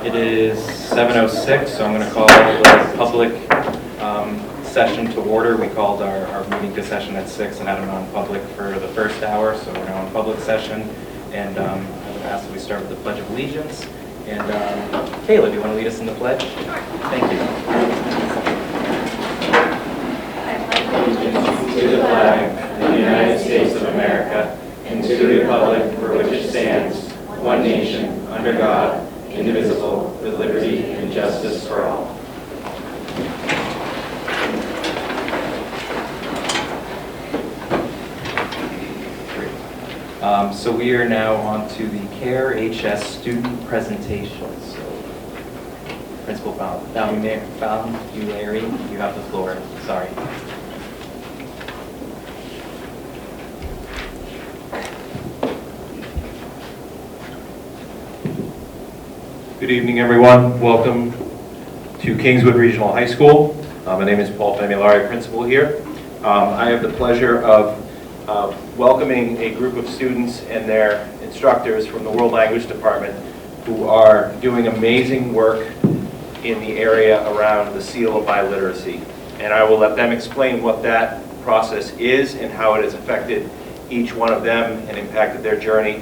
It is 7:06, so I'm going to call the public session to order. We called our meeting to session at 6 and had a non-public for the first hour, so we're now in public session. And I would ask that we start with the Pledge of Allegiance. And Kayla, do you want to lead us in the pledge? Thank you. To the flag of the United States of America, and to the republic for which it stands, one nation, under God, indivisible, with liberty and justice for all. So we are now on to the GWRSD student presentations. So Principal Valmulari, you have the floor. Sorry. Good evening, everyone. Welcome to Kingswood Regional High School. My name is Paul Valmulari, principal here. I have the pleasure of welcoming a group of students and their instructors from the World Language Department who are doing amazing work in the area around the seal of biliteracy. And I will let them explain what that process is and how it has affected each one of them and impacted their journey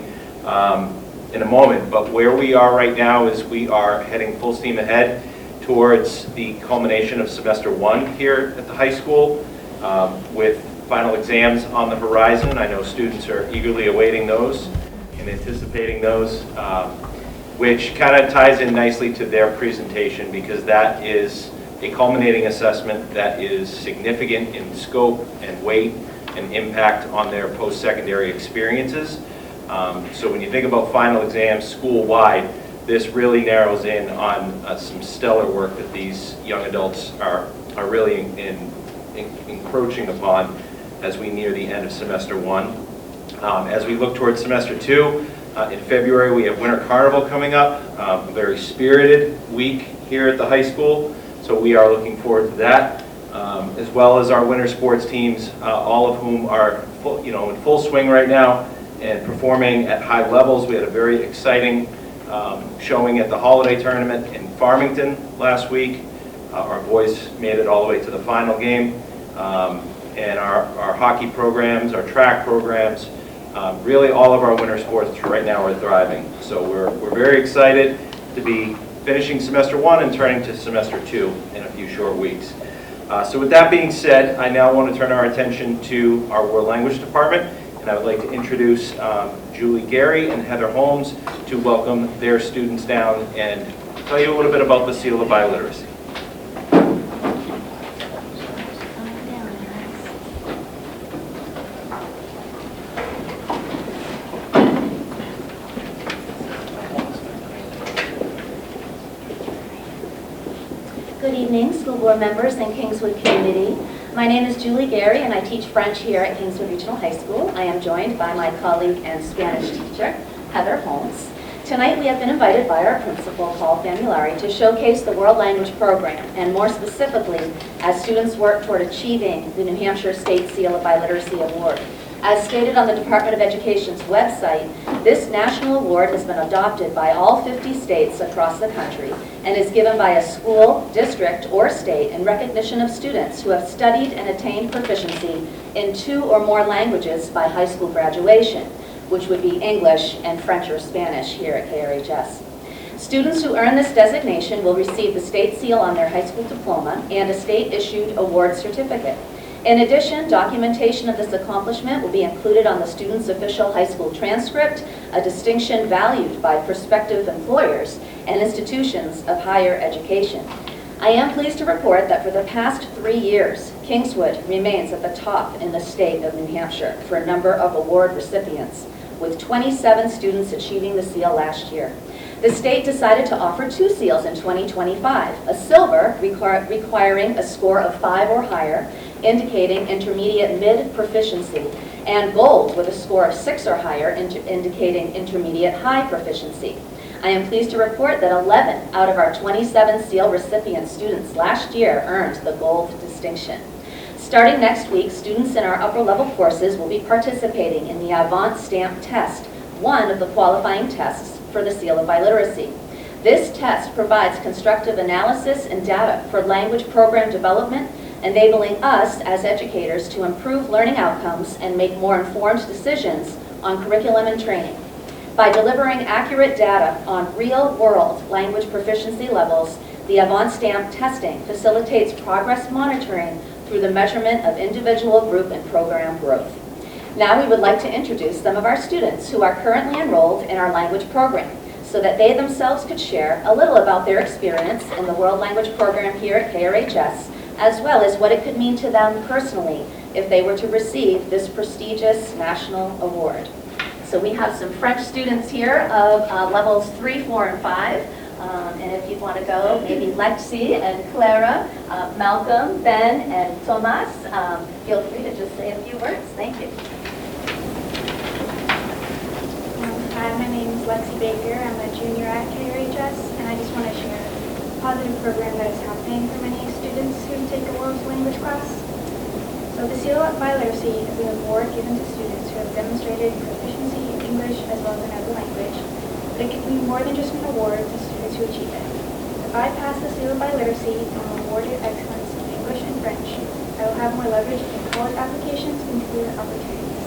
in a moment. But where we are right now is we are heading full steam ahead towards the culmination of semester 1 here at the high school with final exams on the horizon. I know students are eagerly awaiting those and anticipating those, which kind of ties in nicely to their presentation because that is a culminating assessment that is significant in scope and weight and impact on their post-secondary experiences. So when you think about final exams school-wide, this really narrows in on some stellar work that these young adults are really encroaching upon as we near the end of semester 1. As we look towards semester 2, in February we have Winter Carnival coming up, a very spirited week here at the high school, so we are looking forward to that, as well as our winter sports teams, all of whom are in full swing right now and performing at high levels. We had a very exciting showing at the holiday tournament in Farmington last week. Our boys made it all the way to the final game. And our hockey programs, our track programs, really all of our winter sports right now are thriving. So we're very excited to be finishing semester 1 and turning to semester 2 in a few short weeks. So with that being said, I now want to turn our attention to our World Language Department, and I would like to introduce Julie Gary and Heather Holmes to welcome their students down and tell you a little bit about the seal of biliteracy. Good evening, school board members and Kingswood community. My name is Julie Gary and I teach French here at Kingswood Regional High School. I am joined by my colleague and Spanish teacher, Heather Holmes. Tonight we have been invited by our principal, Paul Valmulari, to showcase the World Language Program, and more specifically, as students work toward achieving the New Hampshire State Seal of Biliteracy Award. As stated on the Department of Education's website, this national award has been adopted by all 50 states across the country and is given by a school, district, or state in recognition of students who have studied and attained proficiency in 2 or more languages by high school graduation, which would be English and French or Spanish here at KRHS. Students who earn this designation will receive the state seal on their high school diploma and a state-issued award certificate. In addition, documentation of this accomplishment will be included on the student's official high school transcript, a distinction valued by prospective employers and institutions of higher education. I am pleased to report that for the past 3 years, Kingswood remains at the top in the state of New Hampshire for a number of award recipients, with 27 students achieving the seal last year. The state decided to offer 2 seals in 2025, a silver requiring a score of 5 or higher, indicating intermediate mid-proficiency, and gold with a score of 6 or higher, indicating intermediate high proficiency. I am pleased to report that 11 out of our 27 seal recipient students last year earned the gold distinction. Starting next week, students in our upper level courses will be participating in the Avant Stamp Test, one of the qualifying tests for the Seal of Biliteracy. This test provides constructive analysis and data for language program development, enabling us as educators to improve learning outcomes and make more informed decisions on curriculum and training. By delivering accurate data on real-world language proficiency levels, the Avant Stamp testing facilitates progress monitoring through the measurement of individual, group, and program growth. Now we would like to introduce some of our students who are currently enrolled in our language program so that they themselves could share a little about their experience in the World Language Program here at KRHS, as well as what it could mean to them personally if they were to receive this prestigious national award. So we have some French students here of levels 3, 4, and 5. And if you want to go, maybe Lexi and Clara, Malcolm, Ben, and Thomas, feel free to just say a few words. Thank you. Hi, my name is Lexi Baker. I'm a junior at KRHS, and I just want to share a positive program that is happening for many students who take a World Language class. So the Seal of Biliteracy is an award given to students who have demonstrated proficiency in English as well as another language, but it can be more than just an award to students who achieve it. If I pass the Seal of Biliteracy and am awarded excellence in English and French, I will have more leverage in college applications and career opportunities.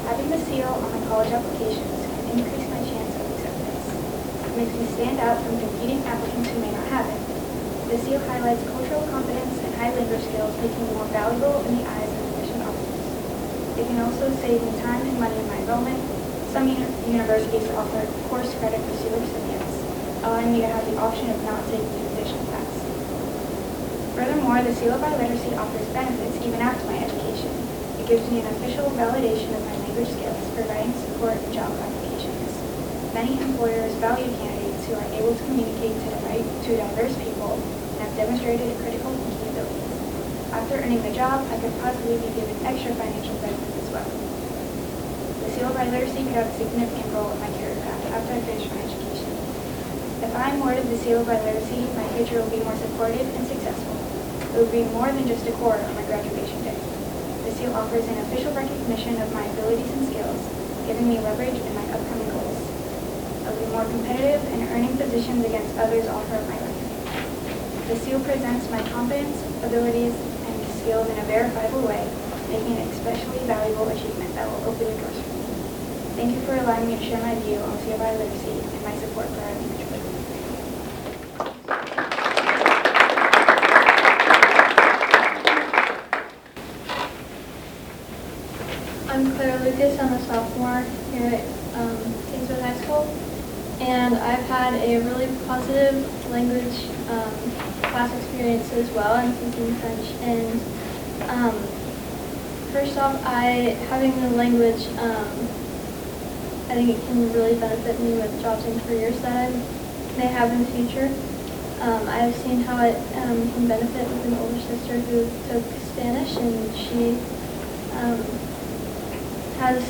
Having the seal on my college applications can increase my chance of acceptance. It makes me stand out from competing applicants who may not have it. The seal highlights cultural competence and high language skills, making me more valuable in the eyes of admission officers. It can also save me time and money in my enrollment. Some universities offer course credit for seal recipients, allowing me to have the option of not taking the additional class. Furthermore, the Seal of Biliteracy offers benefits even after my education. It gives me an official validation of my language skills, providing support in job applications. Many employers value candidates who are able to communicate to diverse people and have demonstrated critical thinking abilities. After earning the job, I could possibly be given extra financial benefits as well. The Seal of Biliteracy could have a significant role in my career path after I finish my education. If I am awarded the Seal of Biliteracy, my future will be more supported and successful. It will be more than just a core on my graduation day. The seal offers an official recognition of my abilities and skills, giving me leverage in my upcoming goals. I will be more competitive in earning positions against others offered my rank. The seal presents my competence, abilities, and skills in a verifiable way, making it an especially valuable achievement that will open the doors for me. Thank you for allowing me to share my view on Seal of Biliteracy and my support for our language program. I'm Clara Lucas. I'm a sophomore here at Kingswood High School, and I've had a really positive language class experience as well. I'm speaking French, and first off, having the language, I think it can really benefit me with jobs and careers that I may have in the future. I've seen how it can benefit with an older sister who took Spanish, and she has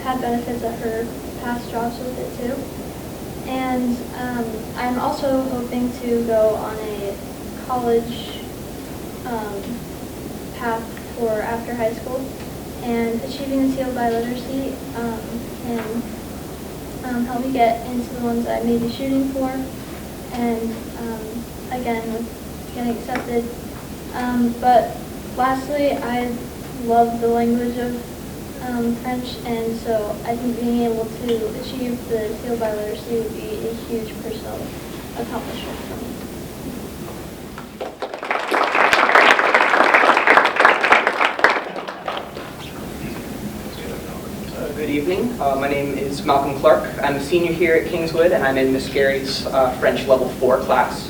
had benefits at her past jobs with it too. And I'm also hoping to go on a college path for after high school, and achieving the Seal of Biliteracy can help me get into the ones that I may be shooting for, and again, with getting accepted. But lastly, I love the language of French, and so I think being able to achieve the Seal of Biliteracy would be a huge personal accomplishment for me. Good evening. My name is Malcolm Clark. I'm a senior here at Kingswood, and I'm in Miss Gary's French Level 4 class.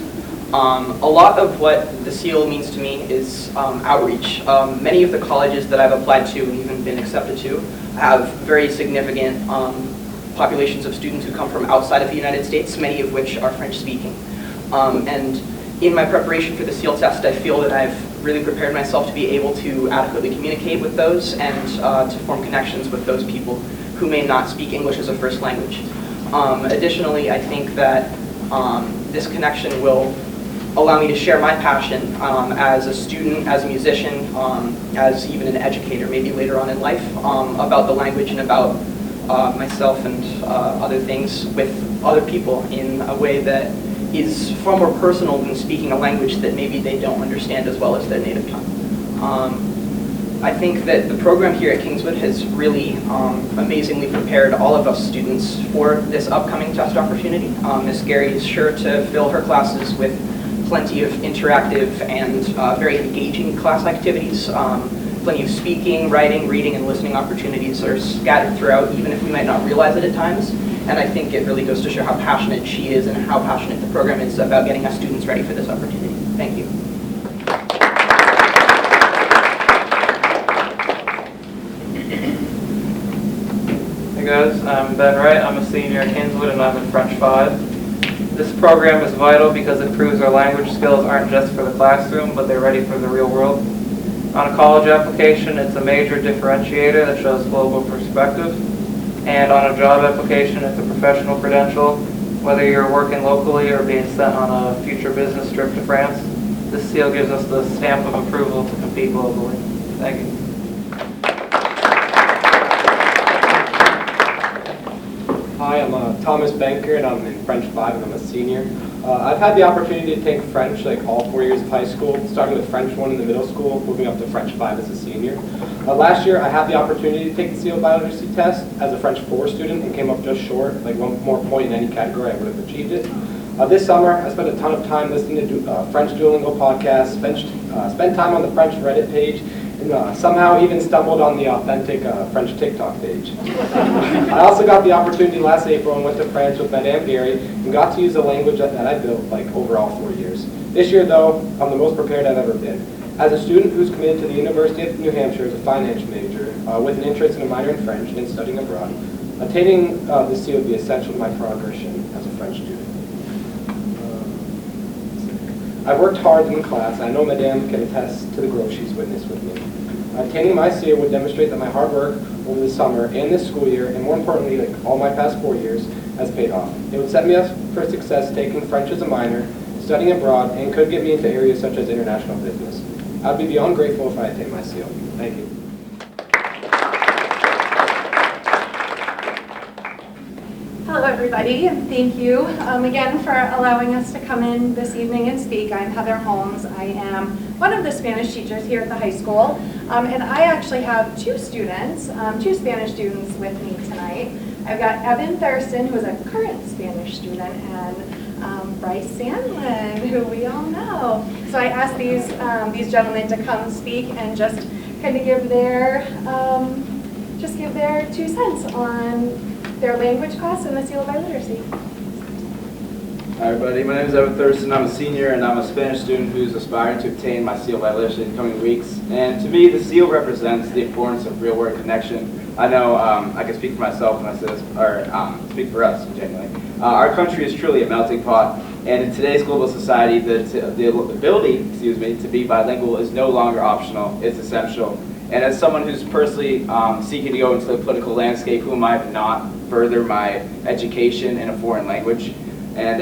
A lot of what the seal means to me is outreach. Many of the colleges that I've applied to and even been accepted to have very significant populations of students who come from outside of the United States, many of which are French speaking. And in my preparation for the seal test, I feel that I've really prepared myself to be able to adequately communicate with those and to form connections with those people who may not speak English as a first language. Additionally, I think that this connection will allow me to share my passion as a student, as a musician, as even an educator, maybe later on in life, about the language and about myself and other things with other people in a way that is far more personal than speaking a language that maybe they don't understand as well as their native tongue. I think that the program here at Kingswood has really amazingly prepared all of us students for this upcoming test opportunity. Ms. Gary is sure to fill her classes with plenty of interactive and very engaging class activities. Plenty of speaking, writing, reading, and listening opportunities are scattered throughout, even if we might not realize it at times. And I think it really goes to show how passionate she is and how passionate the program is about getting us students ready for this opportunity. Thank you. Hey guys, I'm Ben Wright. I'm a senior at Kingswood and I'm in French 5. This program is vital because it proves our language skills aren't just for the classroom, but they're ready for the real world. On a college application, it's a major differentiator that shows global perspective. And on a job application, it's a professional credential. Whether you're working locally or being sent on a future business trip to France, this seal gives us the stamp of approval to compete globally. Thank you. Hi, I'm Thomas Benker and I'm in French 5 and I'm a senior. I've had the opportunity to take French like all 4 years of high school, starting with French 1 in the middle school, moving up to French 5 as a senior. Last year I had the opportunity to take the CL Bioliteracy test as a French 4 student and came up just short, like one more point in any category I would have achieved it. This summer I spent a ton of time listening to French Duolingo podcasts, spent time on the French Reddit page, and somehow even stumbled on the authentic French TikTok page. I also got the opportunity last April and went to France with Madame Gary and got to use a language that I built like over all 4 years. This year though, I'm the most prepared I've ever been. As a student who's committed to the University of New Hampshire as a finance major with an interest in a minor in French and studying abroad, attaining this seal would be essential to my progression as a French student. I've worked hard in class, and I know Madame can attest to the growth she's witnessed with me. Attaining my seal would demonstrate that my hard work over the summer and this school year, and more importantly, like all my past 4 years, has paid off. It would set me up for success taking French as a minor, studying abroad, and could get me into areas such as international business. I'd be beyond grateful if I attained my seal. Thank you. Hello everybody, and thank you again for allowing us to come in this evening and speak. I'm Heather Holmes. I am one of the Spanish teachers here at the high school, and I actually have two Spanish students with me tonight. I've got Evan Thurston, who is a current Spanish student, and Bryce Sandlin, who we all know. So I asked these gentlemen to come speak and just kind of give their 2 cents on their language class and the seal of biliteracy. Hi everybody, my name is Evan Thurston. I'm a senior and I'm a Spanish student who's aspiring to obtain my seal of biliteracy in the coming weeks. And to me, the seal represents the importance of real-world connection. I know I can speak for myself when I say this, or speak for us genuinely. Our country is truly a melting pot, and in today's global society, the ability, to be bilingual is no longer optional, it's essential. And as someone who's personally seeking to go into the political landscape, who am I to not further my education in a foreign language? And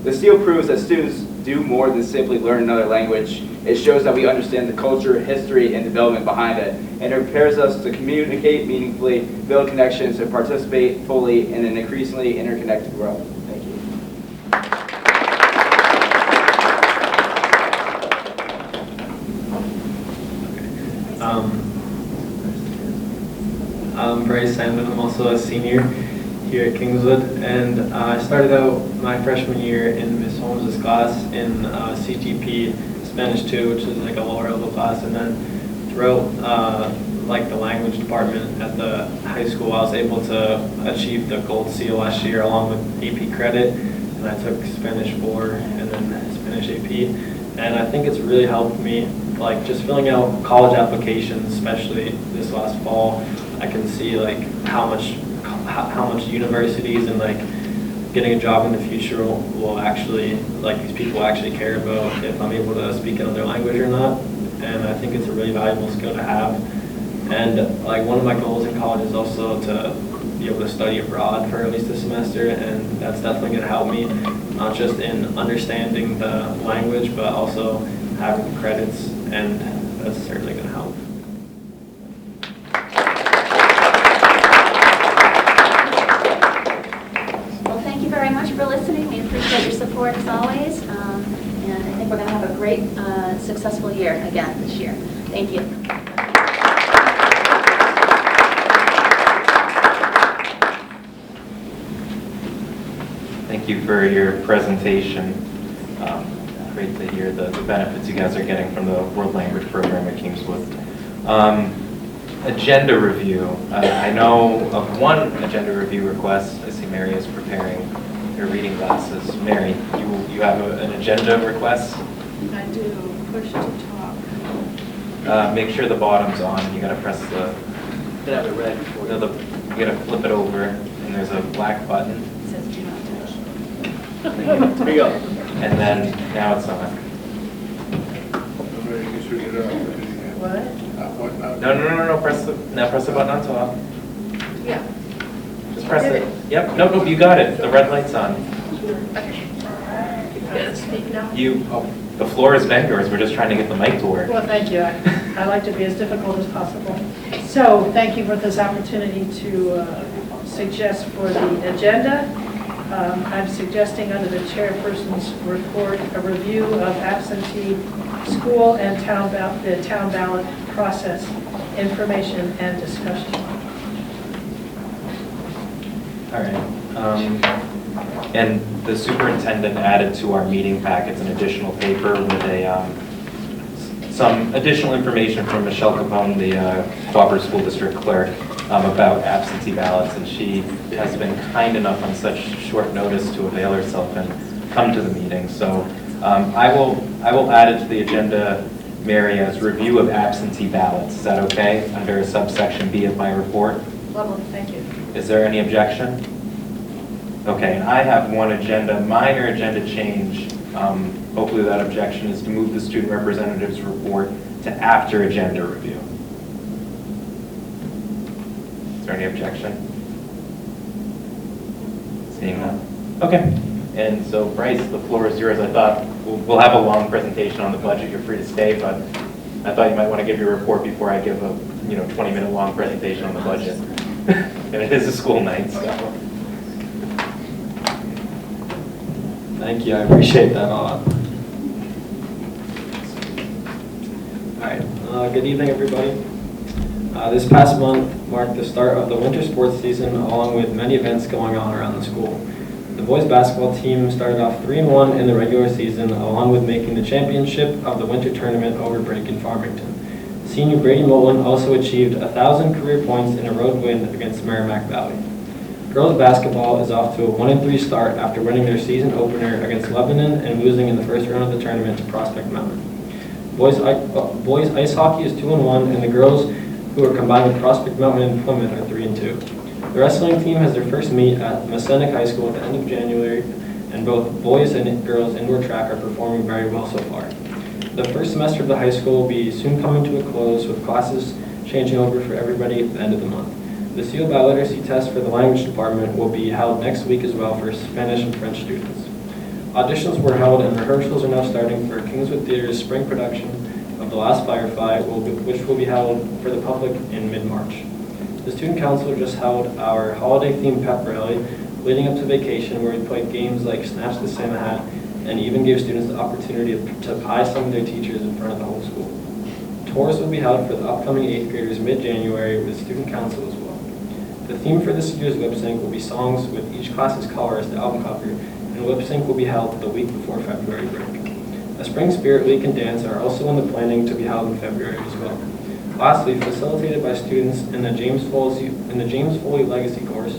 the seal proves that students do more than simply learn another language. It shows that we understand the culture, history, and development behind it. And it prepares us to communicate meaningfully, build connections, and participate fully in an increasingly interconnected world. Thank you. I'm Bryce Sandlin. I'm also a senior here at Kingswood, and I started out my freshman year in Miss Holmes' class in CGP Spanish 2, which is like a lower level class, and then throughout like the language department at the high school, I was able to achieve the gold seal last year along with AP credit, and I took Spanish 4 and then Spanish AP, and I think it's really helped me, like just filling out college applications, especially this last fall. I can see like how much universities and like getting a job in the future will actually, like these people actually care about if I'm able to speak another language or not. And I think it's a really valuable skill to have. And like one of my goals in college is also to be able to study abroad for at least a semester, and that's definitely going to help me, not just in understanding the language, but also having credits, and that's certainly going to help. Well, thank you very much. support as always, and I think we're going to have a great, successful year again this year. Thank you. Thank you for your presentation. Great to hear the benefits you guys are getting from the World Language Program at Kingswood. Agenda review. I know of one agenda review request. I see Mary is preparing her reading glasses. Mary, you have an agenda request? I do. Push to talk. Make sure the bottom's on. You gotta press the. Did have it read before. No, you gotta flip it over, and there's a black button. It says do not touch. There you go. And then now it's on. What? No. Press the button on top. Yeah. Just press it. Yep. Nope. You got it. The red light's on. Speak now. The floor is been yours. We're just trying to get the mic to work. Well, thank you. I like to be as difficult as possible. So thank you for this opportunity to suggest for the agenda. I'm suggesting under the chairperson's report a review of absentee school and the town ballot process, information and discussion. All right. And the superintendent added to our meeting packets an additional paper with some additional information from Michelle Capone, the Cooperative School District Clerk, about absentee ballots, and she has been kind enough on such short notice to avail herself and come to the meeting. So I will add it to the agenda, Mary, as review of absentee ballots. Is that okay? Under subsection B of my report. Lovely, thank you. Is there any objection? Okay, and I have one minor agenda change. Hopefully that objection is to move the student representative's report to after agenda review. Is there any objection? Seeing none? Okay. And so Bryce, the floor is yours. I thought we'll have a long presentation on the budget. You're free to stay, but I thought you might want to give your report before I give a 20-minute long presentation on the budget. And it is a school night, so. Thank you, I appreciate that a lot. All right, good evening, everybody. This past month marked the start of the winter sports season, along with many events going on around the school. The boys basketball team started off 3-1 in the regular season, along with making the championship of the winter tournament over break in Farmington. Senior Brady Motlin also achieved 1,000 career points in a road win against Merrimack Valley. Girls basketball is off to a 1-3 start after winning their season opener against Lebanon and losing in the first round of the tournament to Prospect Mountain. Boys ice hockey is 2-1, and the girls, who are combined with Prospect Mountain and Plymouth, are 3-2. The wrestling team has their first meet at Masonic High School at the end of January, and both boys and girls indoor track are performing very well so far. The first semester of the high school will be soon coming to a close, with classes changing over for everybody at the end of the month. The seal biliteracy test for the language department will be held next week as well for Spanish and French students. Auditions were held and rehearsals are now starting for Kingswood Theater's spring production of The Last Firefly, which will be held for the public in mid-March. The Student Council just held our holiday-themed pep rally leading up to vacation, where we played games like Snatch the Santa Hat and even gave students the opportunity to pie some of their teachers in front of the whole school. Tours will be held for the upcoming 8th graders mid-January with Student Council as well. The theme for this year's lip sync will be songs with each class's color as the album cover, and lip sync will be held the week before February break. A Spring Spirit Week and Dance are also in the planning to be held in February as well. Lastly, facilitated by students in the James Foley Legacy course,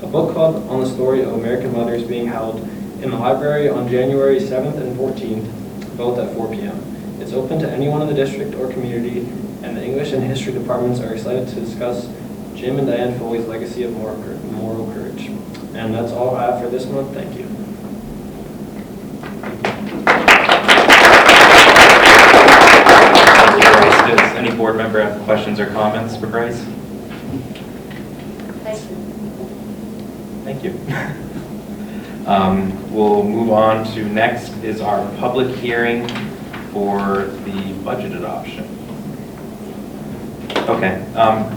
a book club on the story of American mothers being held in the library on January 7th and 14th, both at 4 p.m. It's open to anyone in the district or community, and the English and History departments are excited to discuss Jim and Diane Foley's legacy of moral courage. And that's all I have for this month. Thank you. Does any board member have questions or comments for Bryce? Thank you. We'll move on to next is our public hearing for the budget adoption. Okay,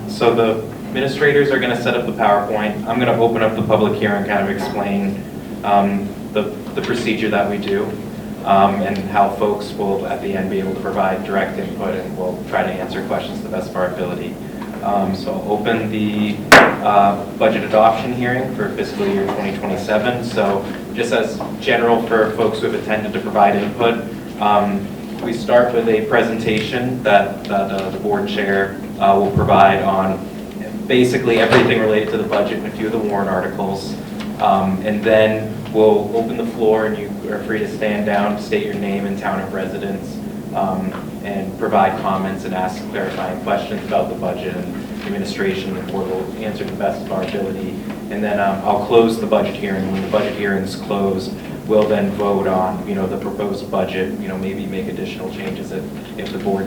so the administrators are going to set up the PowerPoint. I'm going to open up the public hearing and kind of explain the procedure that we do, and how folks will at the end be able to provide direct input, and we'll try to answer questions to the best of our ability. So I'll open the budget adoption hearing for fiscal year 2027. So just as general for folks who have attended to provide input, we start with a presentation that the board chair will provide on basically everything related to the budget and a few of the warrant articles. And then we'll open the floor, and you are free to stand down, state your name and town of residence, and provide comments and ask clarifying questions about the budget and administration. The board will answer to the best of our ability. And then I'll close the budget hearing. When the budget hearing is closed, we'll then vote on, the proposed budget, maybe make additional changes if the board,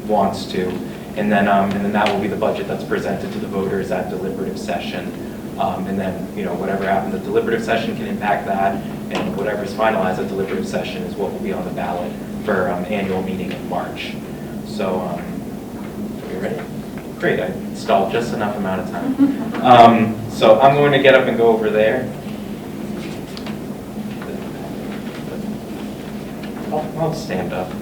wants to. And then that will be the budget that's presented to the voters at deliberative session. And then, whatever happens at deliberative session can impact that, and whatever's finalized at deliberative session is what will be on the ballot for annual meeting in March. So, are you ready? Great, I stalled just enough amount of time. So I'm going to get up and go over there. I'll stand up.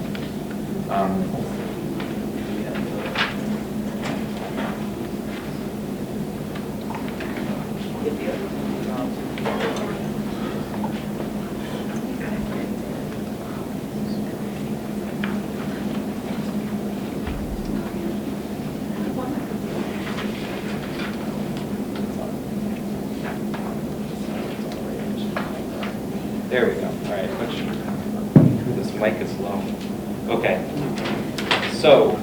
There we go. All right, this mic is low. Okay. So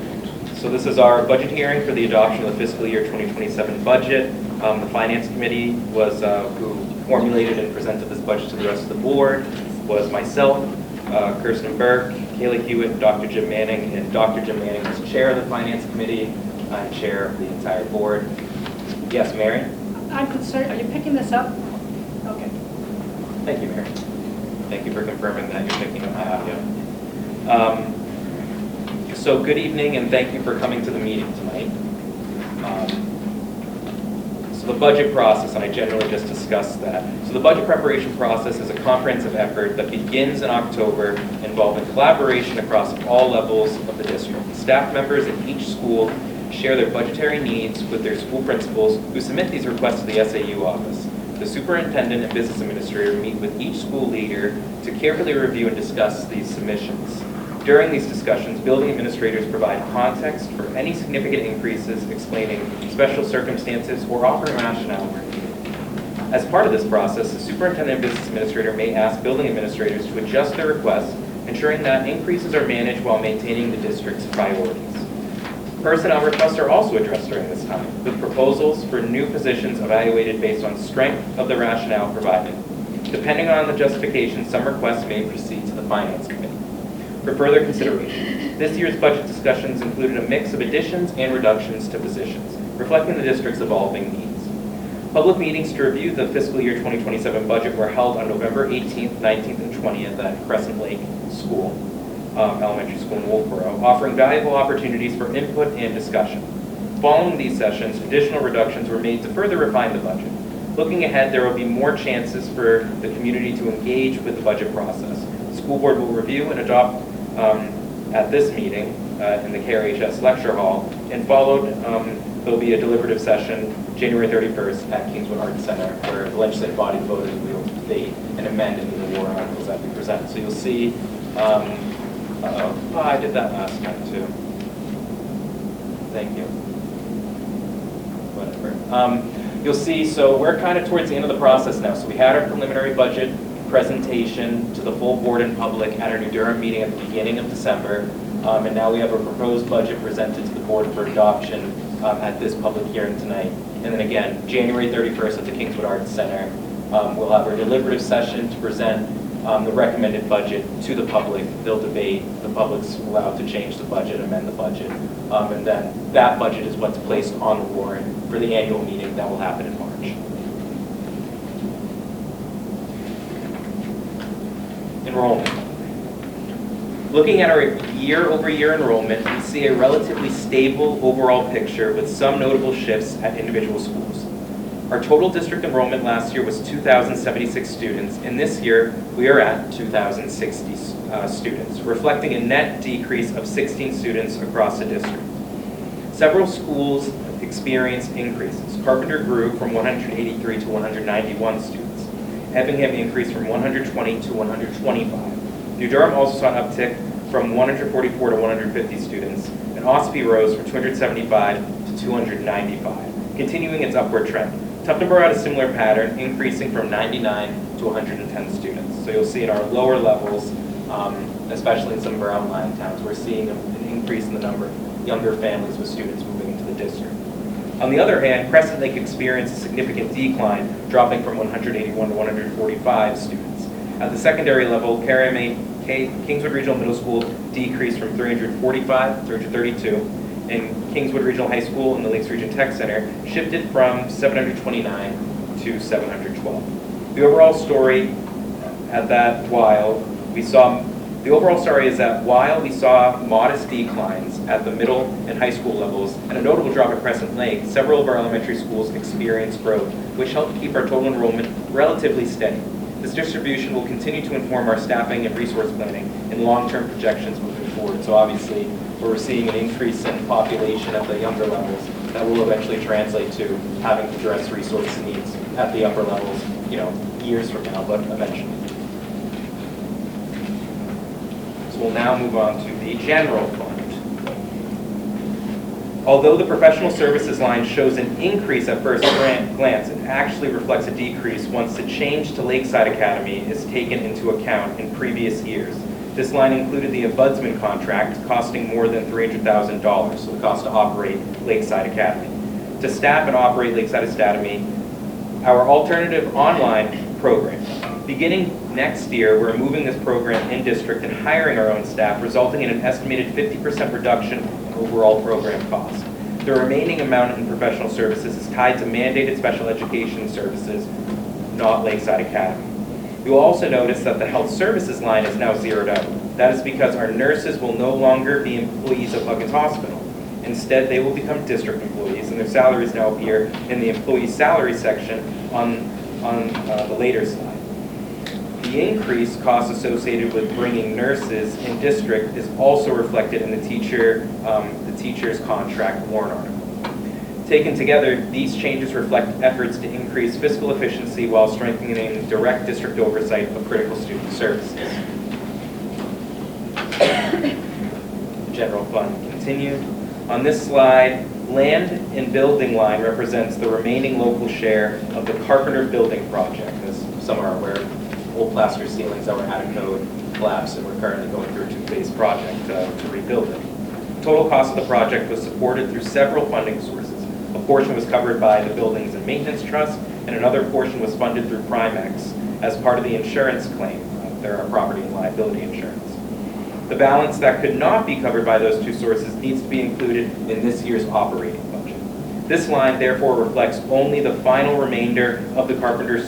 this is our budget hearing for the adoption of the fiscal year 2027 budget. The Finance Committee was who formulated and presented this budget to the rest of the board was myself, Kirsten Burke, Kayla Hewitt, Dr. Jim Manning, and Dr. Jim Manning is chair of the Finance Committee. I'm chair of the entire board. Yes, Mary? I'm concerned, are you picking this up? Okay. Thank you, Mary. Thank you for confirming that you're picking up my audio. So good evening, and thank you for coming to the meeting tonight. So the budget process, and I generally just discussed that. So the budget preparation process is a comprehensive effort that begins in October, involving collaboration across all levels of the district. Staff members at each school share their budgetary needs with their school principals, who submit these requests to the SAU office. The superintendent and business administrator meet with each school leader to carefully review and discuss these submissions. During these discussions, building administrators provide context for any significant increases, explaining special circumstances, or offering rationale where needed. As part of this process, the superintendent and business administrator may ask building administrators to adjust their requests, ensuring that increases are managed while maintaining the district's priorities. Personnel requests are also addressed during this time, with proposals for new positions evaluated based on strength of the rationale provided. Depending on the justification, some requests may proceed to the Finance Committee for further consideration. This year's budget discussions included a mix of additions and reductions to positions, reflecting the district's evolving needs. Public meetings to review the fiscal year 2027 budget were held on November 18th, 19th, and 20th at Crescent Lake School. Elementary School in Wolfeboro, offering valuable opportunities for input and discussion. Following these sessions, additional reductions were made to further refine the budget. Looking ahead, there will be more chances for the community to engage with the budget process. The school board will review and adopt at this meeting in the KRHS lecture hall, and followed, there'll be a deliberative session January 31st at Kingswood Arts Center, where the legislative body voters will debate and amend any of the warrant articles that we present. So you'll see I did that last time too. Thank you. Whatever. You'll see, so we're kind of towards the end of the process now. So we had our preliminary budget presentation to the full board and public at our New Durham meeting at the beginning of December. And now we have a proposed budget presented to the board for adoption at this public hearing tonight. And then again, January 31st at the Kingswood Arts Center, we'll have our deliberative session to present the recommended budget to the public. They'll debate. The public's allowed to change the budget, amend the budget, and then that budget is what's placed on the warrant for the annual meeting that will happen in March. Enrollment. Looking at our year-over-year enrollment, we see a relatively stable overall picture with some notable shifts at individual schools. Our total district enrollment last year was 2,076 students, and this year we are at 2,060 students, reflecting a net decrease of 16 students across the district. Several schools experienced increases. Carpenter grew from 183 to 191 students. Effingham increased from 120 to 125. New Durham also saw an uptick from 144 to 150 students, and Ospey rose from 275 to 295, continuing its upward trend. Tuftonboro had a similar pattern, increasing from 99 to 110 students. So you'll see in our lower levels, especially in some of our outlying towns, we're seeing an increase in the number of younger families with students moving into the district. On the other hand, Crescent Lake experienced a significant decline, dropping from 181 to 145 students. At the secondary level, Kingswood Regional Middle School decreased from 345 to 332, and Kingswood Regional High School and the Lakes Region Tech Center shifted from 729 to 712. The overall story is that while we saw modest declines at the middle and high school levels and a notable drop at Crescent Lake, several of our elementary schools experienced growth, which helped keep our total enrollment relatively steady. This distribution will continue to inform our staffing and resource planning and long-term projections moving forward. So obviously, we're seeing an increase in population at the younger levels that will eventually translate to having to address resource needs at the upper levels, years from now, but eventually. We'll now move on to the general fund. Although the professional services line shows an increase at first glance, it actually reflects a decrease once the change to Lakeside Academy is taken into account in previous years. This line included the ombudsman contract costing more than $300,000, so the cost to operate Lakeside Academy. To staff and operate Lakeside Academy, our alternative online program. Beginning next year, we're moving this program in district and hiring our own staff, resulting in an estimated 50% reduction in overall program cost. The remaining amount in professional services is tied to mandated special education services, not Lakeside Academy. You will also notice that the health services line is now zeroed out. That is because our nurses will no longer be employees of Huggins Hospital. Instead, they will become district employees, and their salaries now appear in the employee salary section on the later slide. The increased cost associated with bringing nurses in district is also reflected in the teacher's contract warrant article. Taken together, these changes reflect efforts to increase fiscal efficiency while strengthening direct district oversight of critical student services. General fund continued. On this slide, land and building line represents the remaining local share of the Carpenter Building Project. As some are aware, old plaster ceilings that were out of code collapsed, and we're currently going through a two-phase project to rebuild it. The total cost of the project was supported through several funding sources. A portion was covered by the Buildings and Maintenance Trust, and another portion was funded through Primex as part of the insurance claim, their property and liability insurance. The balance that could not be covered by those two sources needs to be included in this year's operating budget. This line therefore reflects only the final remainder of the Carpenter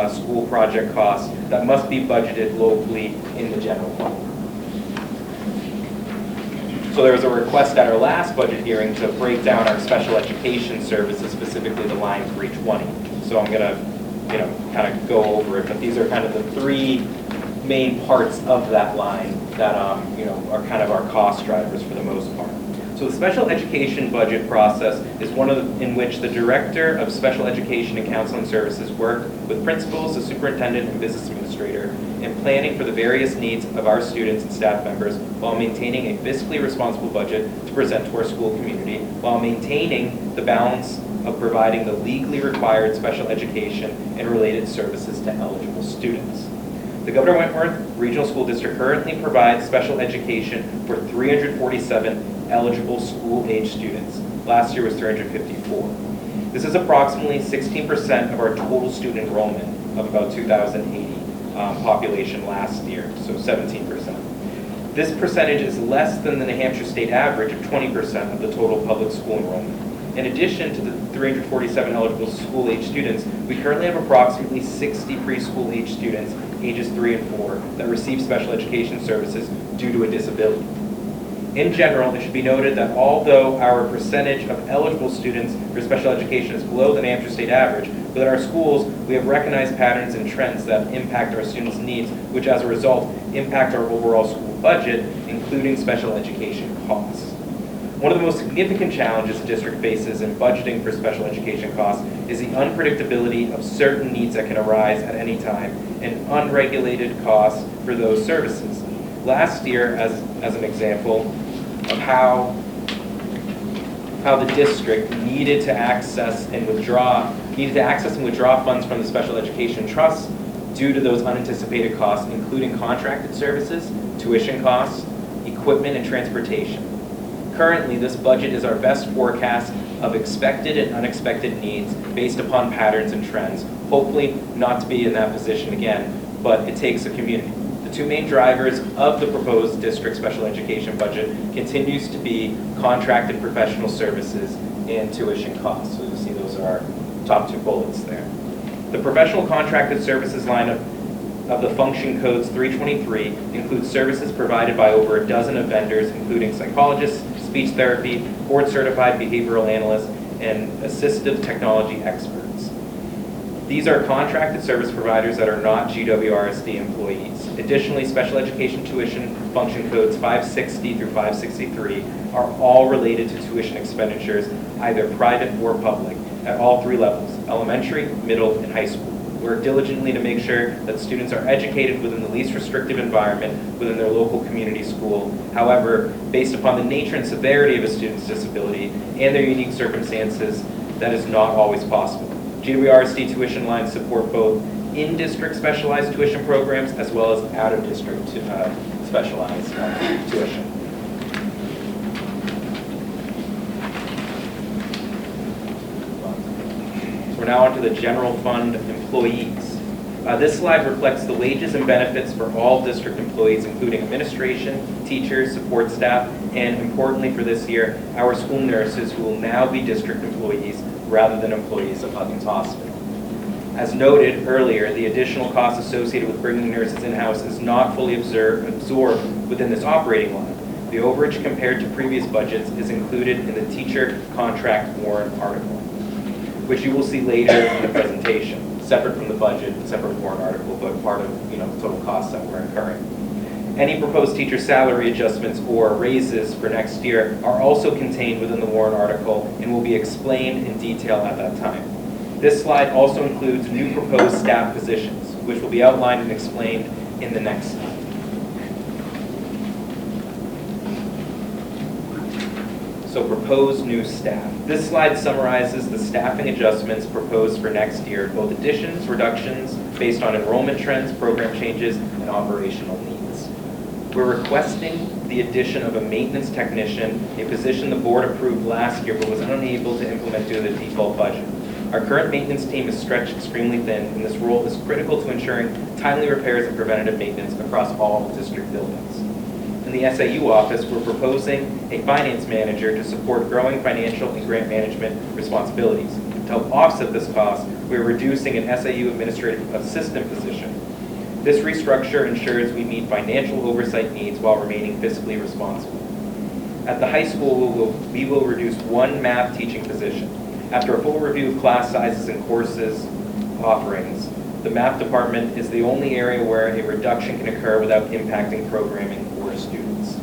School project costs that must be budgeted locally in the general fund. So there was a request at our last budget hearing to break down our special education services, specifically the line 320. So I'm going to kind of go over it, but these are kind of the three main parts of that line that are kind of our cost drivers for the most part. So the special education budget process is one in which the Director of Special Education and Counseling Services work with principals, the superintendent, and business administrator in planning for the various needs of our students and staff members while maintaining a fiscally responsible budget to present to our school community while maintaining the balance of providing the legally required special education and related services to eligible students. The Governor Wentworth Regional School District currently provides special education for 347 eligible school-age students. Last year was 354. This is approximately 16% of our total student enrollment of about 2,080 population last year, so 17%. This percentage is less than the New Hampshire state average of 20% of the total public school enrollment. In addition to the 347 eligible school-age students, we currently have approximately 60 preschool-age students ages 3 and 4 that receive special education services due to a disability. In general, it should be noted that although our percentage of eligible students for special education is below the New Hampshire state average, Within our schools, we have recognized patterns and trends that impact our students' needs, which as a result impact our overall school budget, including special education costs. One of the most significant challenges the district faces in budgeting for special education costs is the unpredictability of certain needs that can arise at any time and unregulated costs for those services. Last year, as an example of how the district needed to access and withdraw funds from the special education trust due to those unanticipated costs, including contracted services, tuition costs, equipment, and transportation. Currently, this budget is our best forecast of expected and unexpected needs based upon patterns and trends. Hopefully not to be in that position again, but it takes a community. The two main drivers of the proposed district special education budget continues to be contracted professional services and tuition costs. So you'll see those are our top two bullets there. The professional contracted services line of the function codes 323 includes services provided by over a dozen of vendors, including psychologists, speech therapy, board-certified behavioral analysts, and assistive technology experts. These are contracted service providers that are not GWRSD employees. Additionally, special education tuition function codes 560 through 563 are all related to tuition expenditures, either private or public, at all three levels, elementary, middle, and high school. Work diligently to make sure that students are educated within the least restrictive environment within their local community school. However, based upon the nature and severity of a student's disability and their unique circumstances, that is not always possible. GWRSD tuition lines support both in-district specialized tuition programs as well as out-of-district specialized tuition. So we're now onto the general fund employees. This slide reflects the wages and benefits for all district employees, including administration, teachers, support staff, and importantly for this year, our school nurses who will now be district employees rather than employees of Huggins Hospital. As noted earlier, the additional costs associated with bringing nurses in-house is not fully absorbed within this operating line. The overage compared to previous budgets is included in the teacher contract warrant article, which you will see later in the presentation, separate from the budget, separate warrant article, but part of the total costs that we're incurring. Any proposed teacher salary adjustments or raises for next year are also contained within the warrant article and will be explained in detail at that time. This slide also includes new proposed staff positions, which will be outlined and explained in the next slide. So proposed new staff. This slide summarizes the staffing adjustments proposed for next year, both additions, reductions, based on enrollment trends, program changes, and operational needs. We're requesting the addition of a maintenance technician, a position the board approved last year but was unable to implement due to the default budget. Our current maintenance team is stretched extremely thin, and this role is critical to ensuring timely repairs and preventative maintenance across all district buildings. In the SAU office, we're proposing a finance manager to support growing financial and grant management responsibilities. To help offset this cost, we're reducing an SAU administrative assistant position. This restructure ensures we meet financial oversight needs while remaining fiscally responsible. At the high school, we will reduce one math teaching position. After a full review of class sizes and courses offerings, the math department is the only area where a reduction can occur without impacting programming or students.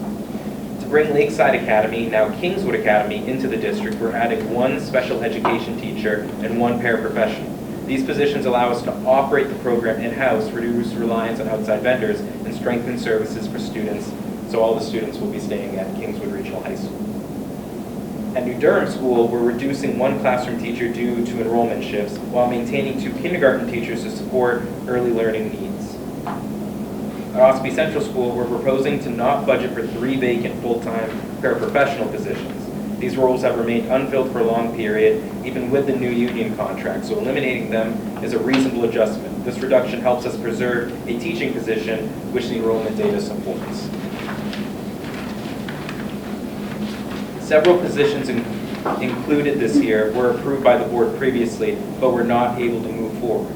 To bring Lakeside Academy, now Kingswood Academy, into the district, we're adding one special education teacher and one paraprofessional. These positions allow us to operate the program in-house, reduce reliance on outside vendors, and strengthen services for students, so all the students will be staying at Kingswood Regional High School. At New Durham School, we're reducing one classroom teacher due to enrollment shifts while maintaining two kindergarten teachers to support early learning needs. At Ospey Central School, we're proposing to not budget for 3 vacant full-time paraprofessional positions. These roles have remained unfilled for a long period, even with the new union contract, so eliminating them is a reasonable adjustment. This reduction helps us preserve a teaching position, which the enrollment data supports. Several positions included this year were approved by the board previously, but were not able to move forward.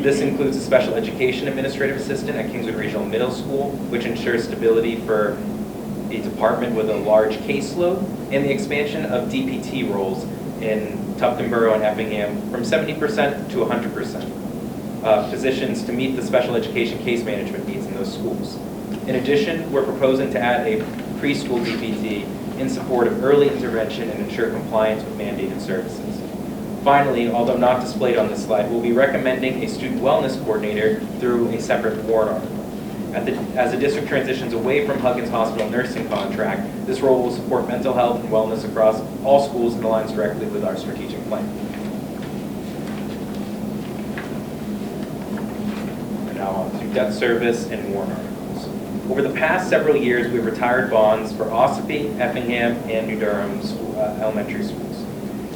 This includes a special education administrative assistant at Kingswood Regional Middle School, which ensures stability for a department with a large caseload, and the expansion of DPT roles in Tufton Borough and Effingham from 70% to 100%. Positions to meet the special education case management needs in those schools. In addition, we're proposing to add a preschool DPT in support of early intervention and ensure compliance with mandated services. Finally, although not displayed on this slide, we'll be recommending a student wellness coordinator through a separate warrant article. As the district transitions away from Huggins Hospital nursing contract, this role will support mental health and wellness across all schools and aligns directly with our strategic plan. And now on to debt service and warrant articles. Over the past several years, we've retired bonds for Ossipee, Effingham, and New Durham elementary schools.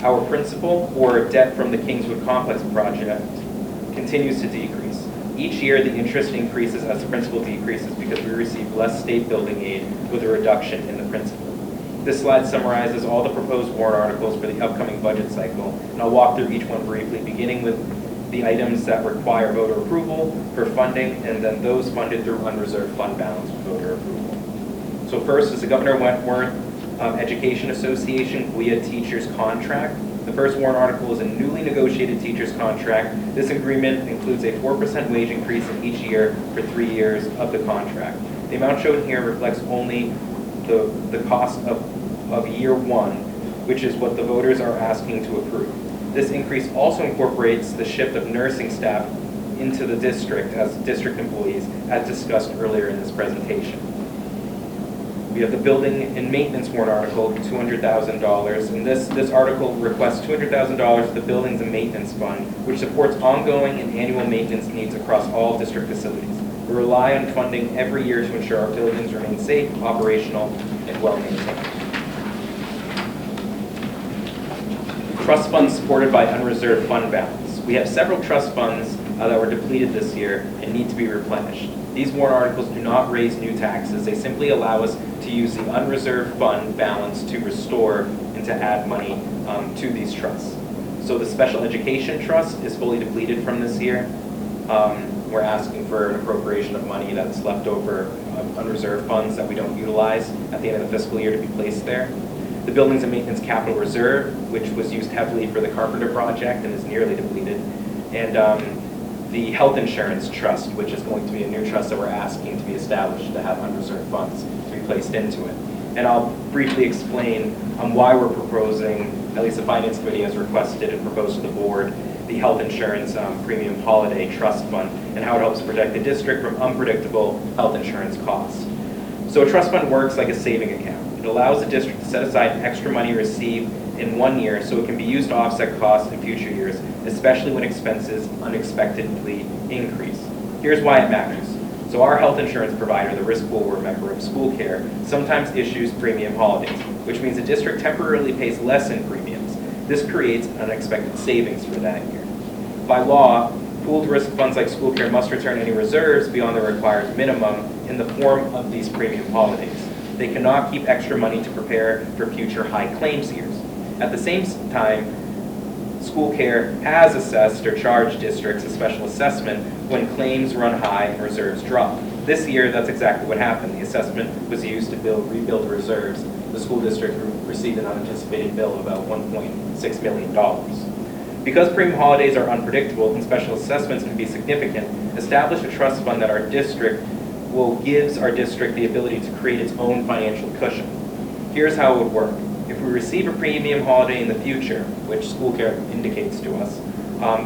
Our principal, or debt from the Kingswood Complex project, continues to decrease. Each year, the interest increases as the principal decreases because we receive less state building aid with a reduction in the principal. This slide summarizes all the proposed warrant articles for the upcoming budget cycle, and I'll walk through each one briefly, beginning with the items that require voter approval for funding, and then those funded through unreserved fund balance with voter approval. So first is the Governor Wentworth Education Association GWIA teachers contract. The first warrant article is a newly negotiated teachers contract. This agreement includes a 4% wage increase in each year for 3 years of the contract. The amount shown here reflects only the cost of year one, which is what the voters are asking to approve. This increase also incorporates the shift of nursing staff into the district as district employees, as discussed earlier in this presentation. We have the building and maintenance warrant article, $200,000, and this article requests $200,000 for the buildings and maintenance fund, which supports ongoing and annual maintenance needs across all district facilities. We rely on funding every year to ensure our buildings remain safe, operational, and well maintained. Trust funds supported by unreserved fund balance. We have several trust funds that were depleted this year and need to be replenished. These warrant articles do not raise new taxes. They simply allow us to use the unreserved fund balance to restore and to add money to these trusts. So the Special Education Trust is fully depleted from this year. We're asking for an appropriation of money that's left over unreserved funds that we don't utilize at the end of the fiscal year to be placed there. The Buildings and Maintenance Capital Reserve, which was used heavily for the Carpenter project and is nearly depleted. And the Health Insurance Trust, which is going to be a new trust that we're asking to be established to have unreserved funds to be placed into it. And I'll briefly explain why we're proposing, at least the Finance Committee has requested and proposed to the board, the Health Insurance Premium Holiday Trust Fund and how it helps protect the district from unpredictable health insurance costs. So a trust fund works like a saving account. It allows the district to set aside extra money received in 1 year so it can be used to offset costs in future years, especially when expenses unexpectedly increase. Here's why it matters. So our health insurance provider, the risk pool we're a member of, School Care, sometimes issues premium holidays, which means the district temporarily pays less in premiums. This creates unexpected savings for that year. By law, pooled risk funds like School Care must return any reserves beyond the required minimum in the form of these premium holidays. They cannot keep extra money to prepare for future high claims years. At the same time, School Care has assessed or charged districts a special assessment when claims run high and reserves drop. This year, that's exactly what happened. The assessment was used to rebuild reserves. The school district received an unanticipated bill of about $1.6 million. Because premium holidays are unpredictable and special assessments can be significant, establish a trust fund that gives our district the ability to create its own financial cushion. Here's how it would work. If we receive a premium holiday in the future, which School Care indicates to us,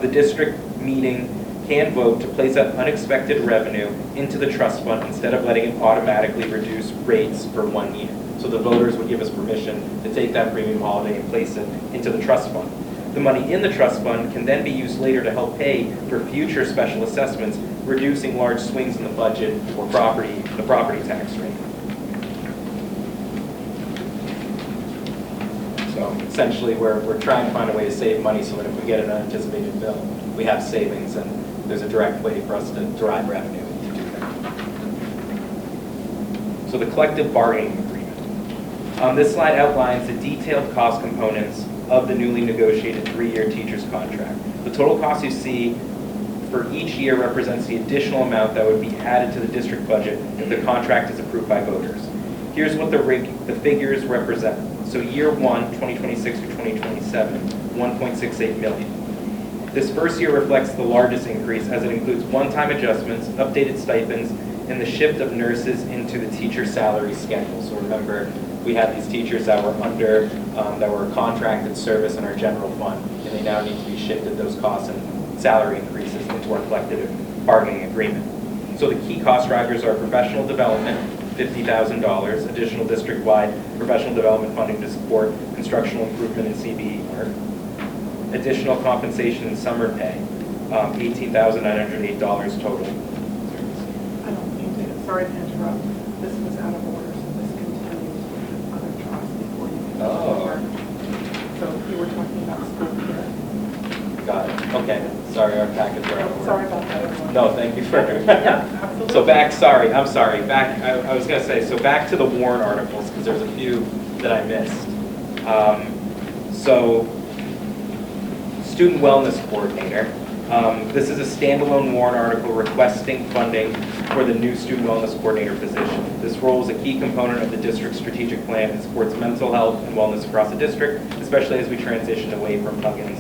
the district meeting can vote to place that unexpected revenue into the trust fund instead of letting it automatically reduce rates for 1 year. So the voters would give us permission to take that premium holiday and place it into the trust fund. The money in the trust fund can then be used later to help pay for future special assessments, reducing large swings in the budget or the property tax rate. So essentially, we're trying to find a way to save money so that if we get an unanticipated bill, we have savings and there's a direct way for us to derive revenue to do that. So the collective bargaining agreement. This slide outlines the detailed cost components of the newly negotiated 3-year teacher's contract. The total cost you see for each year represents the additional amount that would be added to the district budget if the contract is approved by voters. Here's what the figures represent. So year 1, 2026 to 2027, $1.68 million. This first year reflects the largest increase as it includes one-time adjustments, updated stipends, and the shift of nurses into the teacher salary schedule. So remember, we had these teachers that were under, that were contracted service in our general fund, and they now need to be shifted those costs and salary increases into our collective bargaining agreement. So the key cost drivers are professional development, $50,000, additional district-wide professional development funding to support constructional improvement in CBE work, additional compensation and summer pay, $18,908 total. I don't mean to, sorry to interrupt. This was out of order, so this continues with other jobs before you. Oh. So you were talking about school care. Got it. Okay. Sorry, our packets are out of order. Sorry about that, everyone. No, thank you for Yeah, absolutely. So back, sorry, I'm sorry. Back, I was going to say, so back to the warrant articles, because there's a few that I missed. So, student wellness coordinator. This is a standalone warrant article requesting funding for the new student wellness coordinator position. This role is a key component of the district's strategic plan and supports mental health and wellness across the district, especially as we transition away from Huggins'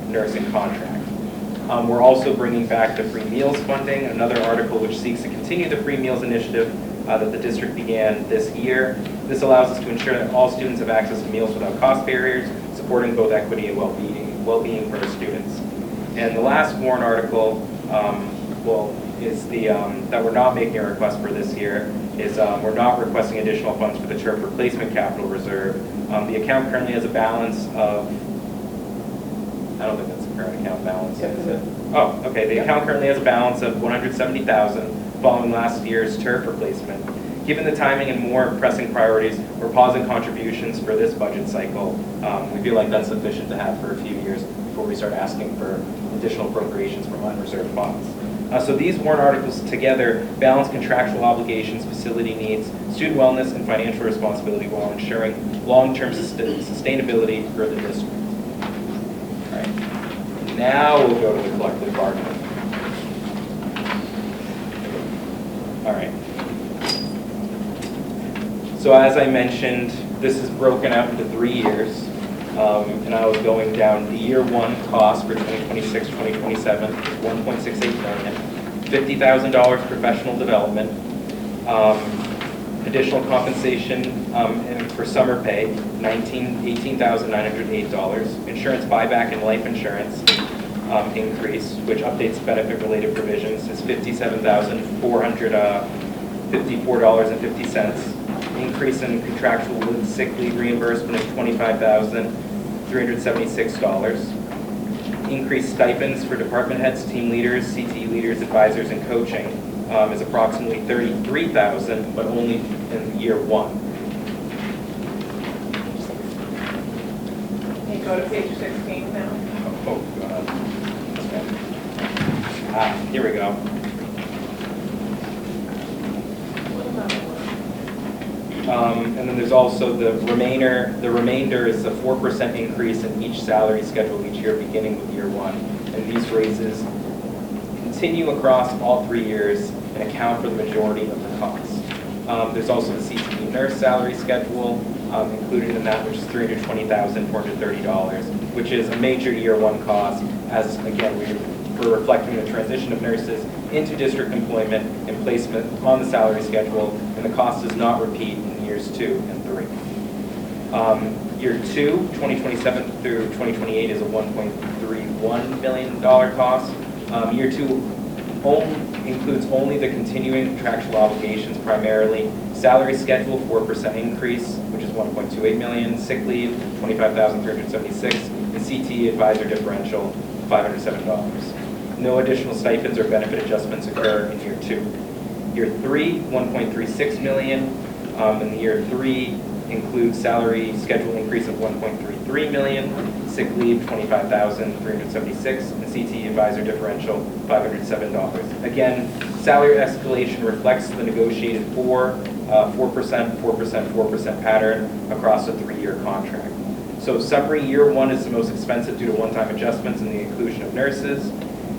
nursing contract. We're also bringing back the free meals funding, another article which seeks to continue the free meals initiative that the district began this year. This allows us to ensure that all students have access to meals without cost barriers, supporting both equity and well-being for our students. And the last warrant article, is the that we're not making a request for this year. Is we're not requesting additional funds for the CHIRP replacement capital reserve. The account currently has a balance of, I don't think that's the current account balance. Yeah, Is it? Oh, okay. The account currently has a balance of $170,000 following last year's TURF replacement. Given the timing and more pressing priorities, we're pausing contributions for this budget cycle. We feel like that's sufficient to have for a few years before we start asking for additional appropriations from unreserved funds. So these warrant articles together balance contractual obligations, facility needs, student wellness, and financial responsibility while ensuring long-term sustainability for the district. All right. Now we'll go to the collective bargaining. All right. So as I mentioned, this is broken out into 3 years. And I was going down the year one cost for 2026, 2027 is $1.68 million, $50,000 professional development, additional compensation and for summer pay, $18,908, insurance buyback and life insurance increase, which updates benefit-related provisions, is $57,454.50. Increase in contractual sick leave reimbursement of $25,376. Increased stipends for department heads, team leaders, CTE leaders, advisors, and coaching is approximately $33,000, but only in year one. Can you go to page 16 now? Oh, God. Here we go. And then there's also the remainder. The remainder is a 4% increase in each salary schedule each year, beginning with year one. And these raises continue across all 3 years and account for the majority of the costs. There's also the CTE nurse salary schedule included in that, which is $320,430, which is a major year one cost, as again we're reflecting the transition of nurses into district employment and placement on the salary schedule, and the cost does not repeat in years 2 and 3. Year 2, 2027 through 2028, is a $1.31 million cost. Year 2 includes only the continuing contractual obligations, primarily salary schedule, 4% increase, which is $1.28 million, sick leave, $25,376, and CTE advisor differential, $507. No additional stipends or benefit adjustments occur in year 2. Year 3, $1.36 million, and year 3 includes salary schedule increase of $1.33 million, sick leave $25,376, and CTE advisor differential $507. Again, salary escalation reflects the negotiated 4% pattern across a 3-year contract. So summary, year 1 is the most expensive due to one-time adjustments and the inclusion of nurses.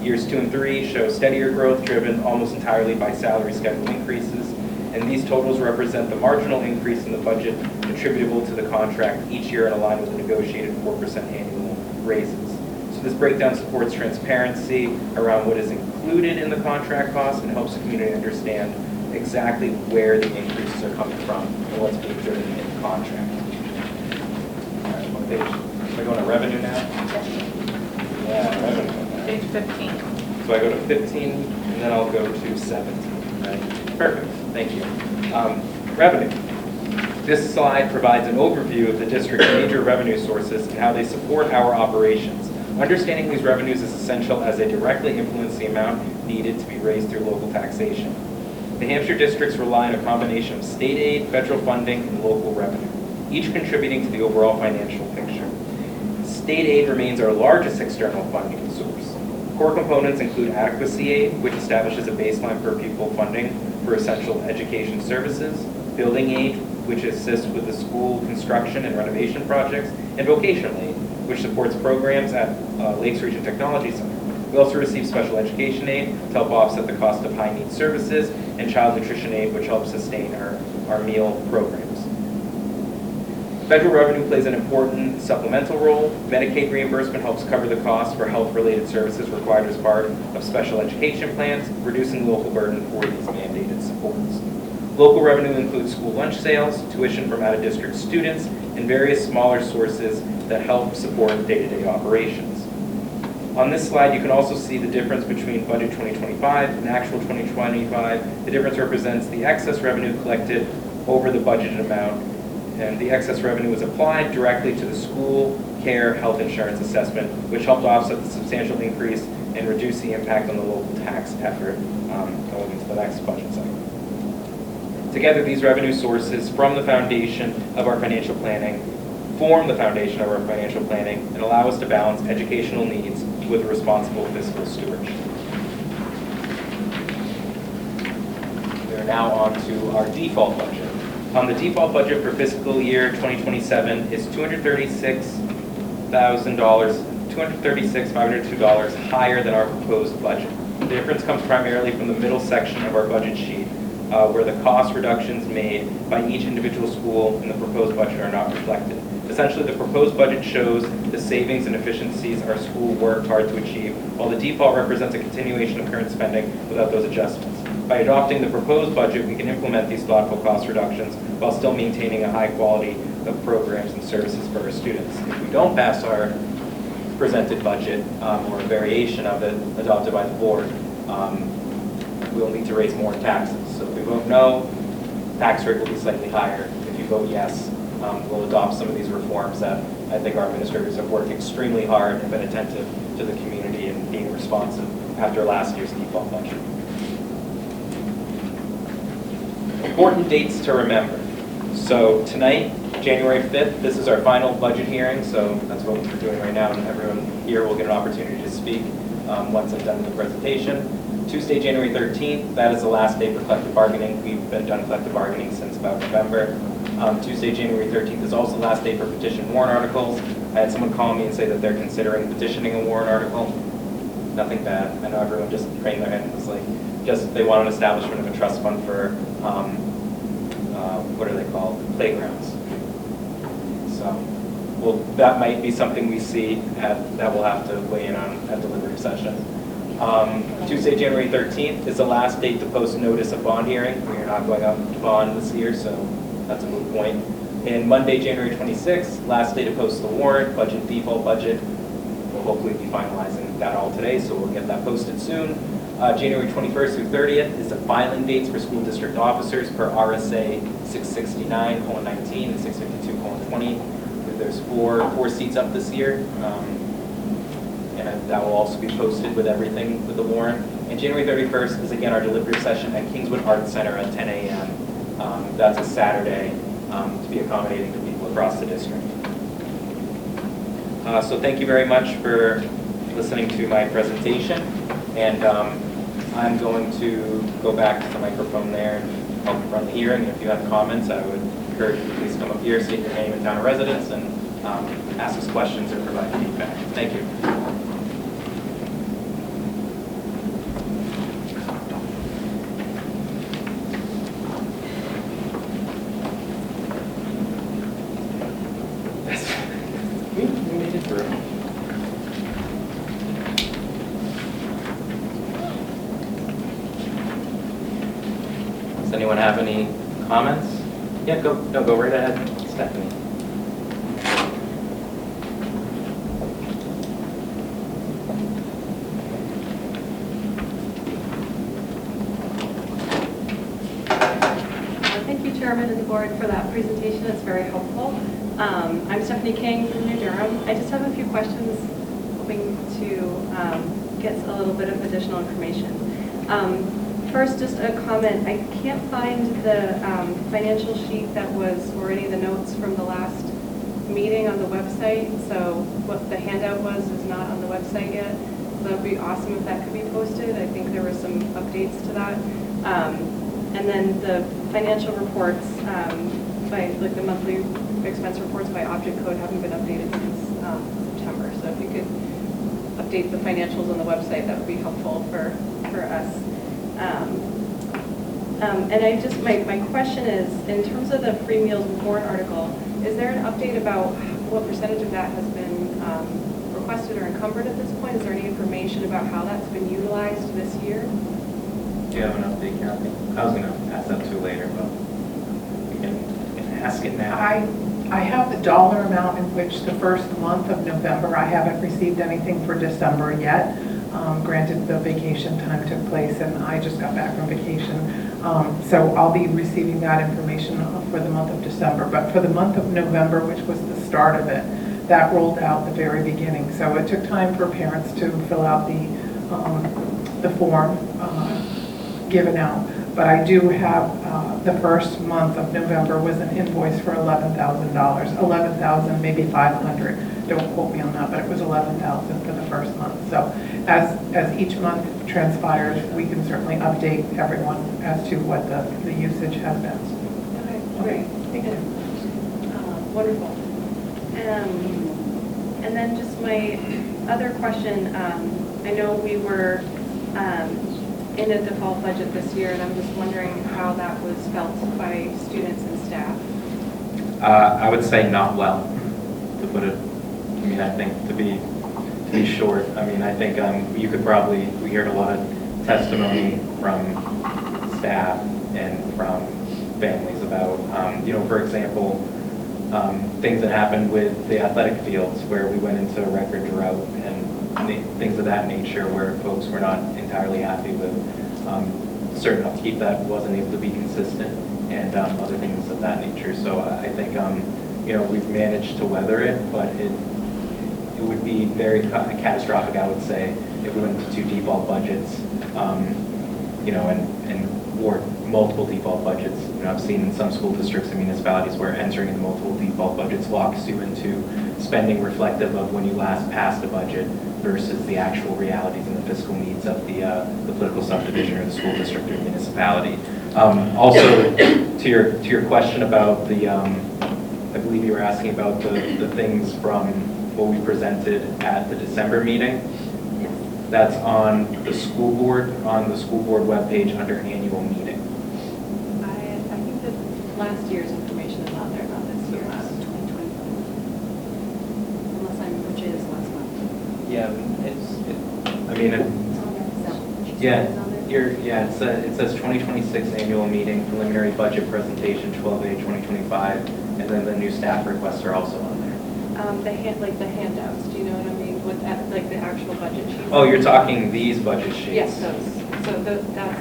Years 2 and 3 show steadier growth driven almost entirely by salary schedule increases. And these totals represent the marginal increase in the budget attributable to the contract each year and align with the negotiated 4% annual raises. So this breakdown supports transparency around what is included in the contract cost and helps the community understand exactly where the increases are coming from and what's being driven in the contract. All right, what page? Am I going to revenue now? Yeah, revenue. Page 15. So I go to 15, and then I'll go to 17, right? Perfect, thank you. Revenue. This slide provides an overview of the district's major revenue sources and how they support our operations. Understanding these revenues is essential as they directly influence the amount needed to be raised through local taxation. The Hampshire districts rely on a combination of state aid, federal funding, and local revenue, each contributing to the overall financial picture. State aid remains our largest external funding source. Core components include adequacy aid, which establishes a baseline per pupil funding for essential education services, building aid, which assists with the school construction and renovation projects, and vocational aid, which supports programs at Lakes Region Technology Center. We also receive special education aid to help offset the cost of high-needs services, and child nutrition aid, which helps sustain our meal programs. Federal revenue plays an important supplemental role. Medicaid reimbursement helps cover the cost for health-related services required as part of special education plans, reducing the local burden for these mandated supports. Local revenue includes school lunch sales, tuition from out-of-district students, and various smaller sources that help support day-to-day operations. On this slide, you can also see the difference between budget 2025 and actual 2025. The difference represents the excess revenue collected over the budgeted amount, and the excess revenue was applied directly to the school care health insurance assessment, which helped offset the substantial increase and reduce the impact on the local tax effort going into the next budget cycle. Together, these revenue sources from the foundation of our financial planning form the foundation of our financial planning and allow us to balance educational needs with responsible fiscal stewardship. We are now on to our default budget. The default budget for fiscal year 2027 is $236,502 higher than our proposed budget. The difference comes primarily from the middle section of our budget sheet, where the cost reductions made by each individual school in the proposed budget are not reflected. Essentially, the proposed budget shows the savings and efficiencies our school worked hard to achieve, while the default represents a continuation of current spending without those adjustments. By adopting the proposed budget, we can implement these thoughtful cost reductions while still maintaining a high quality of programs and services for our students. If we don't pass our presented budget or a variation of it adopted by the board, we'll need to raise more taxes. So if we vote no, tax rate will be slightly higher. If you vote yes, we'll adopt some of these reforms that I think our administrators have worked extremely hard and been attentive to the community and being responsive after last year's default budget. Important dates to remember. So tonight, January 5th, this is our final budget hearing, so that's what we're doing right now, and everyone here will get an opportunity to speak once I'm done with the presentation. Tuesday, January 13th, that is the last day for collective bargaining. We've been done collective bargaining since about November. Tuesday, January 13th is also the last day for petition warrant articles. I had someone call me and say that they're considering petitioning a warrant article. Nothing bad. I know everyone just craned their head and was like, they want an establishment of a trust fund for, what are they called? Playgrounds. So, well, that might be something we see that we'll have to weigh in on at deliberative session. Tuesday, January 13th is the last date to post notice of bond hearing. We are not going out to bond this year, so that's a moot point. And Monday, January 26th, last day to post the warrant, budget, default budget. We'll hopefully be finalizing that all today, so we'll get that posted soon. January 21st through 30th is the filing dates for school district officers per RSA 669:19 and 652:20. There's four seats up this year. And that will also be posted with everything with the warrant. And January 31st is again our deliberative session at Kingswood Arts Center at 10 a.m. That's a Saturday to be accommodating to people across the district. So thank you very much for listening to my presentation. And I'm going to go back to the microphone there and help run the hearing. If you have comments, I would encourage you to please come up here, state your name and town of residence, and ask us questions or provide feedback. Thank you. We made it through. Does anyone have any comments? Yeah, go right ahead, Stephanie. Thank you, Chairman and the board, for that presentation. It's very helpful. I'm Stephanie King from New Durham. I just have a few questions, hoping to get a little bit of additional information. First, just a comment. I can't find the financial sheet that was, or any of the notes from the last meeting on the website. So what the handout was is not on the website yet. So that would be awesome if that could be posted. I think there were some updates to that. And then the financial reports, by like the monthly expense reports by object code haven't been updated since September. So if you could update the financials on the website, that would be helpful for us. And I just, my question is, in terms of the free meals warrant article, is there an update about what percentage of that has been requested or encumbered at this point? Is there any information about how that's been utilized this year? Do you have an update, Kathy? I was going to ask that too later, but we can ask it now. I have the dollar amount in which the first month of November, I haven't received anything for December yet. Granted, the vacation time took place and I just got back from vacation. So I'll be receiving that information for the month of December. But for the month of November, which was the start of it, that rolled out the very beginning. So it took time for parents to fill out the form given out. But I do have the first month of November was an invoice for $11,000, $11,000, maybe $500. Don't quote me on that, but it was $11,000 for the first month. So as each month transpires, we can certainly update everyone as to what the usage has been. Okay, great. Thank you. Wonderful. And then just my other question, I know we were in a default budget this year, and I'm just wondering how that was felt by students and staff. I would say not well, to put it. I mean, I think to be short. I mean, I think you could probably, we heard a lot of testimony from staff and from families about, you know, for example, things that happened with the athletic fields where we went into a record drought and things of that nature where folks were not entirely happy with certain upkeep that wasn't able to be consistent and other things of that nature. So I think, you know, we've managed to weather it, but it would be very catastrophic, I would say, if we went into two default budgets, you know, or multiple default budgets. You know, I've seen in some school districts and municipalities where entering into multiple default budgets locks you into spending reflective of when you last passed a budget versus the actual realities and the fiscal needs of the political subdivision or the school district or municipality. Also, to your question about the, I believe you were asking about the things from what we presented at the December meeting. Yes. That's on the school board webpage under annual meeting. I think that last year's information is on there, not this year's. Unless which is last month. Yeah, I mean, it says 2026 annual meeting, preliminary budget presentation, 12/8/2025, and then the new staff requests are also on there. The handouts, do you know what I mean? With like the actual budget sheets? Oh, you're talking these budget sheets? Yes, those. So that's.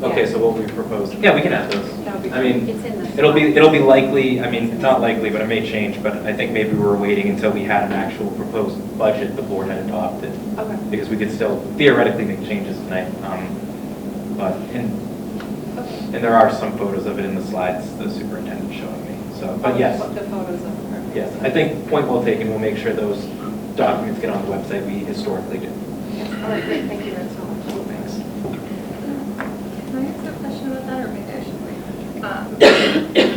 Okay, yeah. so what we proposed, yeah, we can add those. That would be I mean, It's in the it'll be likely, I mean, not likely, but it may change, but I think maybe we were waiting until we had an actual proposed budget the board had adopted. Okay. Because we could still theoretically make changes tonight. And there are some photos of it in the slides the superintendent showing me. So, but yes. The photos of her. Yes, I think point well taken. We'll make sure those documents get on the website. We historically do. Yes. All right, great. Thank you very so much. Thanks. Can I ask a question about that, or maybe I should wait?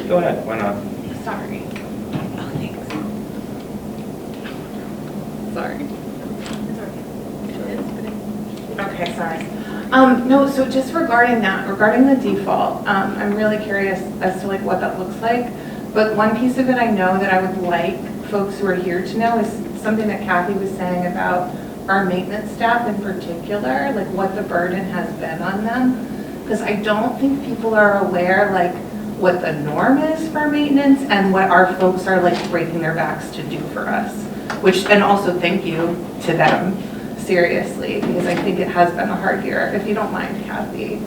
Go ahead. Why not? Sorry. Oh, thanks. Sorry. Okay, sorry. No, so just regarding the default, I'm really curious as to like what that looks like. But one piece of it I know that I would like folks who are here to know is something that Kathy was saying about our maintenance staff in particular, like what the burden has been on them. because I don't think people are aware like what the norm is for maintenance and what our folks are like breaking their backs to do for us. Which, and also thank you to them, seriously, because I think it has been a hard year. If you don't mind, Kathy,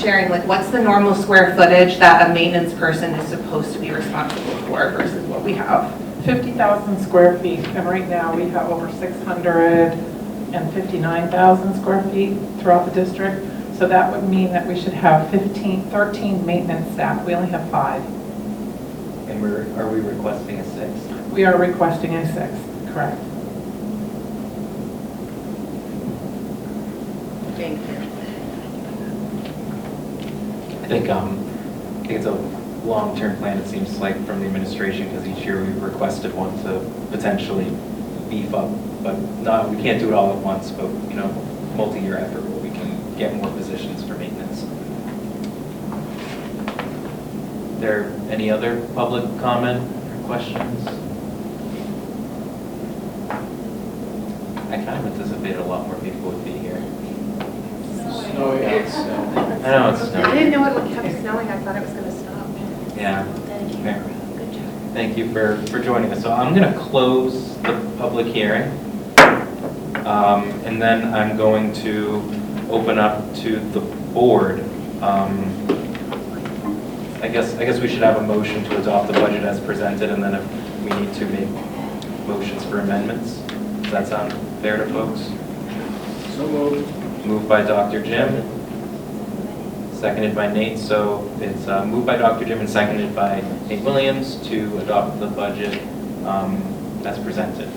sharing like what's the normal square footage that a maintenance person is supposed to be responsible for versus what we have? 50,000 square feet, and right now we have over 659,000 square feet throughout the district. So that would mean that we should have 13 maintenance staff. We only have 5. And are we requesting a 6th? We are requesting a 6th, correct. Thank you. I think it's a long-term plan, it seems like, from the administration, because each year we've requested one to potentially beef up, but we can't do it all at once, but, you know, multi-year effort where we can get more positions for maintenance. Are there any other public comment or questions? I kind of anticipated a lot more people would be here. Snowing I know it's I snowing. didn't know it kept snowing. I thought it was going to stop. Yeah. Thank you. Fair. Good job. Thank you for joining us. So I'm going to close the public hearing. And then I'm going to open up to the board. I guess we should have a motion to adopt the budget as presented, and then if we need to make motions for amendments. Does that sound fair to folks? So moved. Moved by Dr. Jim, seconded by Nate. So it's moved by Dr. Jim and seconded by Nate Williams to adopt the budget as presented.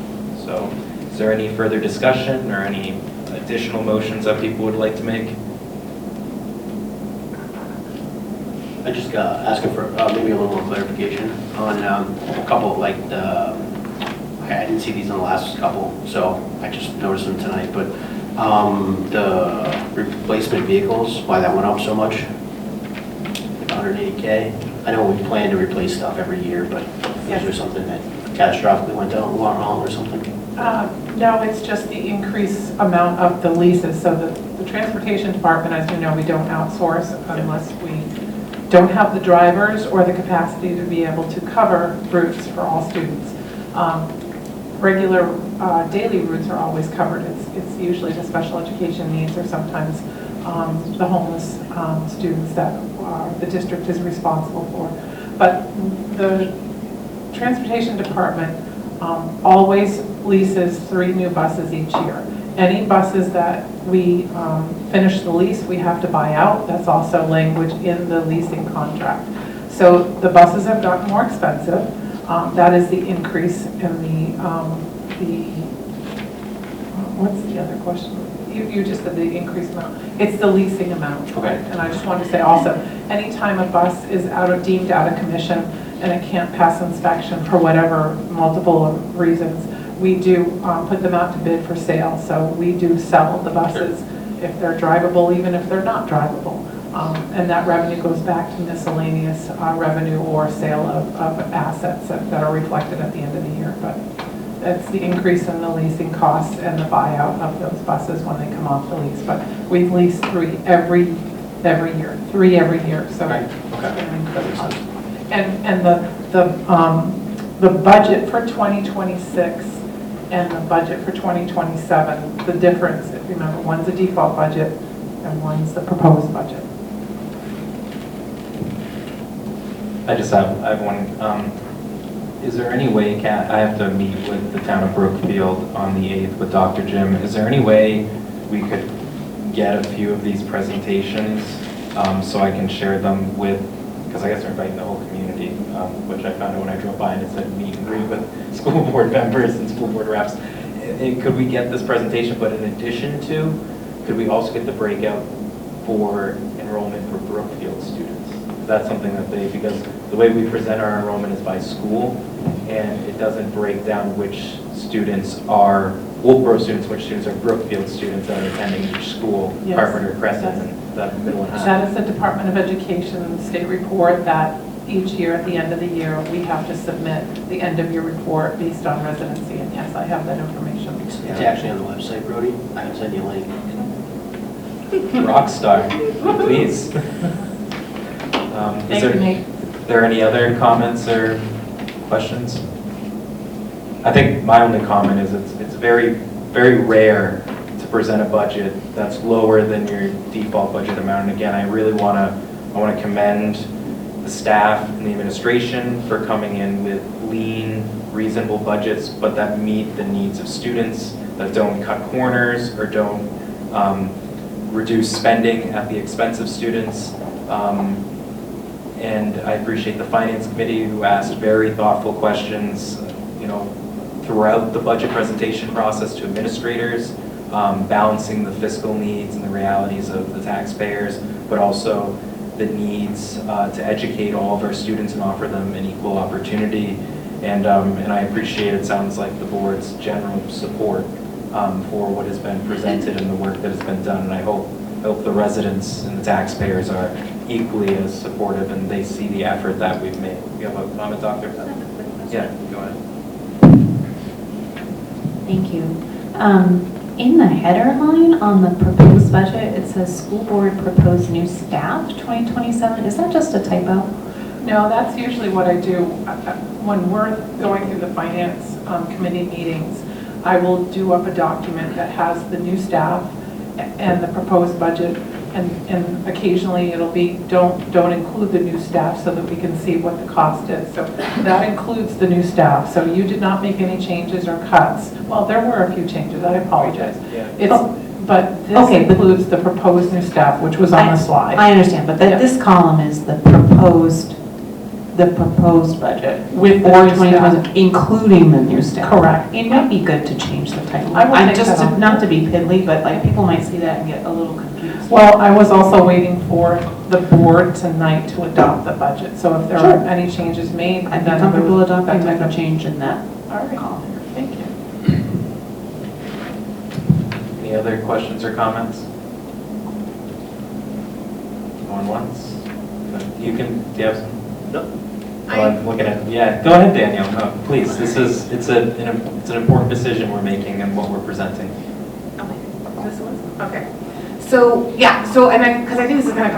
So is there any further discussion or any additional motions that people would like to make? I just asking for maybe a little more clarification on a couple of like I didn't see these in the last couple, so I just noticed them tonight, but the replacement vehicles, why that went up so much, like 180K. I know we plan to replace stuff every year, but is there something that catastrophically went down wrong or something? No, it's just the increased amount of the leases. So the transportation department, as you know, we don't outsource unless we don't have the drivers or the capacity to be able to cover routes for all students. Regular daily routes are always covered. It's usually the special education needs or sometimes the homeless students that the district is responsible for. But the transportation department always leases 3 new buses each year. Any buses that we finish the lease, we have to buy out. That's also language in the leasing contract. So the buses have gotten more expensive. That is the increase in the what's the other question? You just said the increased amount. It's the leasing amount. Okay. And I just wanted to say also, anytime a bus is deemed out of commission and it can't pass inspection for whatever multiple reasons, we do put them out to bid for sale. So we do sell the buses if they're drivable, even if they're not drivable. And that revenue goes back to miscellaneous revenue or sale of assets that are reflected at the end of the year. But that's the increase in the leasing costs and the buyout of those buses when they come off the lease. But we've leased 3 every year, 3 every year. So Okay. and the budget for 2026 and the budget for 2027, the difference, remember, one's a default budget and one's the proposed budget. I have one. Is there any way, Kat, I have to meet with the town of Brookfield on the 8th with Dr. Jim. Is there any way we could get a few of these presentations so I can share them with, because I guess they're inviting the whole community, which I found out when I drove by and it said meet and greet with school board members and school board reps. Could we get this presentation, but in addition to, could we also get the breakout for enrollment for Brookfield students? That's something that because the way we present our enrollment is by school, and it doesn't break down which students are Wolfeboro students, which students are Brookfield students that are attending each school, Yes. Carpenter, Crescent, and the middle and high. That is the Department of Education state report that each year at the end of the year we have to submit the end of year report based on residency. And yes, I have that information. It's actually on the website, Brody. I can send you a link. Rock star, please. Is there any other comments or questions? I think my only comment is it's very, very rare to present a budget that's lower than your default budget amount. And again, I really want to commend the staff and the administration for coming in with lean, reasonable budgets, but that meet the needs of students, that don't cut corners or don't reduce spending at the expense of students. And I appreciate the Finance Committee who asked very thoughtful questions, throughout the budget presentation process to administrators, balancing the fiscal needs and the realities of the taxpayers, but also the needs to educate all of our students and offer them an equal opportunity. And I appreciate, it sounds like, the board's general support for what has been presented and the work that has been done. And I hope the residents and the taxpayers are equally as supportive and they see the effort that we've made. You have a comment, Doctor? Yeah, go ahead. Thank you. In the header line on the proposed budget, it says school board proposed new staff 2027. Is that just a typo? No, that's usually what I do. When we're going through the finance committee meetings, I will do up a document that has the new staff and the proposed budget, and occasionally it'll be don't include the new staff so that we can see what the cost is. So that includes the new staff. So you did not make any changes or cuts. Well, there were a few changes. I apologize. Yeah. But this includes the proposed new staff, which was on the slide. I understand, but this column is the proposed budget with for 2020, including the new staff. Correct. It might be good to change the title. I just not to be piddly, but like people might see that and get a little confused. Well, I was also waiting for the board tonight to adopt the budget. So if there are any changes made, I'd be comfortable adopting a change in that column. Thank you. Any other questions or comments? Going once? You can, do you have some? No. Oh, I'm looking at, yeah, go ahead, Danielle. No, please, it's an important decision we're making and what we're presenting. Okay. So, yeah, and then, because I think this is going to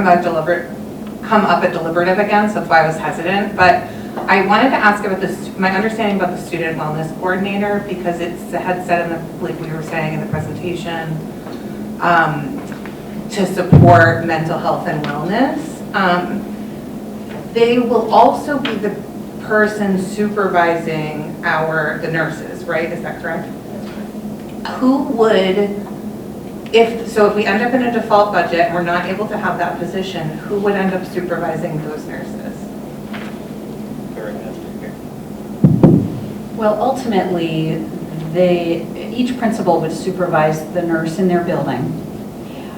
come up at deliberative again, so that's why I was hesitant, but I wanted to ask about my understanding about the student wellness coordinator, because it had said like we were saying in the presentation, to support mental health and wellness. They will also be the person supervising the nurses, right? Is that correct? Who would, if we end up in a default budget and we're not able to have that position, who would end up supervising those nurses? Well, ultimately, each principal would supervise the nurse in their building.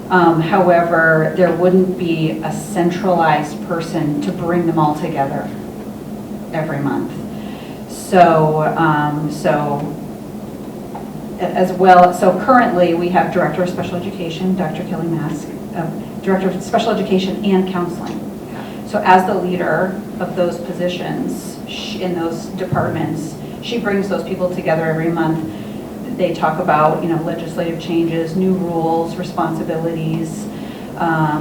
However, there wouldn't be a centralized person to bring them all together every month. So currently we have Director of Special Education, Dr. Kelly Mask, Director of Special Education and Counseling. So as the leader of those positions in those departments, she brings those people together every month. They talk about, legislative changes, new rules, responsibilities.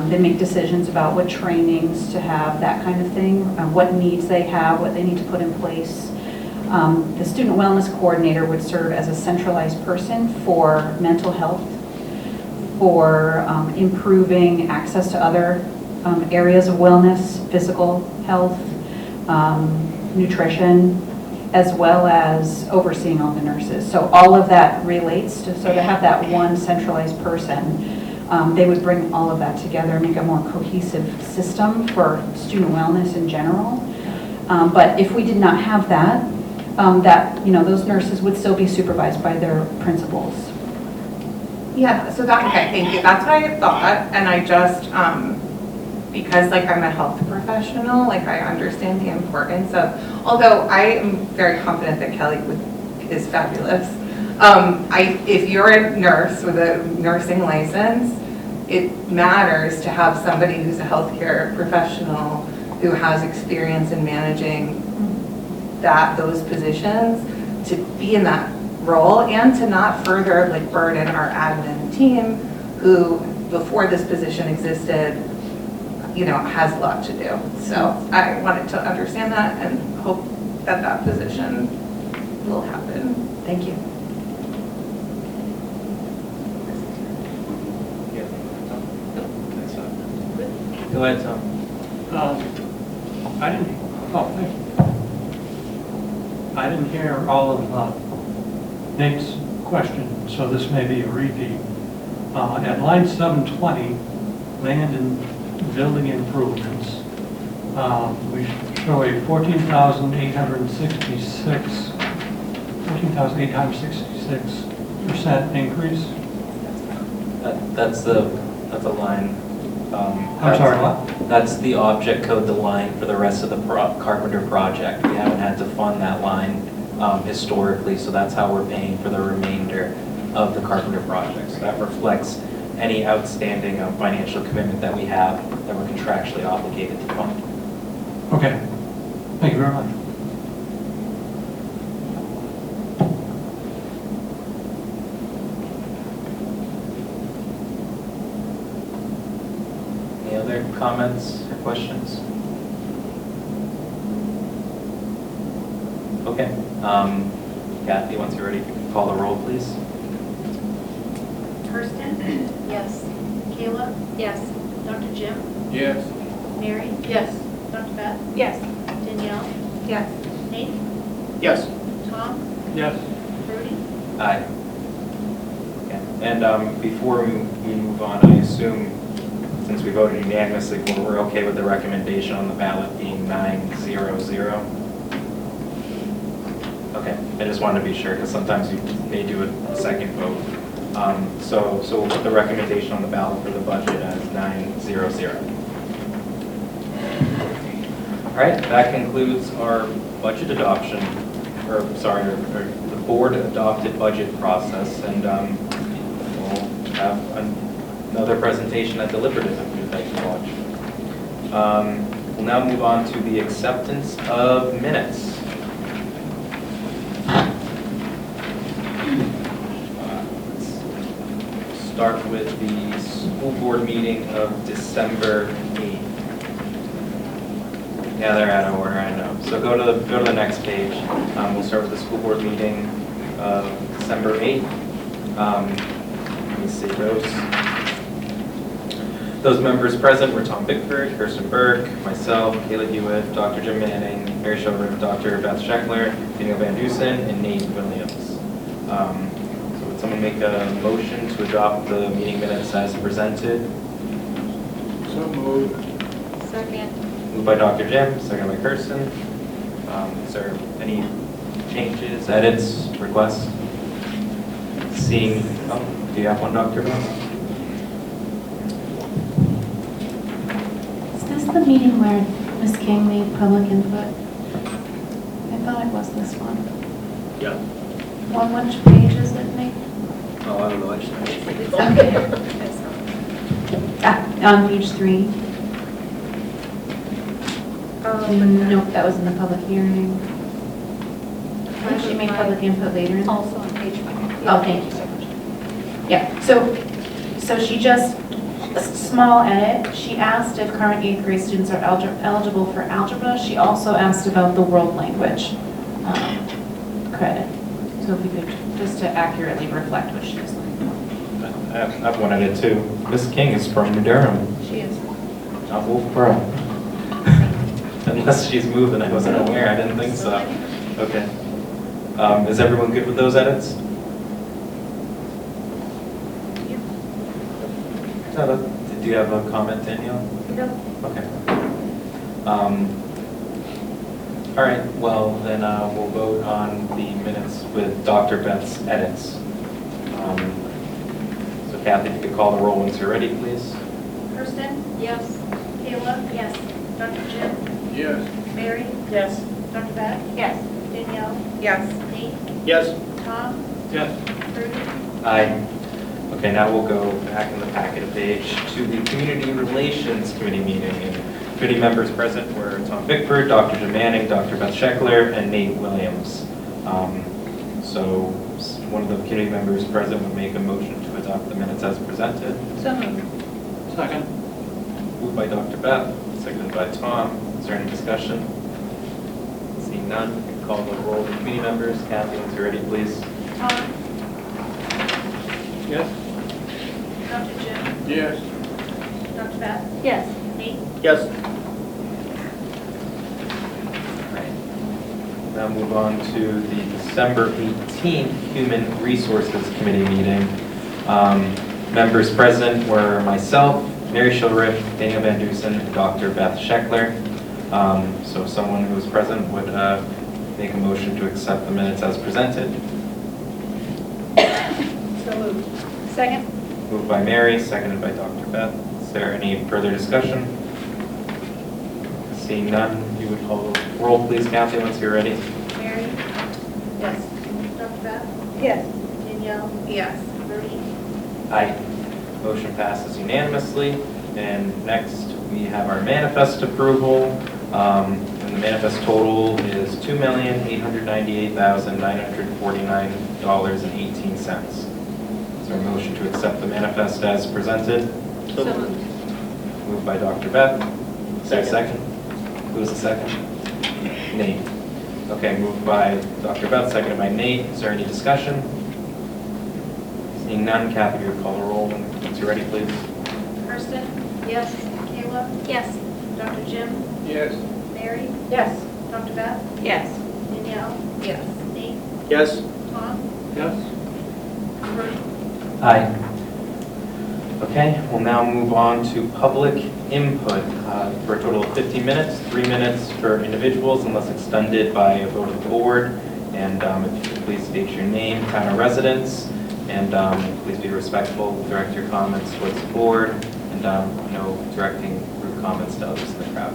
They make decisions about what trainings to have, that kind of thing, what needs they have, what they need to put in place. The student wellness coordinator would serve as a centralized person for mental health, for improving access to other areas of wellness, physical health, nutrition, as well as overseeing all the nurses. So all of that relates to, so to have that one centralized person, they would bring all of that together, make a more cohesive system for student wellness in general. But if we did not have that, those nurses would still be supervised by their principals. Yeah, so okay, thank you. That's what I thought, and I just, because I'm a health professional, I understand the importance of, although I am very confident that Kelly is fabulous. If you're a nurse with a nursing license, it matters to have somebody who's a healthcare professional who has experience in managing those positions to be in that role and to not further burden our admin team who before this position existed, you know, has a lot to do. So I wanted to understand that and hope that that position will happen. Thank you. Go ahead, Tom. I didn't, thank you. I didn't hear all of Nate's question, so this may be a repeat. At line 720, land and building improvements, we show a 14,866% increase. That's a line. I'm sorry, what? That's the object code, the line for the rest of the Carpenter project. We haven't had to fund that line historically, so that's how we're paying for the remainder of the Carpenter project. So that reflects any outstanding financial commitment that we have that we're contractually obligated to fund. Okay. Thank you very much. Any other comments or questions? Okay. Kathy, once you're ready, you can call the roll, please. Kirsten? Yes. Kayla? Yes. Dr. Jim? Yes. Mary? Yes. Dr. Beth? Yes. Danielle? Yes. Nate? Yes. Tom? Yes. Rudy? Aye. Okay. And before we move on, I assume, since we voted unanimously, we're okay with the recommendation on the ballot being 900? Okay, I just wanted to be sure, because sometimes you may do a second vote. So we'll put the recommendation on the ballot for the budget as 900. All right, that concludes our budget adoption, or the board adopted budget process, and we'll have another presentation at deliberative if you'd like to watch. We'll now move on to the acceptance of minutes. Start with the school board meeting of December 8th. Yeah, they're out of order, I know. So go to the next page. We'll start with the school board meeting of December 8th. Let me see those members present were Tom Bickford, Kirsten Burke, myself, Kayla Hewitt, Dr. Jim Manning, Mary Shelburne, Dr. Beth Scheckler, Daniel Van Dusen, and Nate Williams. Someone make a motion to adopt the meeting minutes as presented? So moved. Second. Moved by Dr. Jim, second by Kirsten. Is there any changes, edits, requests? Seeing, do you have one, Dr. Bell? Is this the meeting where Ms. King made public input? I thought it was this one. Yeah. On which page is it, Nate? Oh, I don't know. I just On page 3. Nope, that was in the public hearing. I think she made public input later. Also on page 5. Oh, thank you so much. Yeah, so she just, a small edit, she asked if current 8th grade students are eligible for algebra. She also asked about the world language credit. So if you could, just to accurately reflect what she was looking for. I've one edit too. Ms. King is from New Durham, She is. not Wolfeboro. Unless she's moved and I wasn't aware, I didn't think so. Okay. Is everyone good with those edits? Did you have a comment, Danielle? No. Okay. All right, well, then we'll vote on the minutes with Dr. Beth's edits. So Kathy, if you could call the roll once you're ready, please. Kirsten? Yes. Kayla? Yes. Dr. Jim? Yes. Mary? Yes. Dr. Beth? Yes. Danielle? Yes. Nate? Yes. Tom? Yes. Rudy? Aye. Okay, now we'll go back in the packet page to the Community Relations Committee meeting. And committee members present were Tom Bickford, Dr. Jim Manning, Dr. Beth Scheckler, and Nate Williams. So one of the committee members present would make a motion to adopt adopt the minutes as presented. So moved. Second. Moved by Dr. Beth, seconded by Tom. Is there any discussion? Seeing none, call the roll of the committee members. Kathy, once you're ready, please. Tom? Yes. Dr. Jim? Yes. Dr. Beth? Yes. Nate? Yes. Now move on to the December 18th Human Resources Committee meeting. Members present were myself, Mary Shilrich, Daniel Van Dusen, and Dr. Beth Scheckler. So if someone who was present would make a motion to accept the minutes as presented. So moved. Second? Moved by Mary, seconded by Dr. Beth. Is there any further discussion? Seeing none, you would call the roll, please, Kathy, once you're ready. Mary? Yes. Dr. Beth? Yes. Danielle? Yes. Marie? Aye. Motion passes unanimously. And next, we have our manifest approval. And the manifest total is $2,898,949.18. Is there a motion to accept the manifest as presented? So moved. Moved by Dr. Beth. Is there a second? Who's the second? Nate. Okay, moved by Dr. Beth, seconded by Nate. Is there any discussion? Seeing none, Kathy, you call the roll once you're ready, please. Kirsten? Yes. Kayla? Yes. Dr. Jim? Yes. Mary? Yes. Dr. Beth? Yes. Danielle? Yes. Nate? Yes. Tom? Yes. Marie? Aye. Okay, we'll now move on to public input for a total of 15 minutes, 3 minutes for individuals unless extended by a vote of the board. And if you could please state your name, town of residence, and please be respectful, direct your comments towards the board, and no directing rude comments to others in the crowd.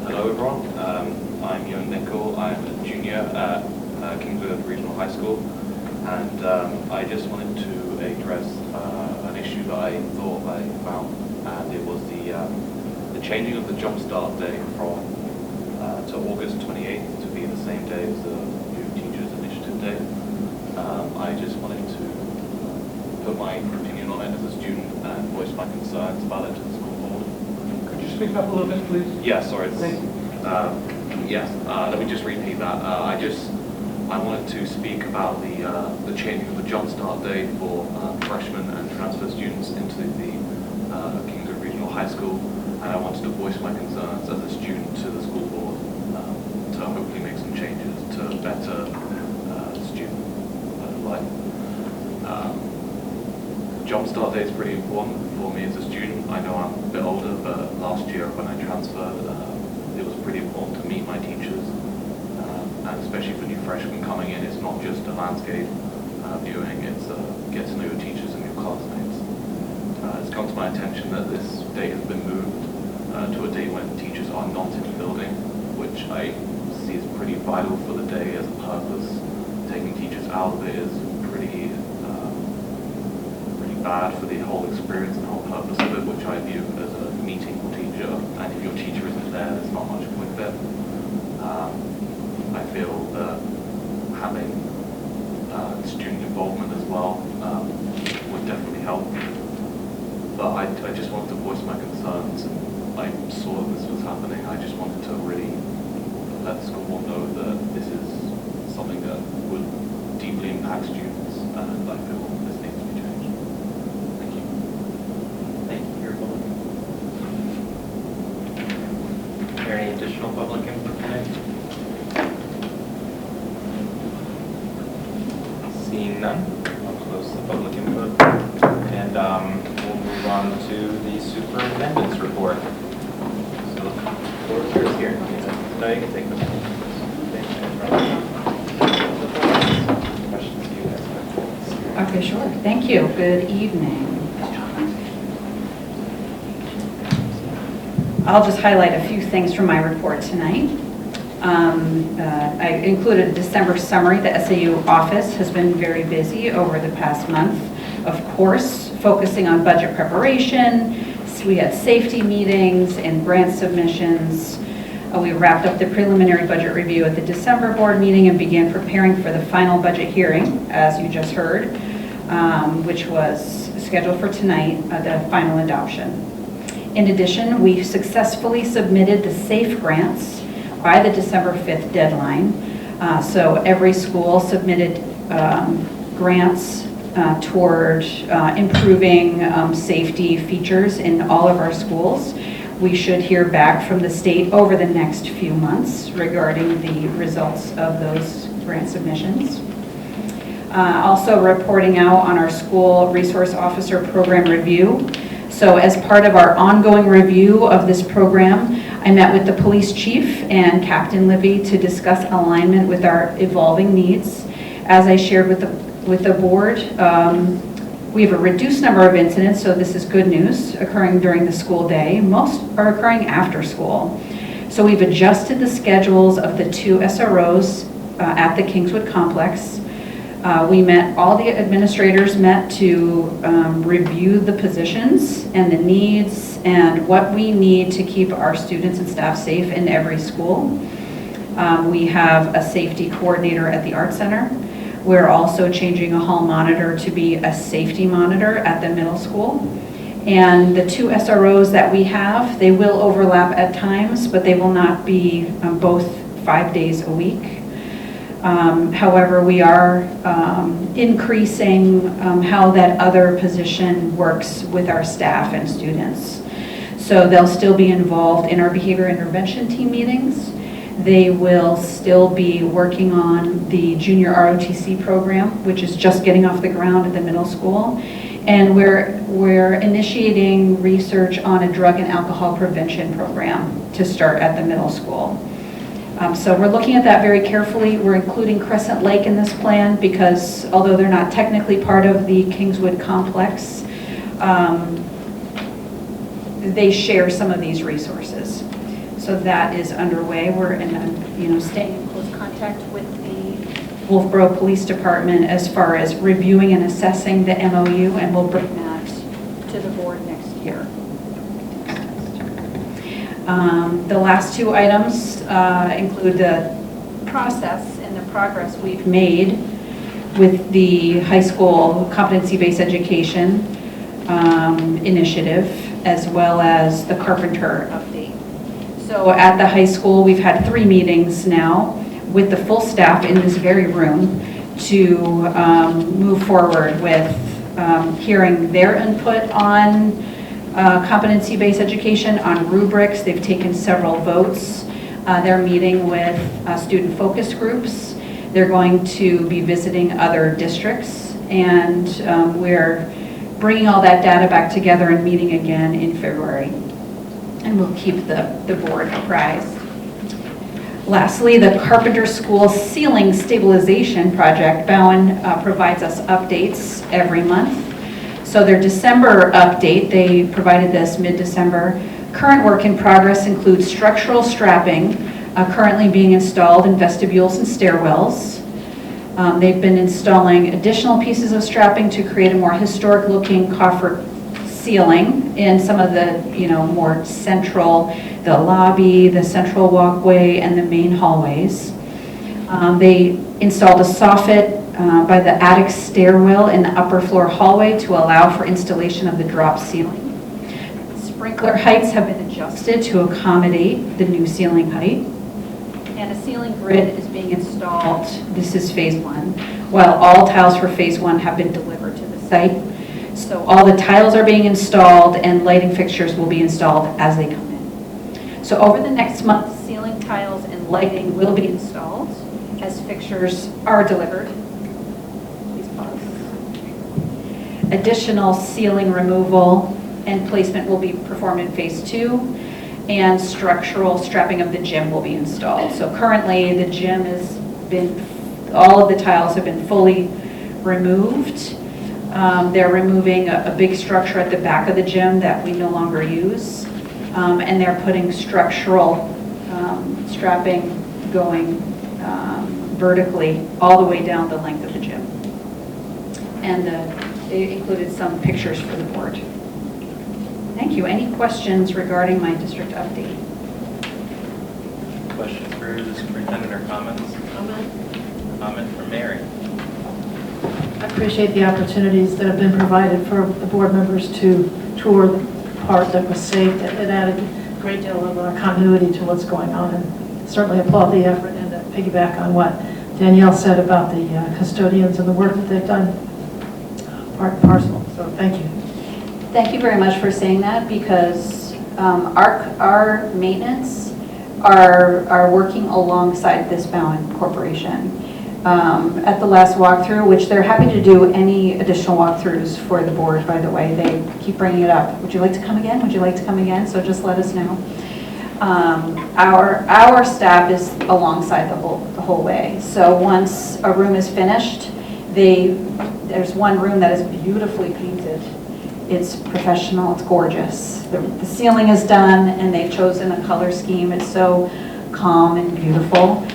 Hello everyone, I'm Ewan Nicol. I'm a junior at Kingswood Regional High School, and I just wanted to address an issue that I thought I found, and it was the changing of the jump start day from to August 28th to be the same day as the new Teachers Initiative Day. I just wanted to put my opinion on it as a student and voice my concerns about it to the school board. Could you speak up a little bit, please? Yeah, sorry. It's, Thank you. yes, let me just repeat that. I wanted to speak about the changing of the jump start day for freshmen and transfer students into the Kingswood Regional High School, and I wanted to voice my concerns as a student to the school board to hopefully make some changes to better student life. Jump start day is pretty important for me as a student. I know I'm a bit older, but last year when I transferred, it was pretty important to meet my teachers, and especially for new freshmen coming in, it's not just a landscape viewing, it's get to know your teachers and your classmates. It's come to my attention that this date has been moved to a date when teachers are not in the building, which I see is pretty vital for the day as a purpose. Taking teachers out of it is pretty bad for the whole experience and whole purpose of it, which I view as a meeting teacher, and if your teacher isn't there, there's not much point there. I feel that having student involvement as well would definitely help, but I just wanted to voice my concerns, and I saw that this was happening. I just wanted to really let the school board know that this is something that would deeply impact students, and I feel this needs to be changed. Thank you. Thank you for your public input. Is there any additional public input tonight? Seeing none, I'll close the public input, and we'll move on to the superintendent's report. So the floor is yours here. No, you can take them. Questions you guys have? Okay, sure. Thank you. Good evening. I'll just highlight a few things from my report tonight. I included a December summary. The SAU office has been very busy over the past month, of course, focusing on budget preparation. So we had safety meetings and grant submissions. We wrapped up the preliminary budget review at the December board meeting and began preparing for the final budget hearing, as you just heard, which was scheduled for tonight, the final adoption. In addition, we successfully submitted the SAFE grants by the December 5th deadline. So every school submitted grants toward improving safety features in all of our schools. We should hear back from the state over the next few months regarding the results of those grant submissions. Also reporting out on our school resource officer program review. So as part of our ongoing review of this program, I met with the police chief and Captain Livy to discuss alignment with our evolving needs. As I shared with the board, we have a reduced number of incidents, so this is good news, occurring during the school day. Most are occurring after school. So we've adjusted the schedules of the 2 SROs at the Kingswood complex. All the administrators met to review the positions and the needs and what we need to keep our students and staff safe in every school. We have a safety coordinator at the Art Center. We're also changing a hall monitor to be a safety monitor at the middle school. And the 2 SROs that we have, they will overlap at times, but they will not be both 5 days a week. However, we are increasing how that other position works with our staff and students. So they'll still be involved in our behavior intervention team meetings. They will still be working on the junior ROTC program, which is just getting off the ground at the middle school. And we're initiating research on a drug and alcohol prevention program to start at the middle school. So we're looking at that very carefully. We're including Crescent Lake in this plan because although they're not technically part of the Kingswood complex, they share some of these resources. So that is underway. We're staying in close contact with the Wolfeboro Police Department as far as reviewing and assessing the MOU, and we'll bring that to the board next year. The last 2 items include the process and the progress we've made with the high school competency-based education initiative, as well as the Carpenter update. So at the high school, we've had 3 meetings now with the full staff in this very room to move forward with hearing their input on competency-based education, on rubrics. They've taken several votes. They're meeting with student focus groups. They're going to be visiting other districts, and we're bringing all that data back together and meeting again in February. And we'll keep the board apprised. Lastly, the Carpenter School Ceiling Stabilization Project. Bowen provides us updates every month. So their December update, they provided this mid-December. Current work in progress includes structural strapping currently being installed in vestibules and stairwells. They've been installing additional pieces of strapping to create a more historic-looking coffer ceiling in some of the more central, the lobby, the central walkway, and the main hallways. They installed a soffit by the attic stairwell in the upper floor hallway to allow for installation of the drop ceiling. Sprinkler heights have been adjusted to accommodate the new ceiling height. And a ceiling grid is being installed. This is phase 1, while all tiles for phase 1 have been delivered to the site. So all the tiles are being installed and lighting fixtures will be installed as they come in. So over the next month, ceiling tiles and lighting will be installed as fixtures are delivered. Please pause. Additional ceiling removal and placement will be performed in phase 2, and structural strapping of the gym will be installed. So currently the gym all of the tiles have been fully removed. They're removing a big structure at the back of the gym that we no longer use, and they're putting structural strapping going vertically all the way down the length of the gym. And it included some pictures for the board. Thank you. Any questions regarding my district update? Questions for the superintendent or comments? Comment from Mary. I appreciate the opportunities that have been provided for the board members to tour the part that was saved. It added a great deal of continuity to what's going on, and certainly applaud the effort and piggyback on what Danielle said about the custodians and the work that they've done, part and parcel. So thank you. Thank you very much for saying that, because our maintenance are working alongside this Bowen Corporation. At the last walkthrough, which they're happy to do any additional walkthroughs for the board, by the way. They keep bringing it up. Would you like to come again? Would you like to come again? So just let us know. Our staff is alongside the whole way. So once a room is finished, there's one room that is beautifully painted. It's professional, it's gorgeous. The ceiling is done, and they've chosen a color scheme. It's so calm and beautiful.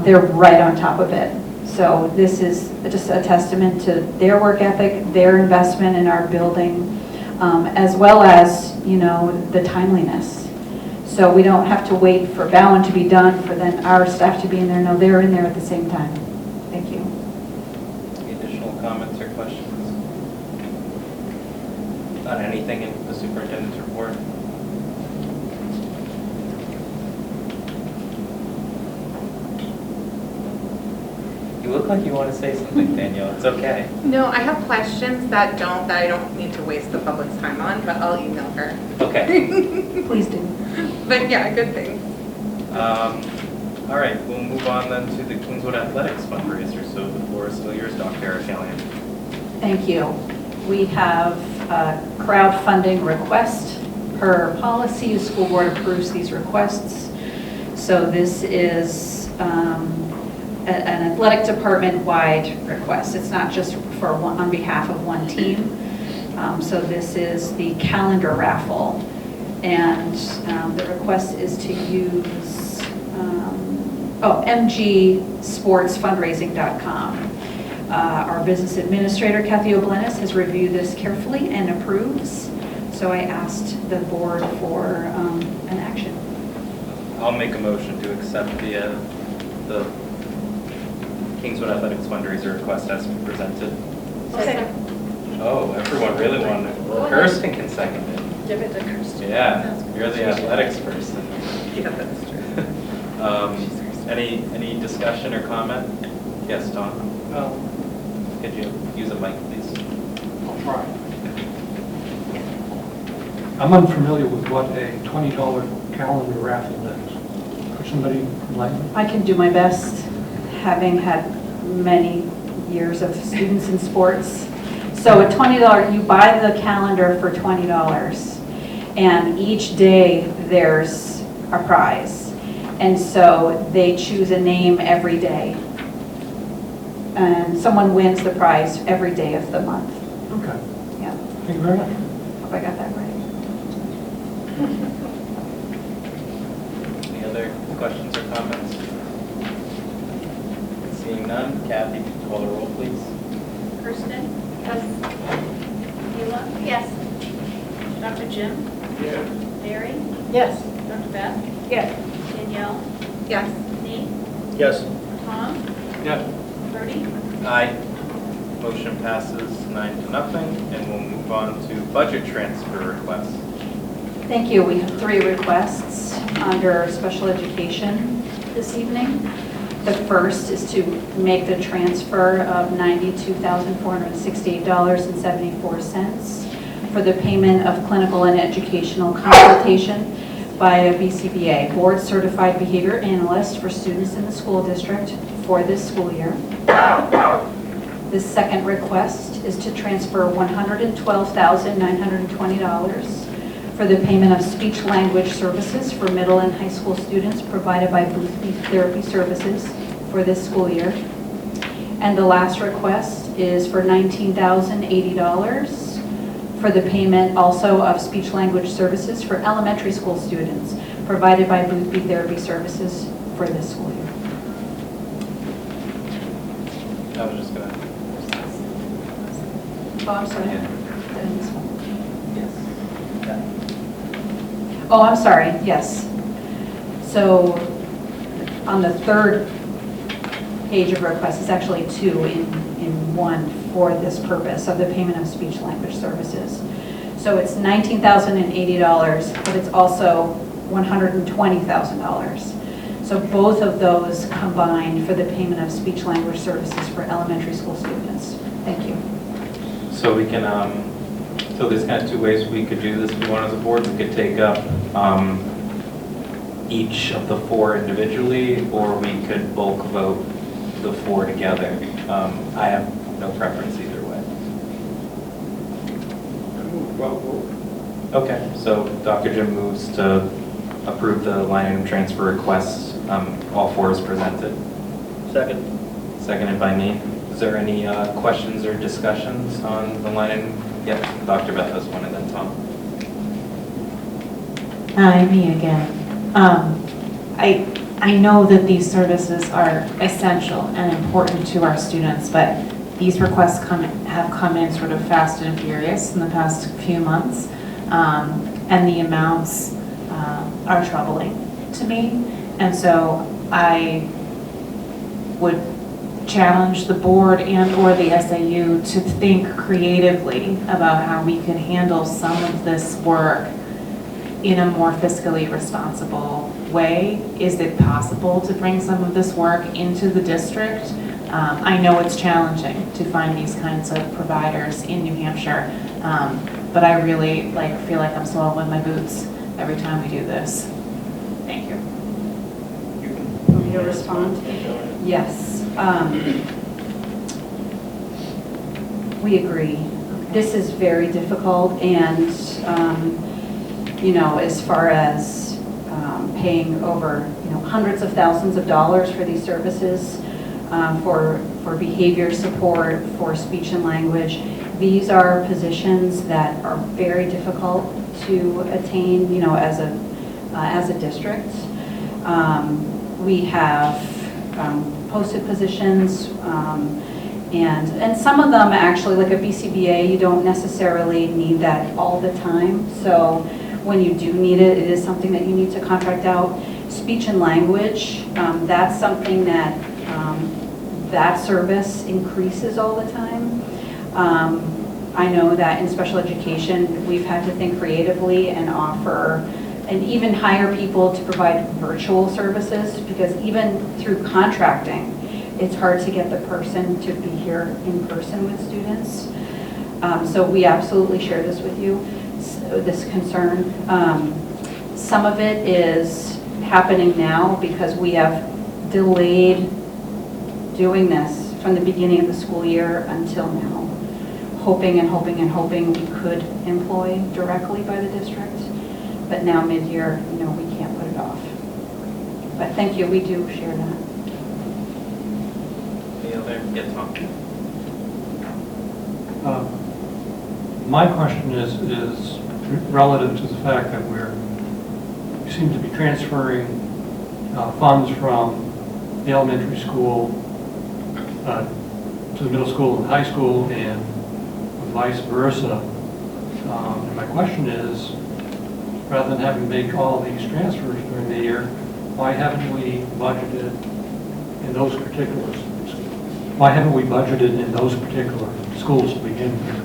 They're right on top of it. So this is just a testament to their work ethic, their investment in our building, as well as, the timeliness. So we don't have to wait for Bowen to be done for then our staff to be in there. No, they're in there at the same time. Thank you. Any additional comments or questions on anything in the superintendent's report? You look like you want to say something, Danielle. It's okay. No, I have questions that I don't need to waste the public's time on, but I'll email her. Okay. Please do. But yeah, good thing. All right, we'll move on then to the Kingswood Athletics fundraiser. So the floor is still yours, Dr. Callahan. Thank you. We have a crowdfunding request. Per policy, the school board approves these requests. So this is an athletic department-wide request. It's not just on behalf of one team. So this is the calendar raffle. And the request is to use mgsportsfundraising.com. Our business administrator, Kathy O'Blennis, has reviewed this carefully and approves. So I asked the board for an action. I'll make a motion to accept the Kingswood Athletics fundraiser request as presented. Oh, everyone really wanted it. Kirsten can second it. Give it to Kirsten. Yeah, you're the athletics person. Yeah, that's true. Any discussion or comment? Yes, Tom? Could you use a mic, please? I'll try. I'm unfamiliar with what a $20 calendar raffle is. Could somebody enlighten me? I can do my best, having had many years of students in sports. So a $20, you buy the calendar for $20, and each day there's a prize. And so they choose a name every day. And someone wins the prize every day of the month. Okay. Yeah. Thank you very much. Hope I got that right. Any other questions or comments? Seeing none, Kathy, could you call the roll, please? Kirsten? Yes. Kayla? Yes. Dr. Jim? Yeah. Mary? Yes. Dr. Beth? Yes. Danielle? Yes. Nate? Yes. Tom? Yes. Bertie? Aye. Motion passes 9-0, and we'll move on to budget transfer requests. Thank you. We have 3 requests under special education this evening. The first is to make the transfer of $92,468.74 for the payment of clinical and educational consultation by a BCBA, Board Certified Behavior Analyst for students in the school district for this school year. The second request is to transfer $112,920 for the payment of speech language services for middle and high school students provided by Booth Therapy Services for this school year. And the last request is for $19,080 for the payment also of speech language services for elementary school students provided by Booth Therapy Services for this school year. I was just gonna. Oh, I'm sorry. Yeah. Did I miss one? Yes. Oh, I'm sorry, yes. So on the third page of requests, it's actually two in one for this purpose of the payment of speech language services. So it's $19,080, but it's also $120,000. So both of those combined for the payment of speech language services for elementary school students. Thank you. So we can, so there's kind of two ways we could do this. If we want as a board, we could take up each of the four individually, or we could bulk vote the four together. I have no preference either way. Okay, so Dr. Jim moves to approve the line item transfer requests, all four as presented. Second. Seconded by me. Is there any questions or discussions on the line item? Yep, Dr. Beth has one and then Tom. Hi, me again. I know that these services are essential and important to our students, but these requests have come in sort of fast and furious in the past few months, and the amounts are troubling to me. And so I would challenge the board and or the SAU to think creatively about how we could handle some of this work in a more fiscally responsible way. Is it possible to bring some of this work into the district? I know it's challenging to find these kinds of providers in New Hampshire, but I really feel like I'm swallowing my boots every time we do this. Thank you. Want me to respond? Yes. We agree. This is very difficult, and you know, as far as paying over hundreds of thousands of dollars for these services, for behavior support, for speech and language, these are positions that are very difficult to attain, as a district. We have posted positions, and some of them actually, like a BCBA, you don't necessarily need that all the time. So when you do need it, it is something that you need to contract out. Speech and language, that's something that that service increases all the time. I know that in special education, we've had to think creatively and offer and even hire people to provide virtual services, because even through contracting, it's hard to get the person to be here in person with students. So we absolutely share this with you, this concern. Some of it is happening now because we have delayed doing this from the beginning of the school year until now, hoping and hoping and hoping we could employ directly by the district. But now mid-year, we can't put it off. But thank you, we do share that. Any other? Yeah, Tom. My question is relative to the fact that we seem to be transferring funds from the elementary school to the middle school and high school, and vice versa. And my question is, rather than having to make all these transfers during the year, why haven't we budgeted in those particular schools to begin with?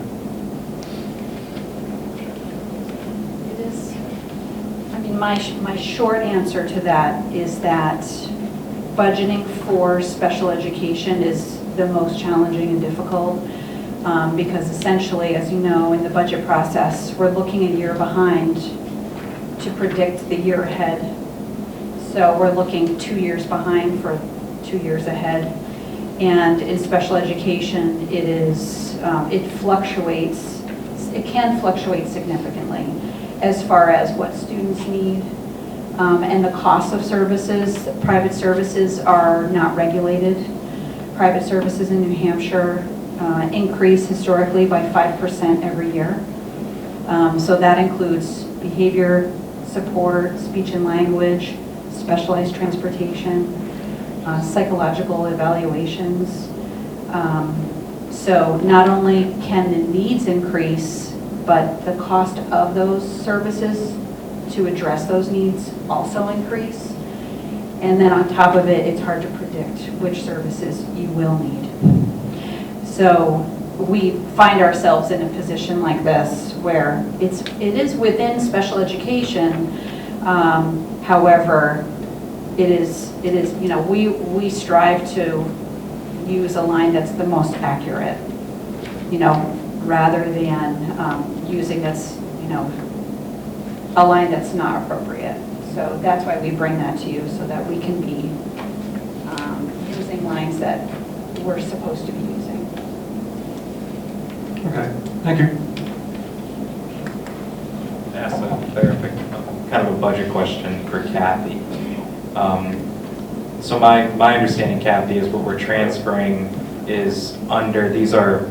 My short answer to that is that budgeting for special education is the most challenging and difficult, because essentially, as you know, in the budget process, we're looking a year behind to predict the year ahead. So we're looking 2 years behind for 2 years ahead. And in special education, it fluctuates. It can fluctuate significantly as far as what students need, and the cost of services. Private services are not regulated. Private services in New Hampshire increase historically by 5% every year. So that includes behavior support, speech and language, specialized transportation, psychological evaluations. So not only can the needs increase, but the cost of those services to address those needs also increase. And then on top of it, it's hard to predict which services you will need. So we find ourselves in a position like this where it is within special education. However, it is, you know, we strive to use a line that's the most accurate, you know, rather than using this, you know, a line that's not appropriate. So that's why we bring that to you, so that we can be using lines that we're supposed to be using. Okay, thank you. Ask kind of a budget question for Kathy. So my understanding, Kathy, is what we're transferring is under, these are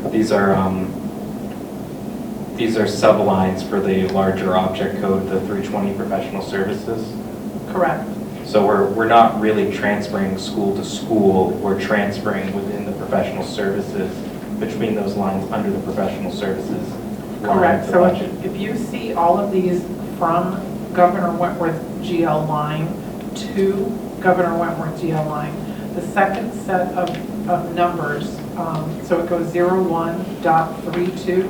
sublines for the larger object code, the 320 professional services. Correct. So we're not really transferring school to school, we're transferring within the professional services between those lines under the professional services. Correct. So if you see all of these from Governor Wentworth GL line to Governor Wentworth GL line, the second set of numbers, so it goes 01.32.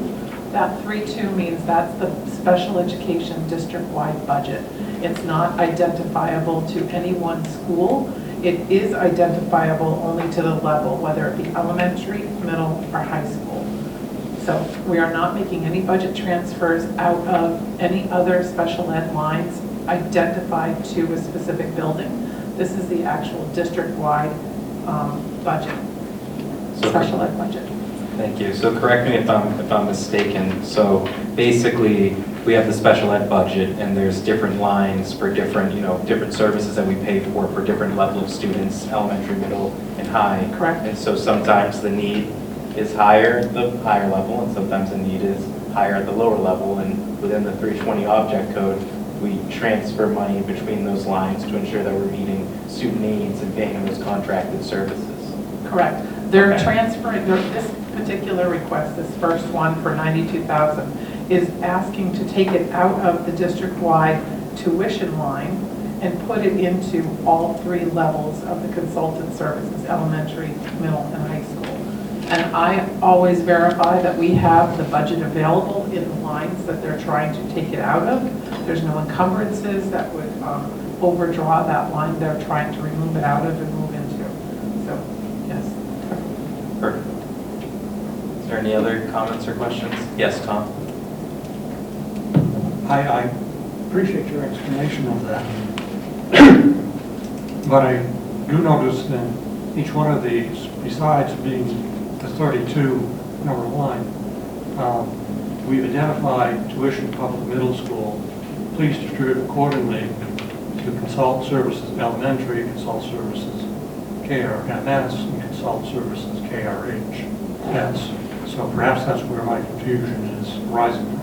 That 32 means that's the special education district-wide budget. It's not identifiable to any one school. It is identifiable only to the level, whether it be elementary, middle, or high school. So we are not making any budget transfers out of any other special ed lines identified to a specific building. This is the actual district-wide budget, special ed budget. Thank you. So correct me if I'm mistaken. So basically, we have the special ed budget, and there's different lines for different, you know, different services that we pay for different level of students, elementary, middle, and high. Correct. And so sometimes the need is higher at the higher level, and sometimes the need is higher at the lower level. And within the 320 object code, we transfer money between those lines to ensure that we're meeting student needs and paying those contracted services. Correct. They're transferring, this particular request, this first one for $92,000, is asking to take it out of the district-wide tuition line and put it into all three levels of the consultant services, elementary, middle, and high school. And I always verify that we have the budget available in the lines that they're trying to take it out of. There's no encumbrances that would overdraw that line they're trying to remove it out of and move into. So, yes. Perfect. Is there any other comments or questions? Yes, Tom? I appreciate your explanation of that. But I do notice in each one of these, besides being the 32 number line, we've identified tuition public middle school. Please distribute accordingly to consult services elementary, consult services KRMS, and consult services KRHS. So perhaps that's where my confusion is rising from.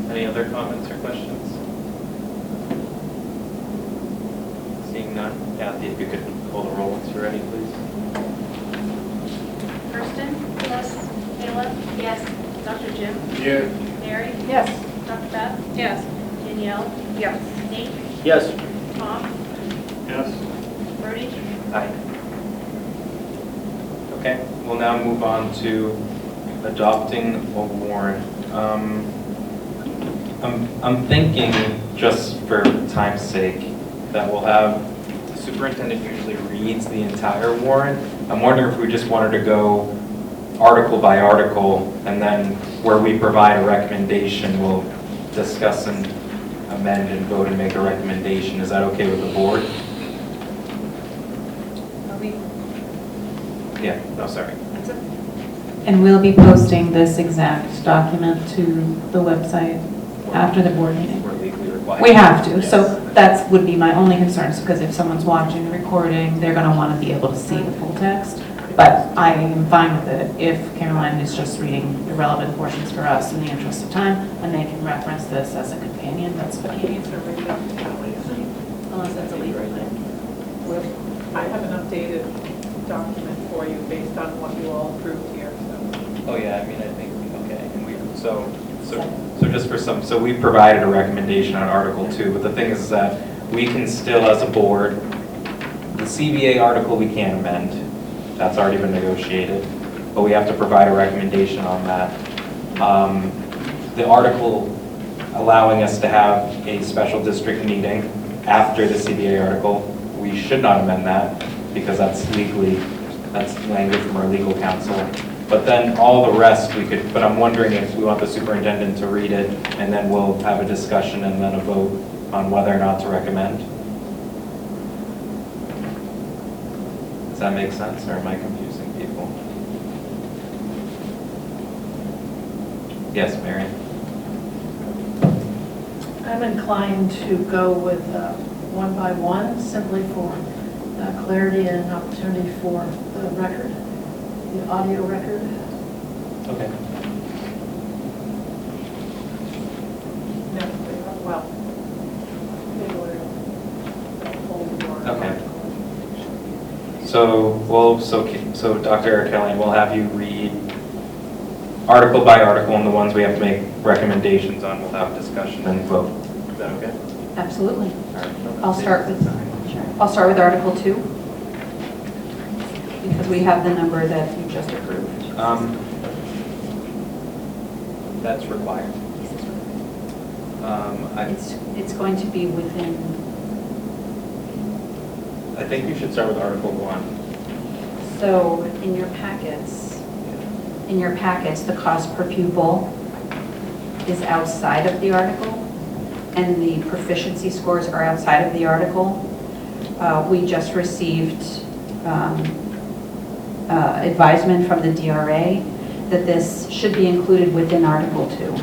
Any other comments or questions? Seeing none, Kathy, if you could call the roll once you're ready, please. Kirsten? Yes. Kayla? Yes. Dr. Jim? Yes. Mary? Yes. Dr. Beth? Yes. Danielle? Yes. Nate? Yes. Tom? Yes. Bertie? Aye. Okay, we'll now move on to adopting a warrant. I'm thinking, just for time's sake, that we'll have, the superintendent usually reads the entire warrant. I'm wondering if we just wanted to go article by article, and then where we provide a recommendation, we'll discuss and amend and vote and make a recommendation. Is that okay with the board? Yeah, no, sorry. And we'll be posting this exact document to the website after the board meeting. We're legally required. We have to, so that would be my only concern, because if someone's watching the recording, they're going to want to be able to see the full text. But I am fine with it if Caroline is just reading the relevant portions for us in the interest of time, and they can reference this as a companion, that's fine. Unless that's a legal thing. I have an updated document for you based on what you all approved here, so. Oh, yeah, I mean, I think, okay, and so just for some, so we provided a recommendation on Article 2, but the thing is that we can still, as a board, the CBA article we can't amend, that's already been negotiated, but we have to provide a recommendation on that. The article allowing us to have a special district meeting after the CBA article, we should not amend that, because that's language from our legal counsel. But then all the rest we could, but I'm wondering if we want the superintendent to read it, and then we'll have a discussion and then a vote on whether or not to recommend. Does that make sense, or am I confusing people? Yes, Mary? I'm inclined to go with one by one, simply for clarity and an opportunity for the record, the audio record. Okay. Well, Okay. So Dr. Kelly, we'll have you read article by article, and the ones we have to make recommendations on without discussion and vote. Is that okay? Absolutely. All right. I'll start with Article 2, because we have the number that you just approved. That's required. It's going to be within, I think you should start with Article 1. so in your packets, the cost per pupil is outside of the article, and the proficiency scores are outside of the article. We just received advisement from the DRA that this should be included within Article 2.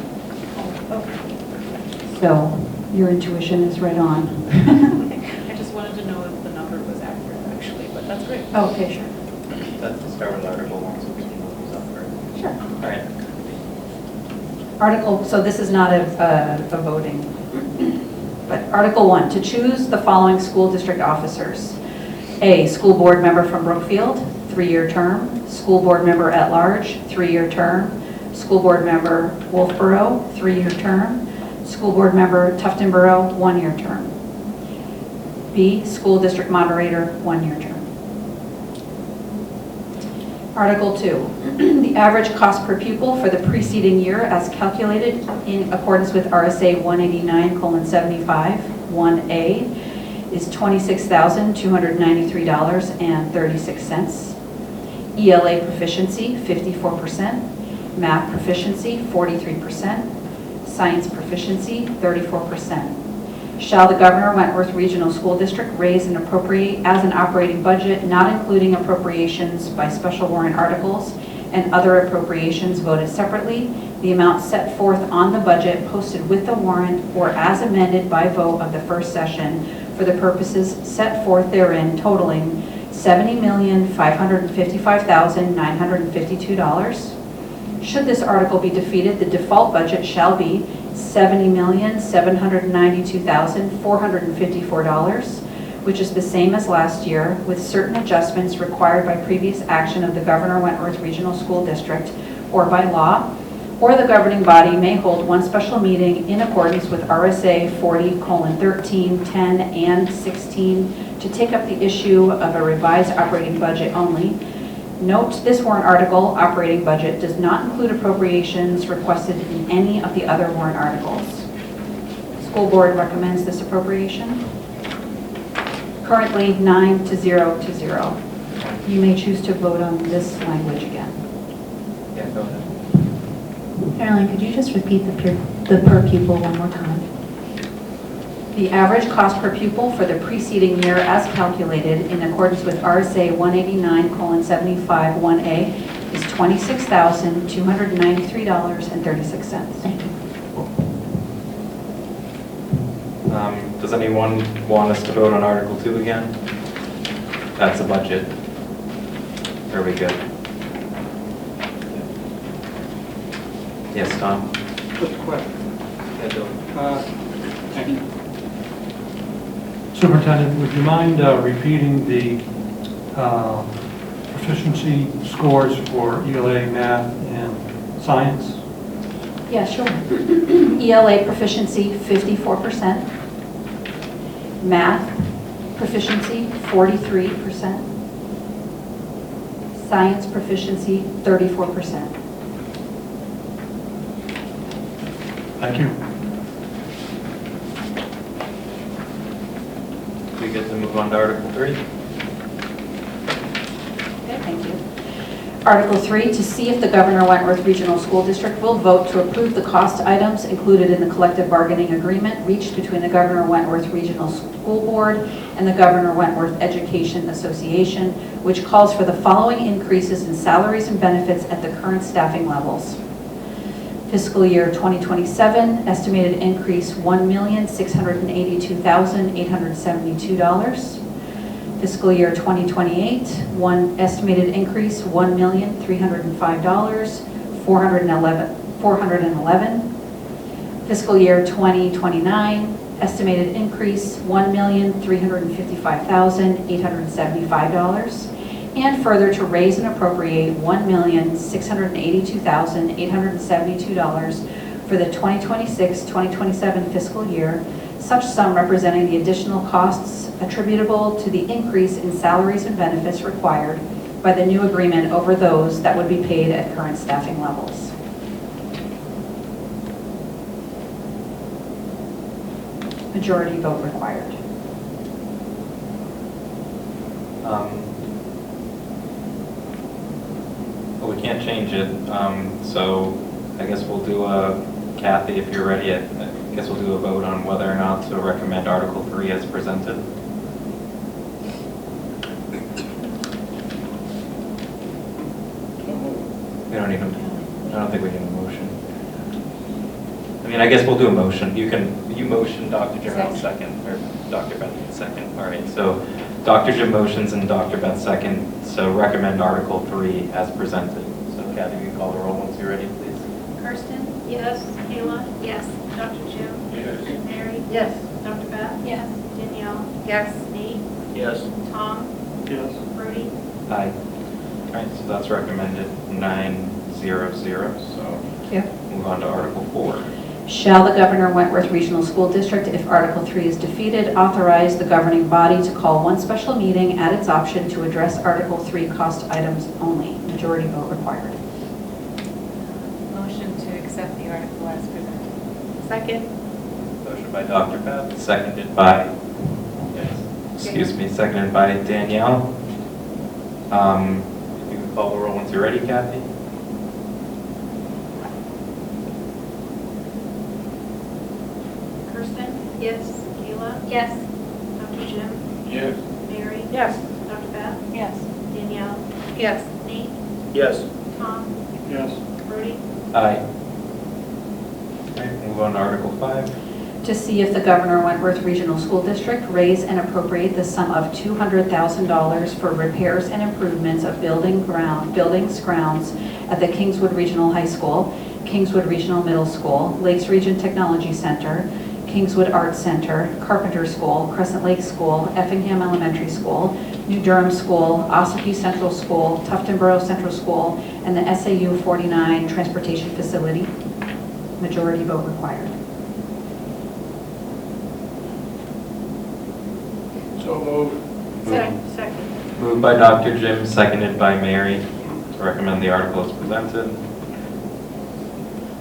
So your intuition is right on. I just wanted to know if the number was accurate, actually, but that's great. Okay, sure. Let's start with Article 1, so we can look these up first. Sure. All right. So this is not a voting, but Article 1, to choose the following school district officers. A, school board member from Brookfield, 3-year term. School board member at large, 3-year term. School board member Wolfeboro, 3-year term. School board member Tufton Borough, 1-year term. B, school district moderator, 1-year term. Article 2, the average cost per pupil for the preceding year as calculated in accordance with RSA 189:75, 1A, is $26,293.36. ELA proficiency, 54%. Math proficiency, 43%. Science proficiency, 34%. Shall the Governor Wentworth Regional School District raise and appropriate as an operating budget, not including appropriations by special warrant articles and other appropriations voted separately, the amount set forth on the budget posted with the warrant or as amended by vote of the first session for the purposes set forth therein totaling $70,555,952. Should this article be defeated, the default budget shall be $70,792,454, which is the same as last year, with certain adjustments required by previous action of the Governor Wentworth Regional School District or by law, or the governing body may hold one special meeting in accordance with RSA 40:13, 10, and 16 to take up the issue of a revised operating budget only. Note, this warrant article, operating budget, does not include appropriations requested in any of the other warrant articles. School board recommends this appropriation. Currently 9-0 to 0. You may choose to vote on this language again. Yeah, go ahead. Caroline, could you just repeat the per pupil one more time? The average cost per pupil for the preceding year as calculated in accordance with RSA 189:75, 1A is $26,293.36. Thank you. Does anyone want us to vote on Article 2 again? That's a budget. Are we good? Yes, Tom? Quick question. Yeah, Bill. Thank you. Superintendent, would you mind repeating the proficiency scores for ELA, math, and science? Yeah, sure. ELA proficiency, 54%. Math proficiency, 43%. Science proficiency, 34%. Thank you. We get to move on to Article 3. Okay, thank you. Article 3, to see if the Governor Wentworth Regional School District will vote to approve the cost items included in the collective bargaining agreement reached between the Governor Wentworth Regional School Board and the Governor Wentworth Education Association, which calls for the following increases in salaries and benefits at the current staffing levels. Fiscal year 2027, estimated increase $1,682,872. Fiscal year 2028, estimated increase $1,305,411. Fiscal year 2029, estimated increase $1,355,875. And further to raise and appropriate $1,682,872 for the 2026-2027 fiscal year, such sum representing the additional costs attributable to the increase in salaries and benefits required by the new agreement over those that would be paid at current staffing levels. Majority vote required. Well, we can't change it, so I guess we'll do a, Kathy, if you're ready, I guess we'll do a vote on whether or not to recommend Article 3 as presented. We don't even, I don't think we need a motion. I mean, I guess we'll do a motion. You motion, Dr. Jim, I'll second, or Dr. Beth second. All right, so Dr. Jim motions and Dr. Beth second, so recommend Article 3 as presented. So Kathy, you can call the roll once you're ready, please. Kirsten? Yes. Kayla? Yes. Dr. Jim? Yes. Mary? Yes. Dr. Beth? Yes. Danielle? Yes. Nate? Yes. Tom? Yes. Brody? Aye. All right, so that's recommended 900, so Thank you. move on to Article 4. Shall the Governor Wentworth Regional School District, if Article 3 is defeated, authorize the governing body to call one special meeting at its option to address Article 3 cost items only? Majority vote required. Motion to accept the article as presented. Second. Motion by Dr. Beth, seconded by, seconded by Danielle. If you can call the roll once you're ready, Kathy. Kirsten? Yes. Kayla? Yes. Dr. Jim? Yes. Mary? Yes. Dr. Beth? Yes. Danielle? Yes. Nate? Yes. Tom? Yes. Brody? Aye. All right, move on to Article 5. To see if the Governor Wentworth Regional School District raise and appropriate the sum of $200,000 for repairs and improvements of buildings, grounds at the Kingswood Regional High School, Kingswood Regional Middle School, Lakes Region Technology Center, Kingswood Arts Center, Carpenter School, Crescent Lake School, Effingham Elementary School, New Durham School, Ossipee Central School, Tuftonboro Central School, and the SAU 49 Transportation Facility. Majority vote required. So moved. Second. Moved by Dr. Jim, seconded by Mary, to recommend the article as presented.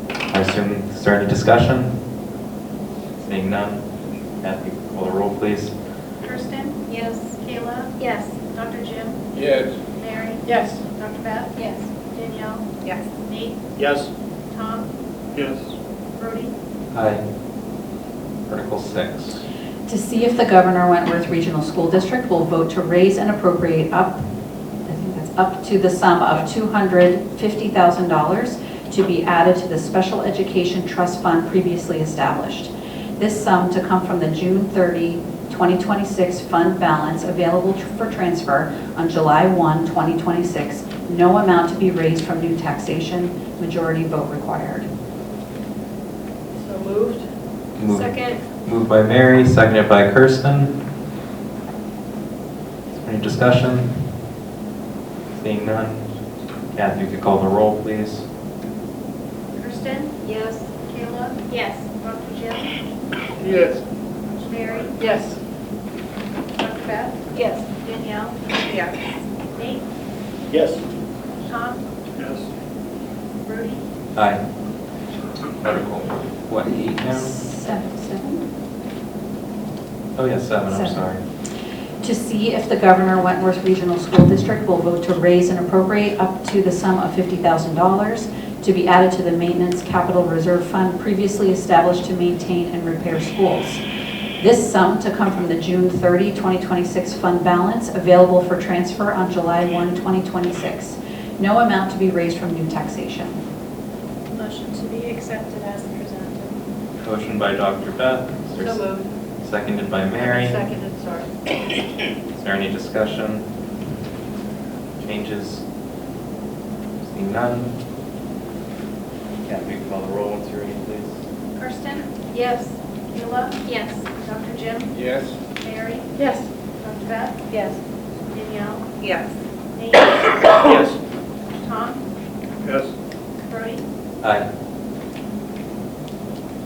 I assume, is there any discussion? Seeing none, Kathy, call the roll, please. Kirsten? Yes. Kayla? Yes. Dr. Jim? Yes. Mary? Yes. Dr. Beth? Yes. Danielle? Yes. Nate? Yes. Tom? Yes. Brody? Aye. Article 6. To see if the Governor Wentworth Regional School District will vote to raise and appropriate up to the sum of $250,000 to be added to the Special Education Trust Fund previously established. This sum to come from the June 30, 2026 fund balance available for transfer on July 1, 2026. No amount to be raised from new taxation. Majority vote required. So moved. Second. Moved by Mary, seconded by Kirsten. Is there any discussion? Seeing none. Kathy, you could call the roll, please. Kirsten? Yes. Kayla? Yes. Dr. Jim? Yes. Mary? Yes. Dr. Beth? Yes. Danielle? Yes. Nate? Yes. Tom? Yes. Rudy? Aye. Article, what, 8 now? 7. Oh, yeah, 7, I'm 7. sorry. To see if the Governor Wentworth Regional School District will vote to raise and appropriate up to the sum of $50,000 to be added to the Maintenance Capital Reserve Fund previously established to maintain and repair schools. This sum to come from the June 30, 2026 fund balance available for transfer on July 1, 2026. No amount to be raised from new taxation. Motion to be accepted as presented. Motion by Dr. Beth. Is there So moved. Seconded by Mary. Seconded, sorry. Is there any discussion? Changes? Seeing none. Kathy, you can call the roll once you're ready, please. Kirsten? Yes. Kayla? Yes. Dr. Jim? Yes. Mary? Yes. Dr. Beth? Yes. Danielle? Yes. Nate? Yes. Tom? Yes. Rudy? Aye.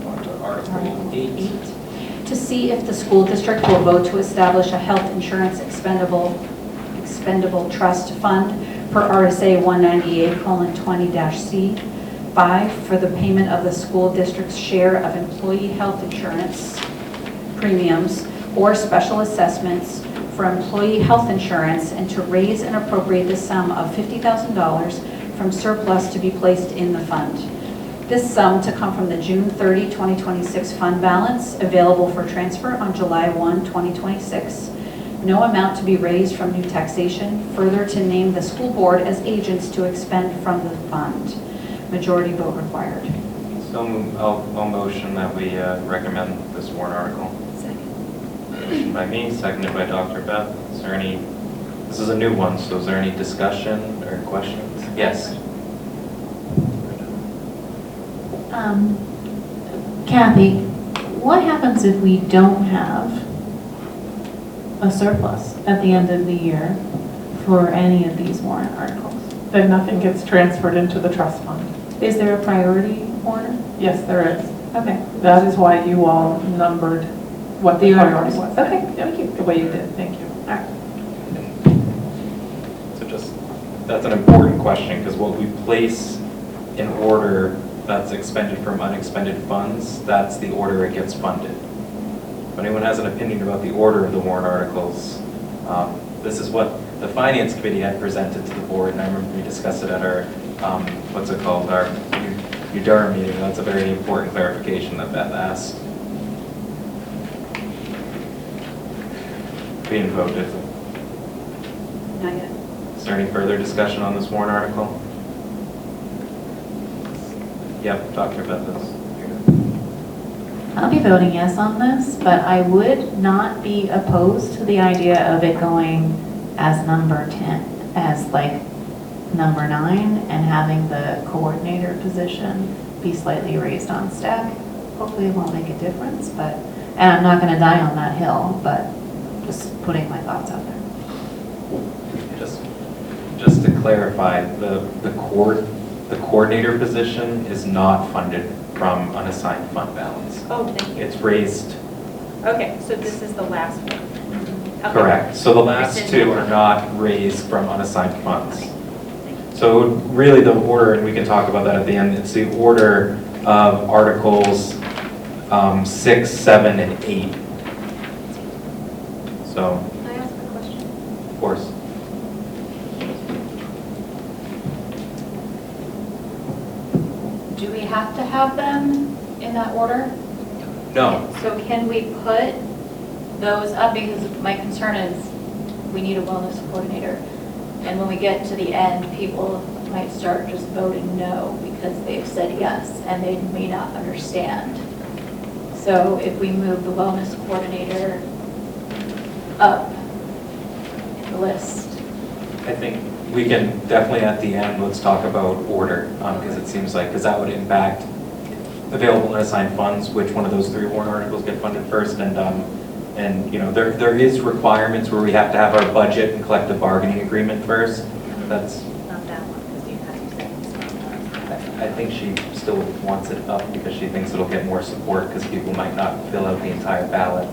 On to Article 8. To see if the school district will vote to establish a health insurance expendable trust fund per RSA 198:20-C5 for the payment of the school district's share of employee health insurance premiums or special assessments for employee health insurance, and to raise and appropriate the sum of $50,000 from surplus to be placed in the fund. This sum to come from the June 30, 2026 fund balance available for transfer on July 1, 2026. No amount to be raised from new taxation. Further, to name the school board as agents to expend from the fund. Majority vote required. So I'll motion that we recommend this warrant article. Second. Motion by me, seconded by Dr. Beth. Is there any, this is a new one, so is there any discussion or questions? Yes. Kathy, what happens if we don't have a surplus at the end of the year for any of these warrant articles? Then nothing gets transferred into the trust fund. Is there a priority order? Yes, there is. Okay. That is why you all numbered what the priority was. Okay, Yep, thank you. the way you did, thank you. All right. So just, that's an important question, because what we place in order that's expended from unexpended funds, that's the order it gets funded. If anyone has an opinion about the order of the warrant articles, this is what the Finance Committee had presented to the board, and I remember we discussed it at our, what's it called, our UDAR meeting. That's a very important clarification that Beth asked. Being voted. Not yet. Is there any further discussion on this warrant article? Yep, Dr. Beth is. I'll be voting yes on this, but I would not be opposed to the idea of it going as number 10, as like number 9, and having the coordinator position be slightly raised on stack. Hopefully it won't make a difference, but, and I'm not going to die on that hill, but just putting my thoughts out there. Just to clarify, the coordinator position is not funded from unassigned fund balance. Oh, thank you. It's raised. Okay, so this is the last one. Okay. Correct. So the last two are not raised from unassigned funds. So really the order, and we can talk about that at the end, it's the order of Articles 6, 7, and 8. So. Can I ask a question? Of course. Do we have to have them in that order? No. So can we put those up, because my concern is we need a wellness coordinator. And when we get to the end, people might start just voting no because they've said yes and they may not understand. So if we move the wellness coordinator up the list? I think we can definitely at the end, let's talk about order, because it seems like, because that would impact available and assigned funds, which one of those 3 warrant articles get funded first, and you know, there is requirements where we have to have our budget and collective bargaining agreement first. That's, Not that one, because you have to say I think she still wants it up because she thinks it'll get more support because people might not fill out the entire ballot.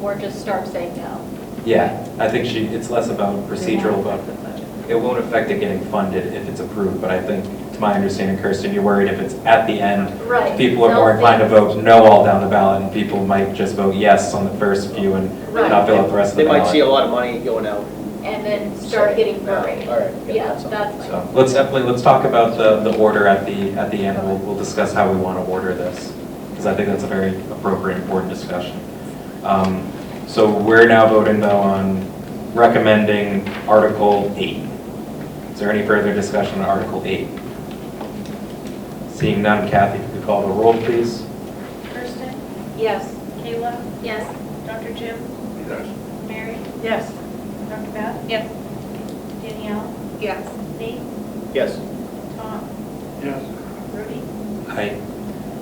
or just start saying no. Yeah, I think it's less about procedural, but it won't affect it getting funded if it's approved, but I think, to my understanding, Kirsten, you're worried if it's at the end, Right. people are more inclined to vote no all down the ballot, and people might just vote yes on the first few and Right. not fill out the rest of the They ballot. might see a lot of money going out. And then start getting buried. All right. Yeah, that's So let's talk about the order at the end. We'll discuss how we want to order this, because I think that's a very appropriate, important discussion. So we're now voting though on recommending Article 8. Is there any further discussion on Article 8? Seeing none, Kathy, if you could call the roll, please. Kirsten? Yes. Kayla? Yes. Dr. Jim? Yes. Mary? Yes. Dr. Beth? Yes. Danielle? Yes. Nate? Yes. Tom? Yes. Rudy? Aye.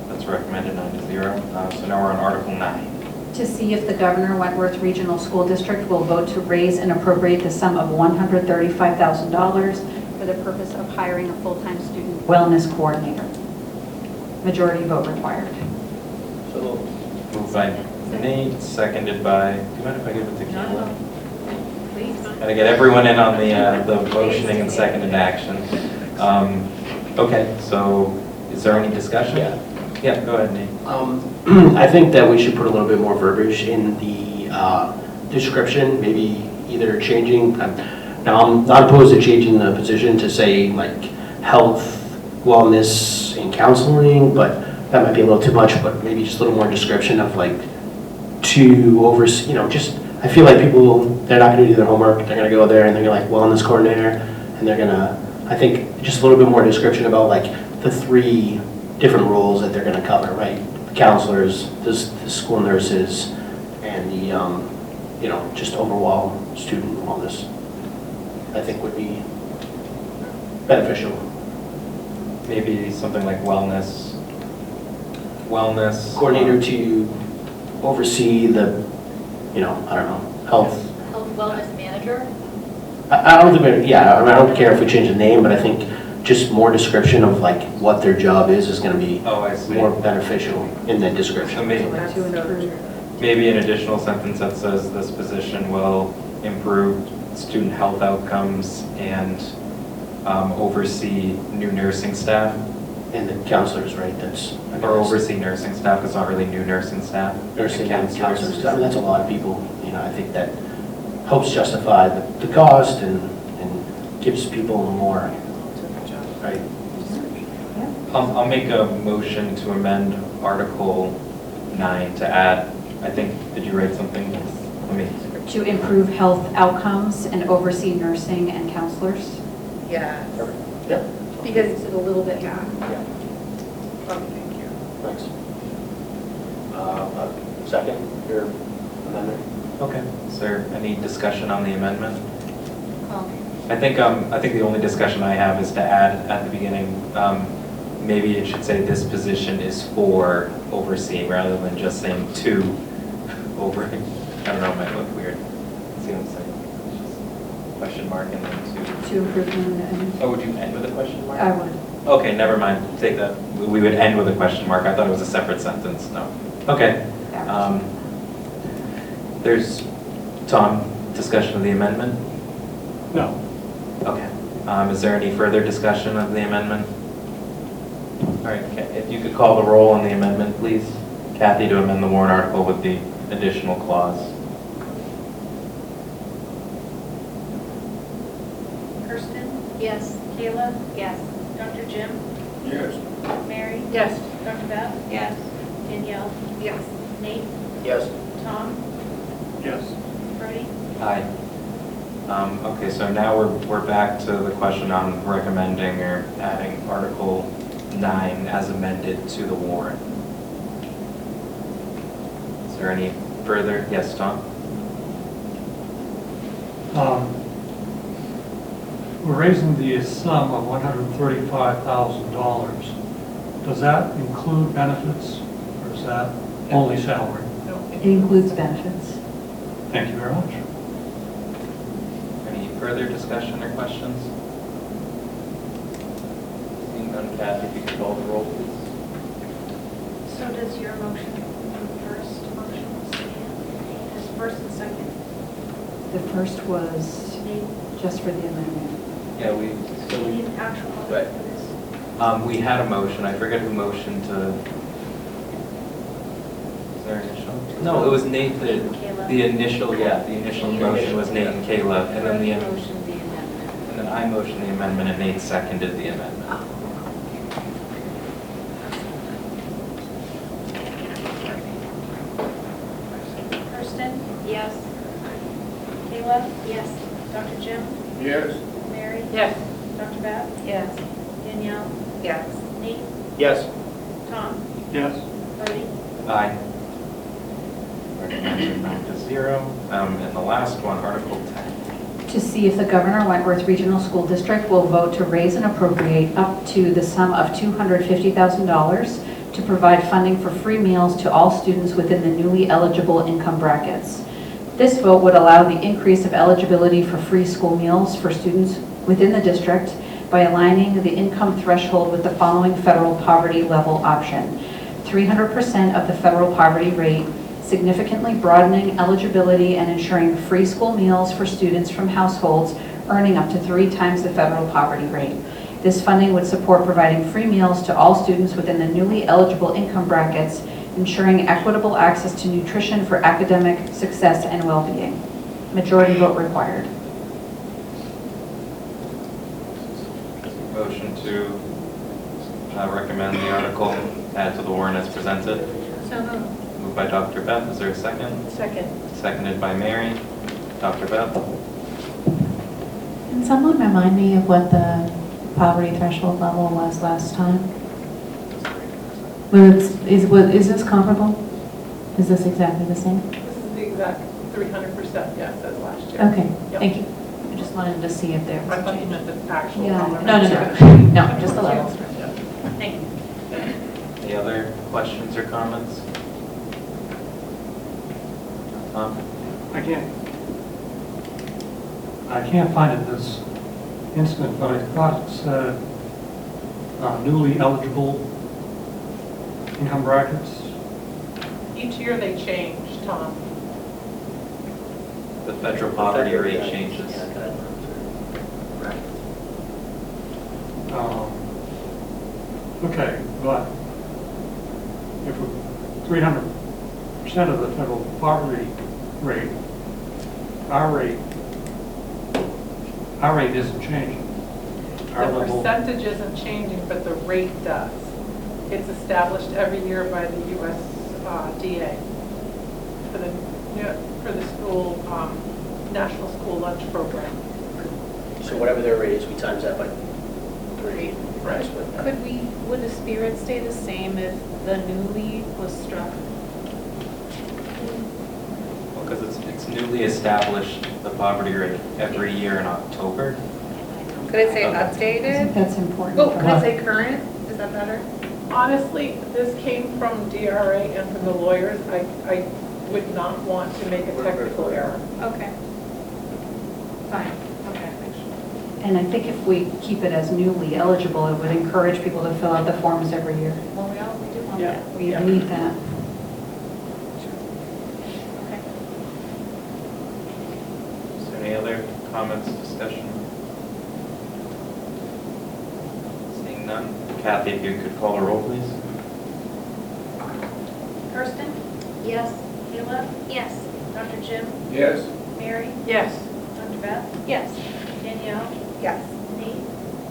That's recommended 9-0. So now we're on Article 9. To see if the Governor Wentworth Regional School District will vote to raise and appropriate the sum of $135,000 for the purpose of hiring a full-time student wellness coordinator. Majority vote required. So Moved by Nate, seconded by, do you mind if I give it to Kayla? Please. Gotta get everyone in on the motioning and seconded action. Okay, so is there any discussion? Yeah. Yeah, go ahead, Nate. I think that we should put a little bit more verbiage in the description, maybe either changing, now I'm not opposed to changing the position to say like health, wellness, and counseling, but that might be a little too much, but maybe just a little more description of like to oversee, just, I feel like people, they're not gonna do their homework, they're gonna go there and they're gonna like wellness coordinator, and they're gonna, I think just a little bit more description about like the 3 different roles that they're going to cover, right? The counselors, the school nurses, and the, just overall student wellness, I think would be beneficial. Maybe something like wellness. Coordinator to oversee the, I don't know, health. Health wellness manager? I don't think, I don't care if we change the name, but I think just more description of like what their job is going to be more beneficial in that description. So maybe an additional sentence that says this position will improve student health outcomes and oversee new nursing staff. And the counselors, right? Or oversee nursing staff, it's not really new nursing staff. Nursing and counselors, I mean, that's a lot of people. I think that helps justify the cost and gives people more. Right. I'll make a motion to amend Article 9 to add, I think, did you write something? Let me. To improve health outcomes and oversee nursing and counselors. Yes. Yep. Because it's a little bit back. Thank you. Thanks. Second, your amendment? Okay. Is there any discussion on the amendment? I think the only discussion I have is to add at the beginning, maybe it should say this position is for overseeing rather than just saying to over. I don't know, it might look weird. See what I'm saying? Question mark and then to. To improve and. Oh, would you end with a question mark? I would. Okay, never mind. Take that. We would end with a question mark. I thought it was a separate sentence. No. Okay. There's, Tom, discussion of the amendment? No. Okay. Is there any further discussion of the amendment? All right, if you could call the roll on the amendment, please. Kathy, to amend the warrant article with the additional clause. Kirsten? Yes. Kayla? Yes. Dr. Jim? Yes. Mary? Yes. Dr. Beth? Yes. Danielle? Yes. Nate? Yes. Tom? Yes. Rudy? Aye. Okay, so now we're back to the question on recommending or adding Article 9 as amended to the warrant. Is there any further? Yes, Tom? We're raising the sum of $135,000. Does that include benefits, or is that only salary? It includes benefits. Thank you very much. Any further discussion or questions? Seeing none, Kathy, if you could call the roll, please. So does your motion, the first motion, is first and second? The first was just for the amendment. Yeah, we need an actual motion right. for this. We had a motion. I forget who motioned to. Is there an initial? No, it was Nate. The initial, the initial motion was Nate and Kayla, and then and then I motioned the amendment, and Nate seconded the amendment. Kirsten? Yes. Kayla? Yes. Dr. Jim? Yes. Mary? Yes. Dr. Beth? Yes. Danielle? Yes. Nate? Yes. Tom? Yes. Bertie? Aye. Recommended 9-0. And the last one, Article 10. To see if the Governor Wentworth Regional School District will vote to raise and appropriate up to the sum of $250,000 to provide funding for free meals to all students within the newly eligible income brackets. This vote would allow the increase of eligibility for free school meals for students within the district by aligning the income threshold with the following federal poverty level option: 300% of the federal poverty rate, significantly broadening eligibility and ensuring free school meals for students from households earning up to 3 times the federal poverty rate. This funding would support providing free meals to all students within the newly eligible income brackets, ensuring equitable access to nutrition for academic success and well-being. Majority vote required. Motion to recommend the article, add to the warrant as presented. So moved. Moved by Dr. Beth. Is there a second? Second. Seconded by Mary. Dr. Beth? Can someone remind me of what the poverty threshold level was last time? Is this comparable? Is this exactly the same? This is the exact 300%, yes, as last year. Okay, Yep. thank you. I just wanted to see if there was I a thought you change. meant the actual. Yeah, dollar no, amount. no, just the levels. Thank you. Any other questions or comments? Tom? I can't find it this instant, but I thought it said newly eligible income brackets. Each year they change, Tom. The federal poverty rate changes. Okay, but if 300% of the federal poverty rate, our rate isn't changing. Our The level, percentage isn't changing, but the rate does. It's established every year by the USDA for the school, National School Lunch Program. So whatever their rate is, we times that by 3. Right. Would the spirit stay the same if the newly was struck? Well, because it's newly established, the poverty rate, every year in October. Could it say Okay. I think updated? that's important. Oh, for could it us. say current? Is that better? Honestly, this came from DRA and from the lawyers. I would not want to make a technical error. Okay. Fine. Okay. And I think if we keep it as newly eligible, it would encourage people to fill out the forms every year. Well, we do want Yeah. that. We need that. Okay. Is there any other comments, discussion? Seeing none. Kathy, if you could call a roll, please. Kirsten? Yes. Kayla? Yes. Dr. Jim? Yes. Mary? Yes. Dr. Beth? Yes. Danielle? Yes. Nate?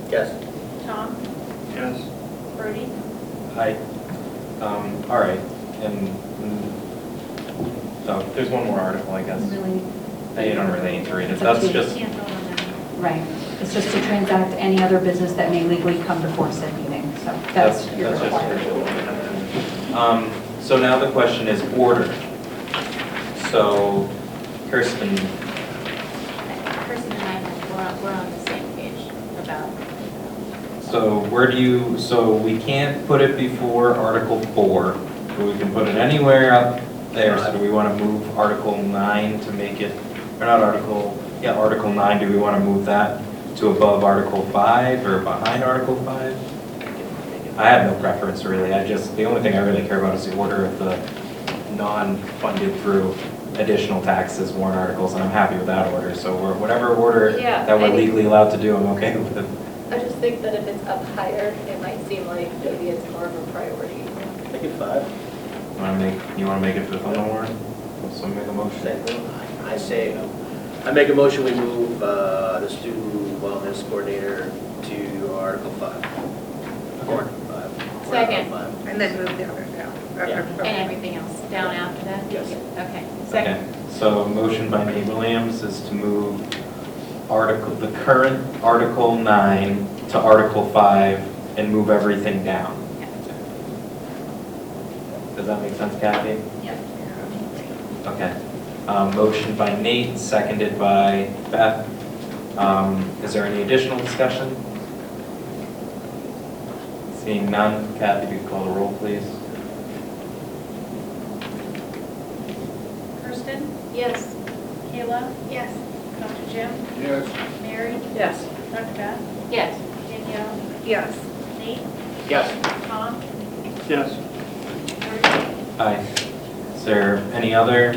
Yes. Tom? yes. Bertie? Aye. All right, and, oh, there's one more article, I guess. Really, You don't really need to read it. It's up That's to you. just, Can't vote on that. right. It's just to transact any other business that may legally come before said meeting. So that's your just requirement. So now the question is order. So Kirsten, we're on the same page about. So so we can't put it before Article 4, but we can put it anywhere up there. So do we want to move Article 9 to make it, or not Article 9, do we want to move that to above Article 5 or behind Article 5? I have no preference really. The only thing I really care about is the order of the non-funded through additional taxes warrant articles, and I'm happy with that order. So whatever order that we're legally allowed to do, I'm okay with it. I just think that if it's up higher, it might seem like maybe it's more of a priority. Make it 5. You want to make it 5th on the warrant? So make a motion. I say, I make a motion we move the student wellness coordinator to Article 5. Warrant 5. Second. And then move the others down. And everything else down after that? Yes. Okay. Second. Okay. So motion by Nate Williams is to move the current Article 9 to Article 5 and move everything down. Does that make sense, Kathy? Yep. Okay. Motion by Nate, seconded by Beth. Is there any additional discussion? Seeing none, Kathy, if you could call the roll, please. Kirsten? Yes. Kayla? Yes. Dr. Jim? Yes. Mary? Yes. Dr. Beth? Yes. Danielle? Yes. Nate? Yes. Tom? Yes. Aye. Is there any other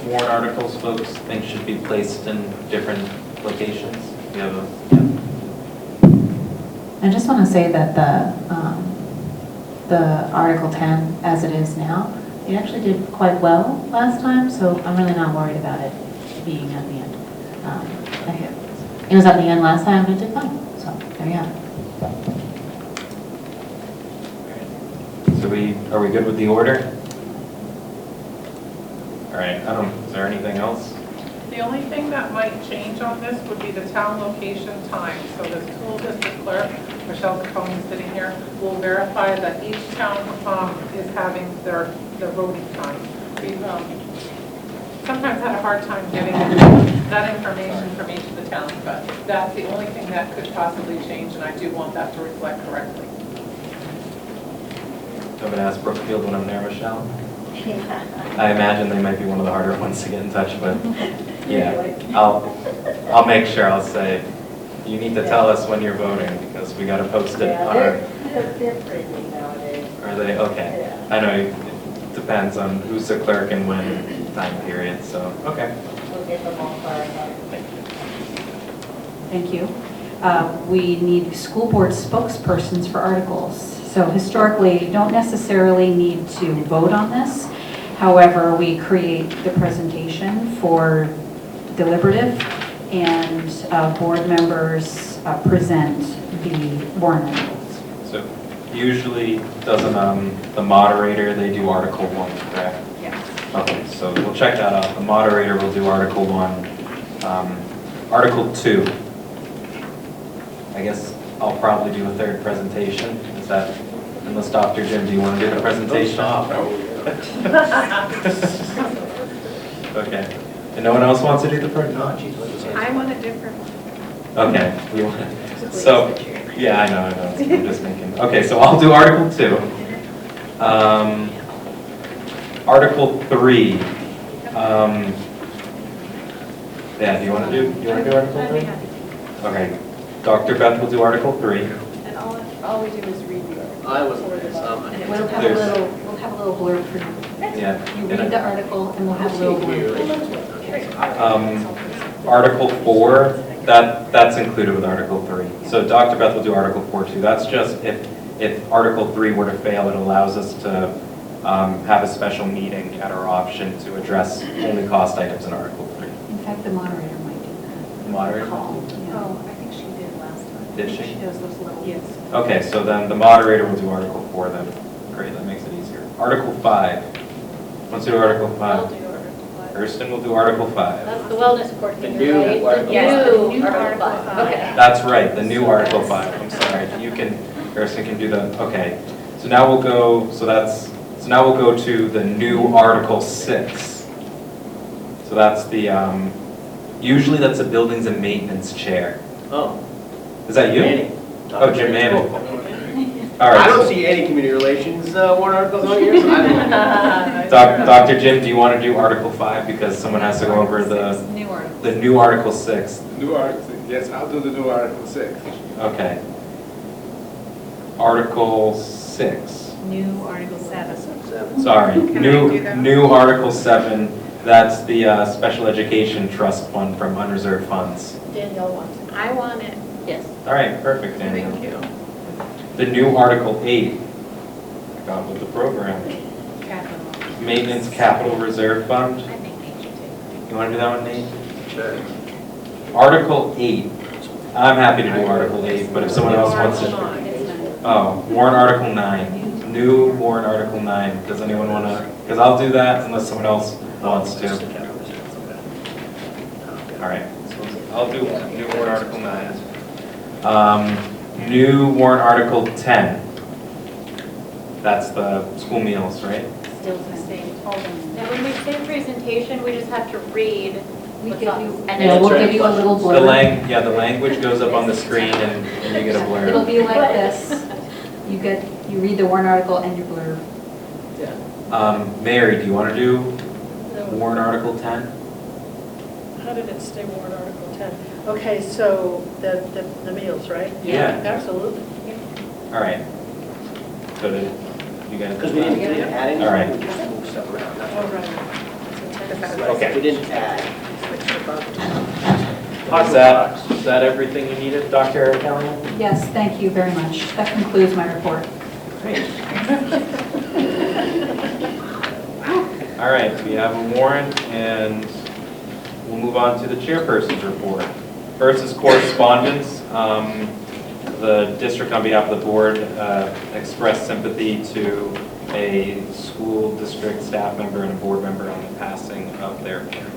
warrant articles folks think should be placed in different locations? We have I just want to say that the Article 10, as it is now, it actually did quite well last time, so I'm really not worried about it being at the end. It was at the end last time, but it did fine, so there you have it. So are we good with the order? All right, is there anything else? The only thing that might change on this would be the town location time. So the school district clerk, Michelle Capone sitting here, will verify that each town is having their voting time. We've sometimes had a hard time getting that information from each of the towns, but that's the only thing that could possibly change, and I do want that to reflect correctly. I'm going to ask Brookfield when I'm there, Michelle. I imagine they might be one of the harder ones to get in touch with. Yeah, I'll make sure. I'll say, you need to tell us when you're voting because we got to post it on our... They're different nowadays. Are they? Okay. Yeah. I know it depends on who's the clerk and when time period, so, okay. We'll get them all clarified. Thank you. We need school board spokespersons for articles. So historically, you don't necessarily need to vote on this. However, we create the presentation for deliberative, and board members present the warrant articles. So usually doesn't the moderator, they do Article 1, correct? Yeah. Okay, so we'll check that out. The moderator will do Article 1. Article 2, I guess I'll probably do a third presentation. Is that, unless Dr. Jim, do you want to do the presentation? Stop. Okay. And no one else wants to do the first? No, geez, what is it? I want a different one. Okay. We want so, yeah, I know. I'm just thinking. Okay, so I'll do Article 2. Article 3. Yeah, do you want to do Article 3? Okay. Dr. Beth will do Article 3. And all we do is review. I wasn't there. And we'll have a little blurb for you. Yeah. You read the article, and we'll have a little blurb. Article 4, that's included with Article 3. So Dr. Beth will do Article 4 too. That's just if Article 3 were to fail, it allows us to have a special meeting at our option to address only cost items in Article 3. In fact, the moderator might do that. The moderator? Call. Oh, I think she did last time. Did she? She does those little. Yes. Okay, so then the moderator will do Article 4 then. Great, that makes it easier. Article 5. Let's do Article 5. I'll do Article 5. Kirsten will do Article 5. That's the wellness coordinator, The new right? Article Yes, five. the new New Article Article 5. five. Okay. That's right, the new Article 5. I'm sorry. Kirsten can do the, okay. So now we'll go, now we'll go to the new Article 6. So that's the, usually that's a buildings and maintenance chair. Oh. Is that you? Manning. Oh, Jim Manning. All I right. don't see any community relations warrant articles on here, so I don't know. Dr. Jim, do you want to do Article 5 because someone has to go over the new Article 6? New Article 6, yes, I'll do the new Article 6. Okay. Article 6. New Article 7. Sorry, Can I do that? new Article 7. That's the Special Education Trust Fund from unreserved funds. Danielle wants it. I want it. Yes. All right, perfect, Daniel. Thank you. The new Article 8. I got with the program. Capital. Maintenance Capital Reserve Fund. I think Nate should take You want to do that one, Nate? Sure. Article 8. I'm happy to do Article 8, but if someone else wants to. Oh, warrant Article 9. New warrant Article 9. Does anyone want to? Because I'll do that unless someone else wants to. All right. So I'll do new warrant Article 9. New warrant Article 10. That's the school meals, right? Still the same. And when we say presentation, we just have to read what's on. And Yeah, then we'll give you a little The blurb. the language goes up on the screen and you get a blurb. It'll be like this. You read the warrant article and you blurb. Mary, do you want to do warrant Article 10? How did it stay warrant Article 10? Okay, so the meals, right? Yeah. Absolutely. All right. So did you guys? Because we didn't add anything, All right. we just moved stuff around. That's All all. right. Okay. We didn't add. Is that everything you needed, Dr. Kelly? Yes, thank you very much. That concludes my report. Great. All right, we have a warrant and we'll move on to the chairperson's report. First is correspondence. The district on behalf of the board expressed sympathy to a school district staff member and a board member on the passing of their parents.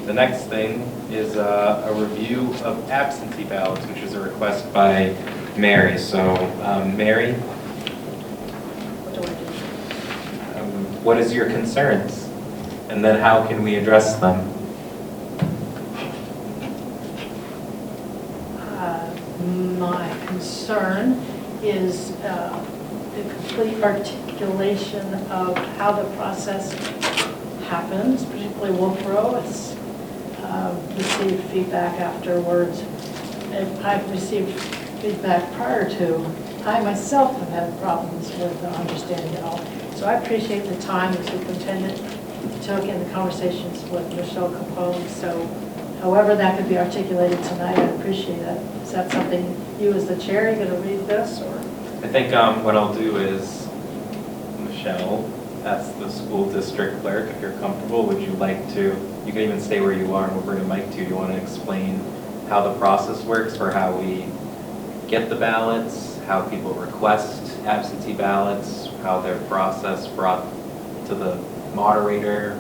The next thing is a review of absentee ballots, which is a request by Mary. So, Mary, what is your concerns? And then how can we address them? My concern is the complete articulation of how the process happens, particularly Wolfeboro. It's received feedback afterwards. And I've received feedback prior to. I myself have had problems with understanding it all. So I appreciate the time the superintendent took in the conversations with Michelle Capone. So however that could be articulated tonight, I appreciate it. Is that something you as the chair are going to read this, or? I think what I'll do is, Michelle, that's the school district clerk. If you're comfortable, would you like to, you can even stay where you are and we'll bring a mic to you. Do you want to explain how the process works for how we get the ballots, how people request absentee ballots, how they're processed, brought to the moderator,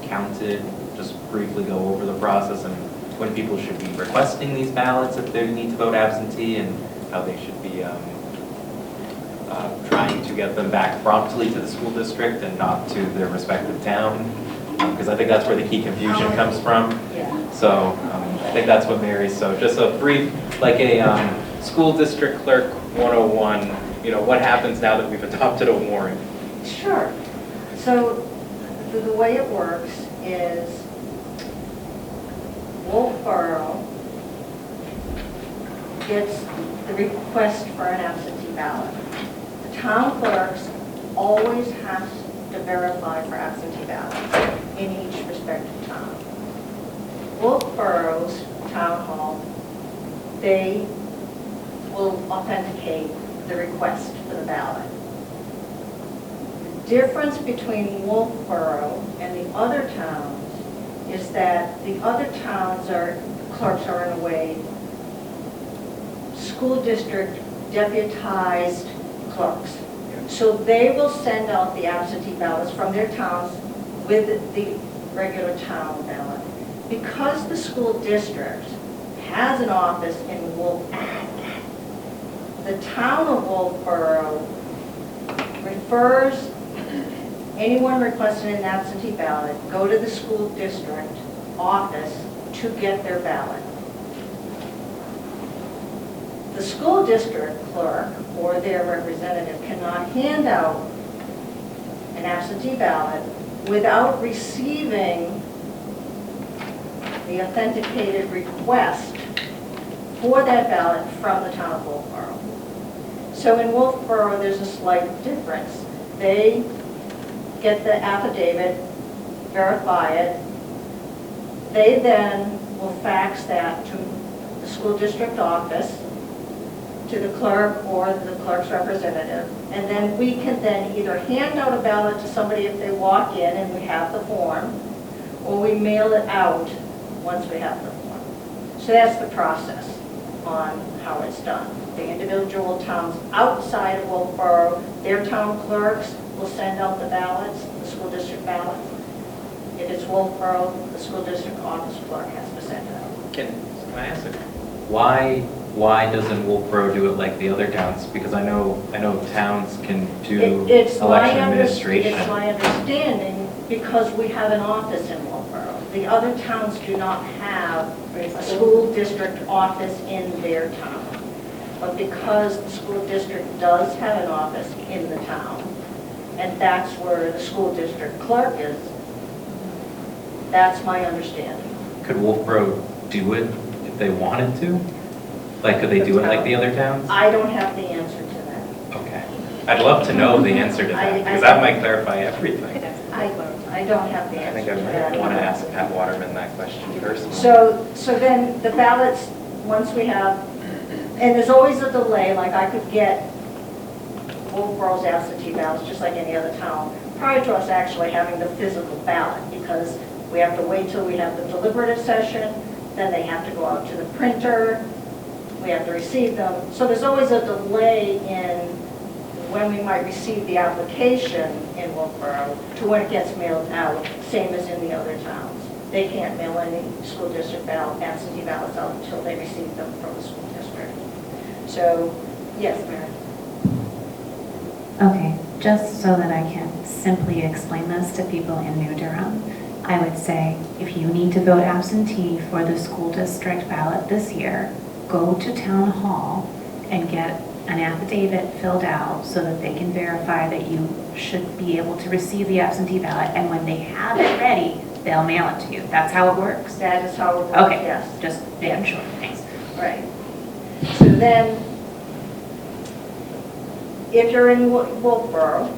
counted, just briefly go over the process and when people should be requesting these ballots if they need to vote absentee and how they should be trying to get them back promptly to the school district and not to their respective town, because I think that's where the key confusion comes from. So I think that's what Mary, so just a brief, like a school district clerk 101, you know, what happens now that we've adopted a warrant? Sure. So the way it works is Wolfeboro gets the request for an absentee ballot. The town clerks always have to verify for absentee ballots in each respective town. Wolfeboro's town hall, they will authenticate the request for the ballot. The difference between Wolfeboro and the other towns is that the other towns clerks are in a way school district deputized clerks. So they will send out the absentee ballots from their towns with the regular town ballot. Because the school district has an office in Wolfeboro, the town of Wolfeboro refers anyone requesting an absentee ballot, go to the school district, office to get their ballot. The school district clerk or their representative cannot hand out an absentee ballot without receiving the authenticated request for that ballot from the town of Wolfeboro. So in Wolfeboro, there's a slight difference. They get the affidavit, verify it. They then will fax that to the school district office, to the clerk or the clerk's representative, and then we can then either hand out a ballot to somebody if they walk in and we have the form, or we mail it out once we have the form. So that's the process on how it's done. The individual towns outside of Wolfeboro, their town clerks will send out the ballots, the school district ballots. If it's Wolfeboro, the school district office clerk has to send it out. Can I ask why doesn't Wolfeboro do it like the other towns? Because I know towns can do election administration. It's my understanding, because we have an office in Wolfeboro. The other towns do not have a school district office in their town. But because the school district does have an office in the town, and that's where the school district clerk is, that's my understanding. Could Wolfeboro do it if they wanted to? Like, could they do it like the other towns? I don't have the answer to that. Okay. I'd love to know the answer to that, because that might clarify everything. I don't have the I answer think I to that. might want to ask Pat Waterman that question personally. So then the ballots, once we have, and there's always a delay, like I could get Wolfeboro's absentee ballots just like any other town prior to us actually having the physical ballot, because we have to wait till we have the deliberative session, then they have to go out to the printer, we have to receive them. So there's always a delay in when we might receive the application in Wolfeboro to when it gets mailed out, same as in the other towns. They can't mail any school district ballot, absentee ballots out until they receive them from the school district. So, yes, Mary. Okay, just so that I can simply explain this to people in New Durham, I would say if you need to vote absentee for the school district ballot this year, go to town hall and get an affidavit filled out so that they can verify that you should be able to receive the absentee ballot, and when they have it ready, they'll mail it to you. That's how it works? That is how it works, okay. Yes. Just making sure, thanks. Right. So then, if you're in Wolfeboro,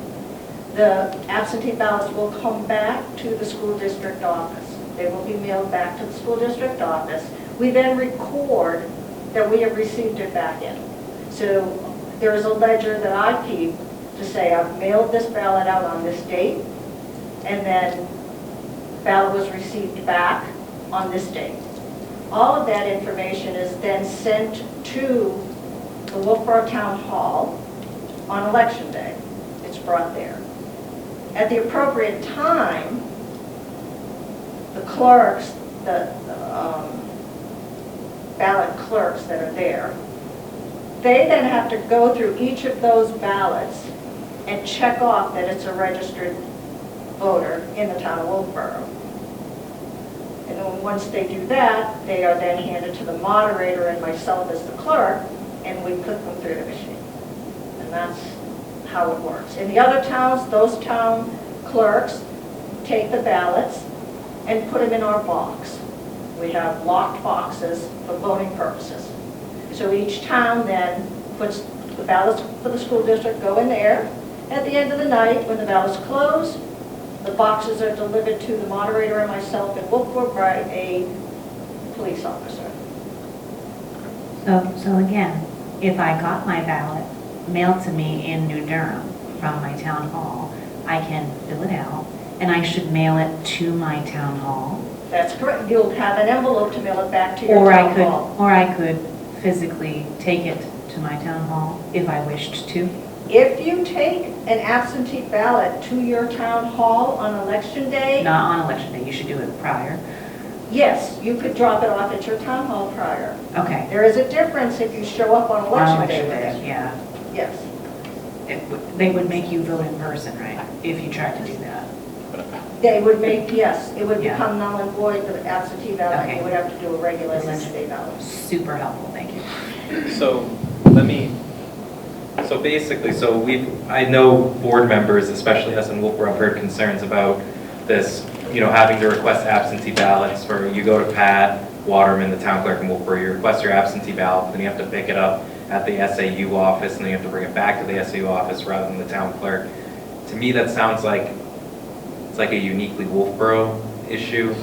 the absentee ballots will come back to the school district office. They will be mailed back to the school district office. We then record that we have received it back in. So there is a ledger that I keep to say I've mailed this ballot out on this date, and then ballot was received back on this date. All of that information is then sent to the Wolfeboro Town Hall on election day. It's brought there. At the appropriate time, the clerks, the ballot clerks that are there, they then have to go through each of those ballots and check off that it's a registered voter in the town of Wolfeboro. And then once they do that, they are then handed to the moderator and myself as the clerk, and we put them through the machine. And that's how it works. In the other towns, those town clerks take the ballots and put them in our box. We have locked boxes for voting purposes. So each town then puts the ballots for the school district go in there. At the end of the night, when the ballots close, the boxes are delivered to the moderator and myself in Wolfeboro by a police officer. So again, if I got my ballot mailed to me in New Durham from my town hall, I can fill it out, and I should mail it to my town hall. That's correct. You'll have an envelope to mail it back to your town hall. Or I could physically take it to my town hall if I wished to. If you take an absentee ballot to your town hall on election day... Not on election day, you should do it prior. Yes, you could drop it off at your town hall prior. Okay. There is a difference if you show up on election day. Yeah. Yes. They would make you vote in person, right? If you tried to do that. They would make, yes, it would Yeah. become null and void, the absentee ballot, and Okay. you would have to do a regular This is election day ballot. Super helpful, thank you. So so basically, I know board members, especially us in Wolfeboro, have heard concerns about this, having to request absentee ballots you go to Pat Waterman, the town clerk in Wolfeboro, you request your absentee ballot, then you have to pick it up at the SAU office, and then you have to bring it back to the SAU office rather than the town clerk. To me, that sounds like it's like a uniquely Wolfeboro issue,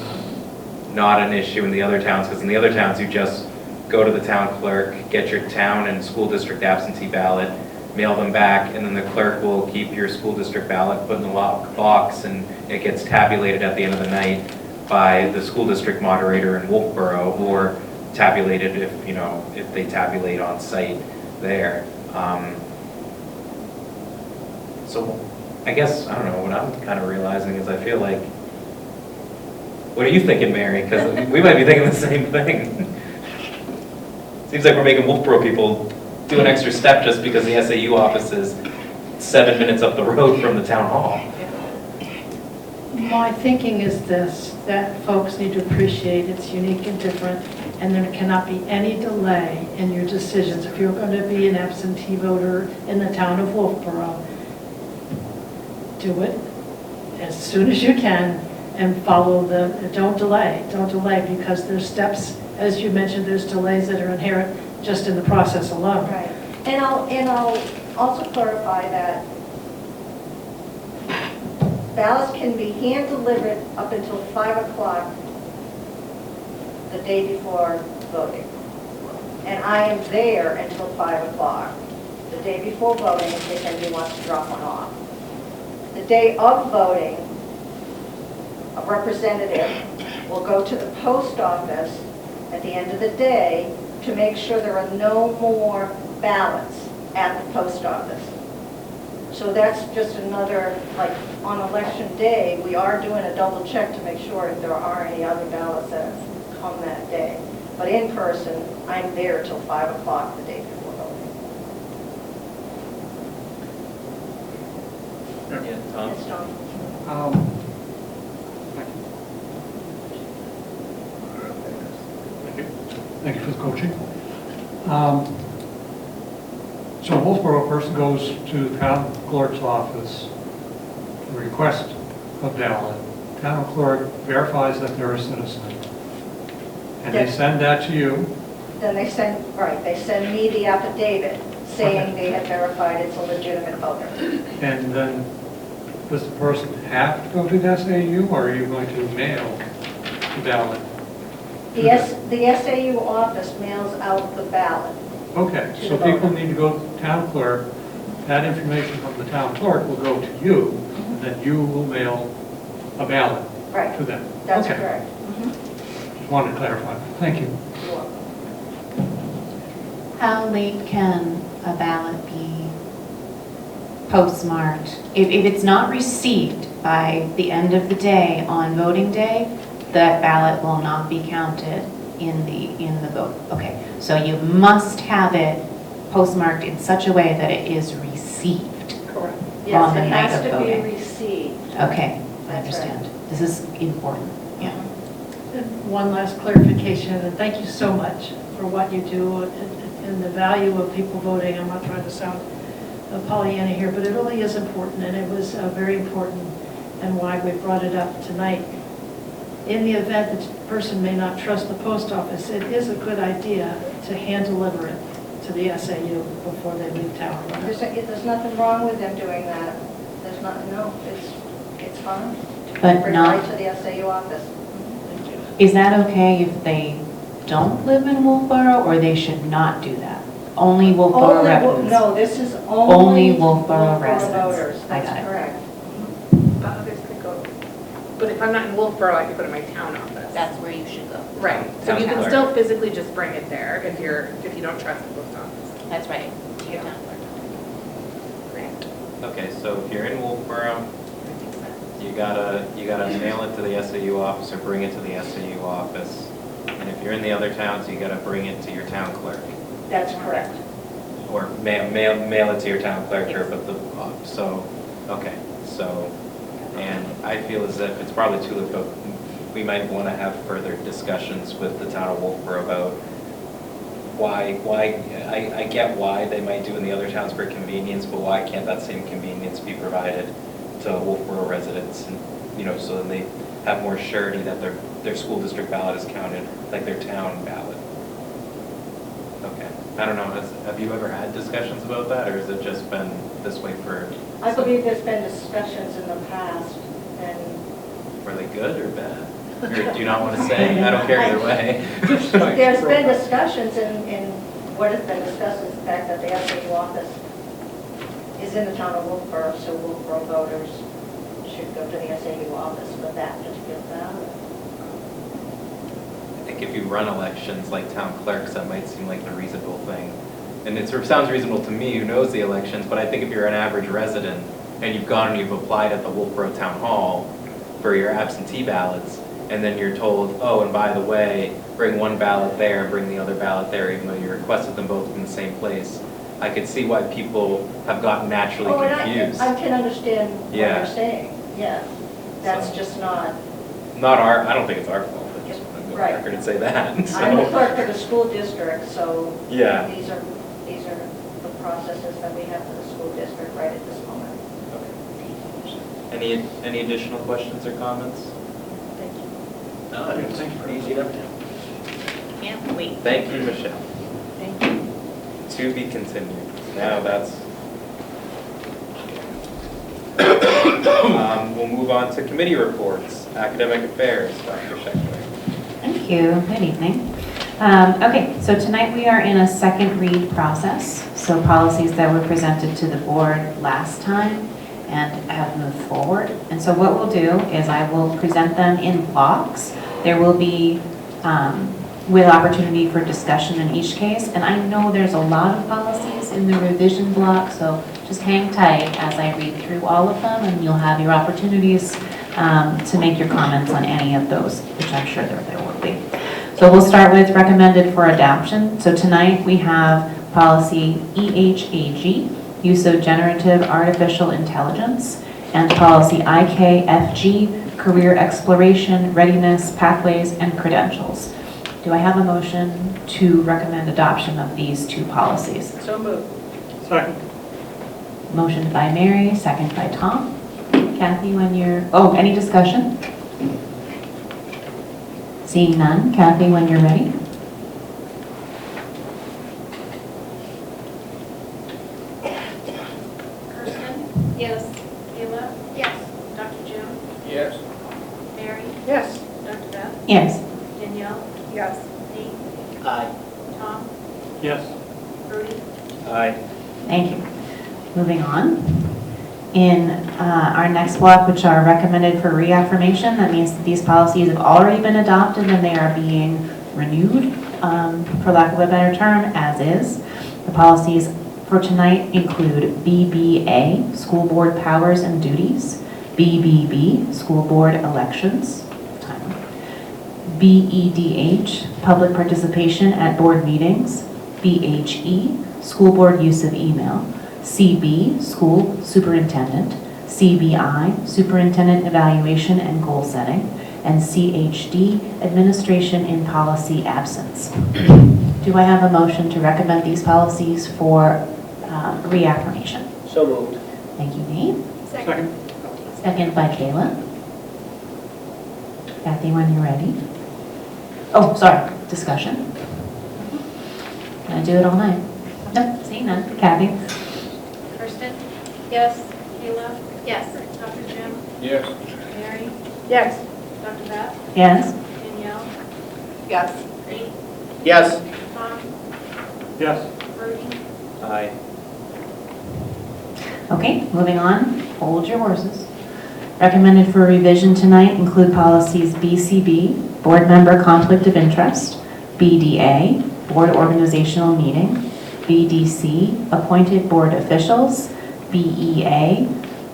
not an issue in the other towns, because in the other towns, you just go to the town clerk, get your town and school district absentee ballot, mail them back, and then the clerk will keep your school district ballot, put in the lock box, and it gets tabulated at the end of the night by the school district moderator in Wolfeboro, or tabulated if they tabulate on site there. So I guess, I don't know, what I'm kind of realizing is I feel like, what are you thinking, Mary? Because we might be thinking the same thing. Seems like we're making Wolfeboro people do an extra step just because the SAU office is 7 minutes up the road from the town hall. My thinking is this, that folks need to appreciate it's unique and different, and there cannot be any delay in your decisions. If you're going to be an absentee voter in the town of Wolfeboro, do it as soon as you can and follow don't delay, because there's steps, as you mentioned, there's delays that are inherent just in the process alone. Right. And I'll also clarify that ballots can be hand-delivered up until 5 o'clock the day before voting. And I am there until 5 o'clock the day before voting in case anybody wants to drop one off. The day of voting, a representative will go to the post office at the end of the day to make sure there are no more ballots at the post office. So that's just another, like on election day, we are doing a double check to make sure if there are any other ballots that have come that day. But in person, I'm there till 5 o'clock the day before voting. Yeah, Tom? Yes, Tom. Thank you for the coaching. So a Wolfeboro person goes to the town clerk's office to request a ballot. Town clerk verifies that they're a citizen. And they send that to you. Then they send me the affidavit saying they have verified it's a legitimate voter. And then does the person have to go to the SAU, or are you going to mail the ballot? The SAU office mails out the ballot. Okay, so people need to go to the town clerk. That information from the town clerk will go to you, and then you will mail a ballot to them. That's Okay. correct. Just wanted to clarify. Thank you. You're welcome. How late can a ballot be postmarked? If it's not received by the end of the day on voting day, that ballot will not be counted in the vote. Okay, so you must have it postmarked in such a way that it is received. Correct. On Yes, the it night has of to voting. be received. Okay, I That's understand. This is important. Yeah. And one last clarification, and thank you so much for what you do and the value of people voting. I'm not trying to sound Pollyanna here, but it really is important, and it was very important, and why we brought it up tonight. In the event that the person may not trust the post office, it is a good idea to hand deliver it to the SAU before they leave town. There's nothing wrong with them doing that. There's not, no, it's fine. But Bring it not- right to the SAU office. Is that okay if they don't live in Wolfeboro, or they should not do that? Only Wolfeboro residents? No, this is Only only Wolfeboro residents. voters. I That's got it. correct. Others could go, but if I'm not in Wolfeboro, I could go to my town office. That's where you should go. Right, so Town you can clerk. still physically just bring it there if you don't trust the post office. That's right. To your town clerk. Okay, so if you're in Wolfeboro, you gotta mail it to the SAU office or bring it to the SAU office. And if you're in the other towns, you gotta bring it to your town clerk. That's correct. Or mail it to your town clerk, or, but okay, so And I feel as if it's probably too late, but we might want to have further discussions with the town of Wolfeboro about why, I get why they might do in the other towns for convenience, but why can't that same convenience be provided to Wolfeboro residents? And, so then they have more surety that their school district ballot is counted like their town ballot. Okay. I don't know, have you ever had discussions about that, or has it just been this way for? I believe there's been discussions in the past, and Were they good or bad? Or do you not want to say? I don't care either way. there's been discussions, and what has been discussed is the fact that the SAU office is in the town of Wolfeboro, so Wolfeboro voters should go to the SAU office for that particular ballot. I think if you run elections like town clerks, that might seem like the reasonable thing. And it sort of sounds reasonable to me who knows the elections, but I think if you're an average resident and you've gone and you've applied at the Wolfeboro Town Hall for your absentee ballots, and then you're told, oh, and by the way, bring one ballot there, bring the other ballot there, even though you requested them both in the same place, I could see why people have gotten naturally confused. I can understand what Yeah. you're saying, yeah. That's just not... I don't think it's our fault. I just want to go on Right. record and say that. So. I'm the clerk for the school district, so Yeah. these are the processes that we have for the school district right at this moment. Any additional questions or comments? Thank you. No, I think it's pretty easy enough. Can't wait. Thank you, Michelle. Thank you. To be continued. Now that's... We'll move on to committee reports. Academic Affairs, Dr. Scheckler. Thank you. Good evening. Okay, so tonight we are in a second read process. So policies that were presented to the board last time and have moved forward. And so what we'll do is I will present them in blocks. There will be with opportunity for discussion in each case. And I know there's a lot of policies in the revision block, so just hang tight as I read through all of them, and you'll have your opportunities to make your comments on any of those, which I'm sure there will be. So we'll start with recommended for adoption. So tonight we have policy EHAG, use of generative artificial intelligence, and policy IKFG, career exploration, readiness, pathways, and credentials. Do I have a motion to recommend adoption of these two policies? So moved. Second. Motion by Mary, second by Tom. Kathy, when you're, any discussion? Seeing none, Kathy, when you're ready. Kirsten? Yes. Kayla? Yes. Dr. Jim? Yes. Mary? Yes. Dr. Beth? Yes. Danielle? Yes. Nate? Aye. Tom? Yes. Brody? Aye. Thank you. Moving on. In our next block, which are recommended for reaffirmation, that means that these policies have already been adopted and they are being renewed, for lack of a better term, as is. The policies for tonight include BBA, School Board Powers and Duties, BBB, School Board Elections, BEDH, Public Participation at Board Meetings, BHE, School Board Use of Email, CB, School Superintendent, CBI, Superintendent Evaluation and Goal Setting, and CHD, Administration in Policy Absence. Do I have a motion to recommend these policies for reaffirmation? So moved. Thank you, Nate. Second. Second by Kayla. Kathy, when you're ready. Oh, sorry, discussion. Can I do it all night? No, seeing none. Kathy? Kirsten? Yes. Kayla? Yes. Dr. Jim? Yes. Mary? Yes. Dr. Beth? Yes. Danielle? Yes. Nate? Yes. Tom? Yes. Brody? Aye. Okay, moving on. Hold your horses. Recommended for revision tonight include policies BCB, Board Member Conflict of Interest, BDA, Board Organizational Meeting, BDC, Appointed Board Officials, BEA,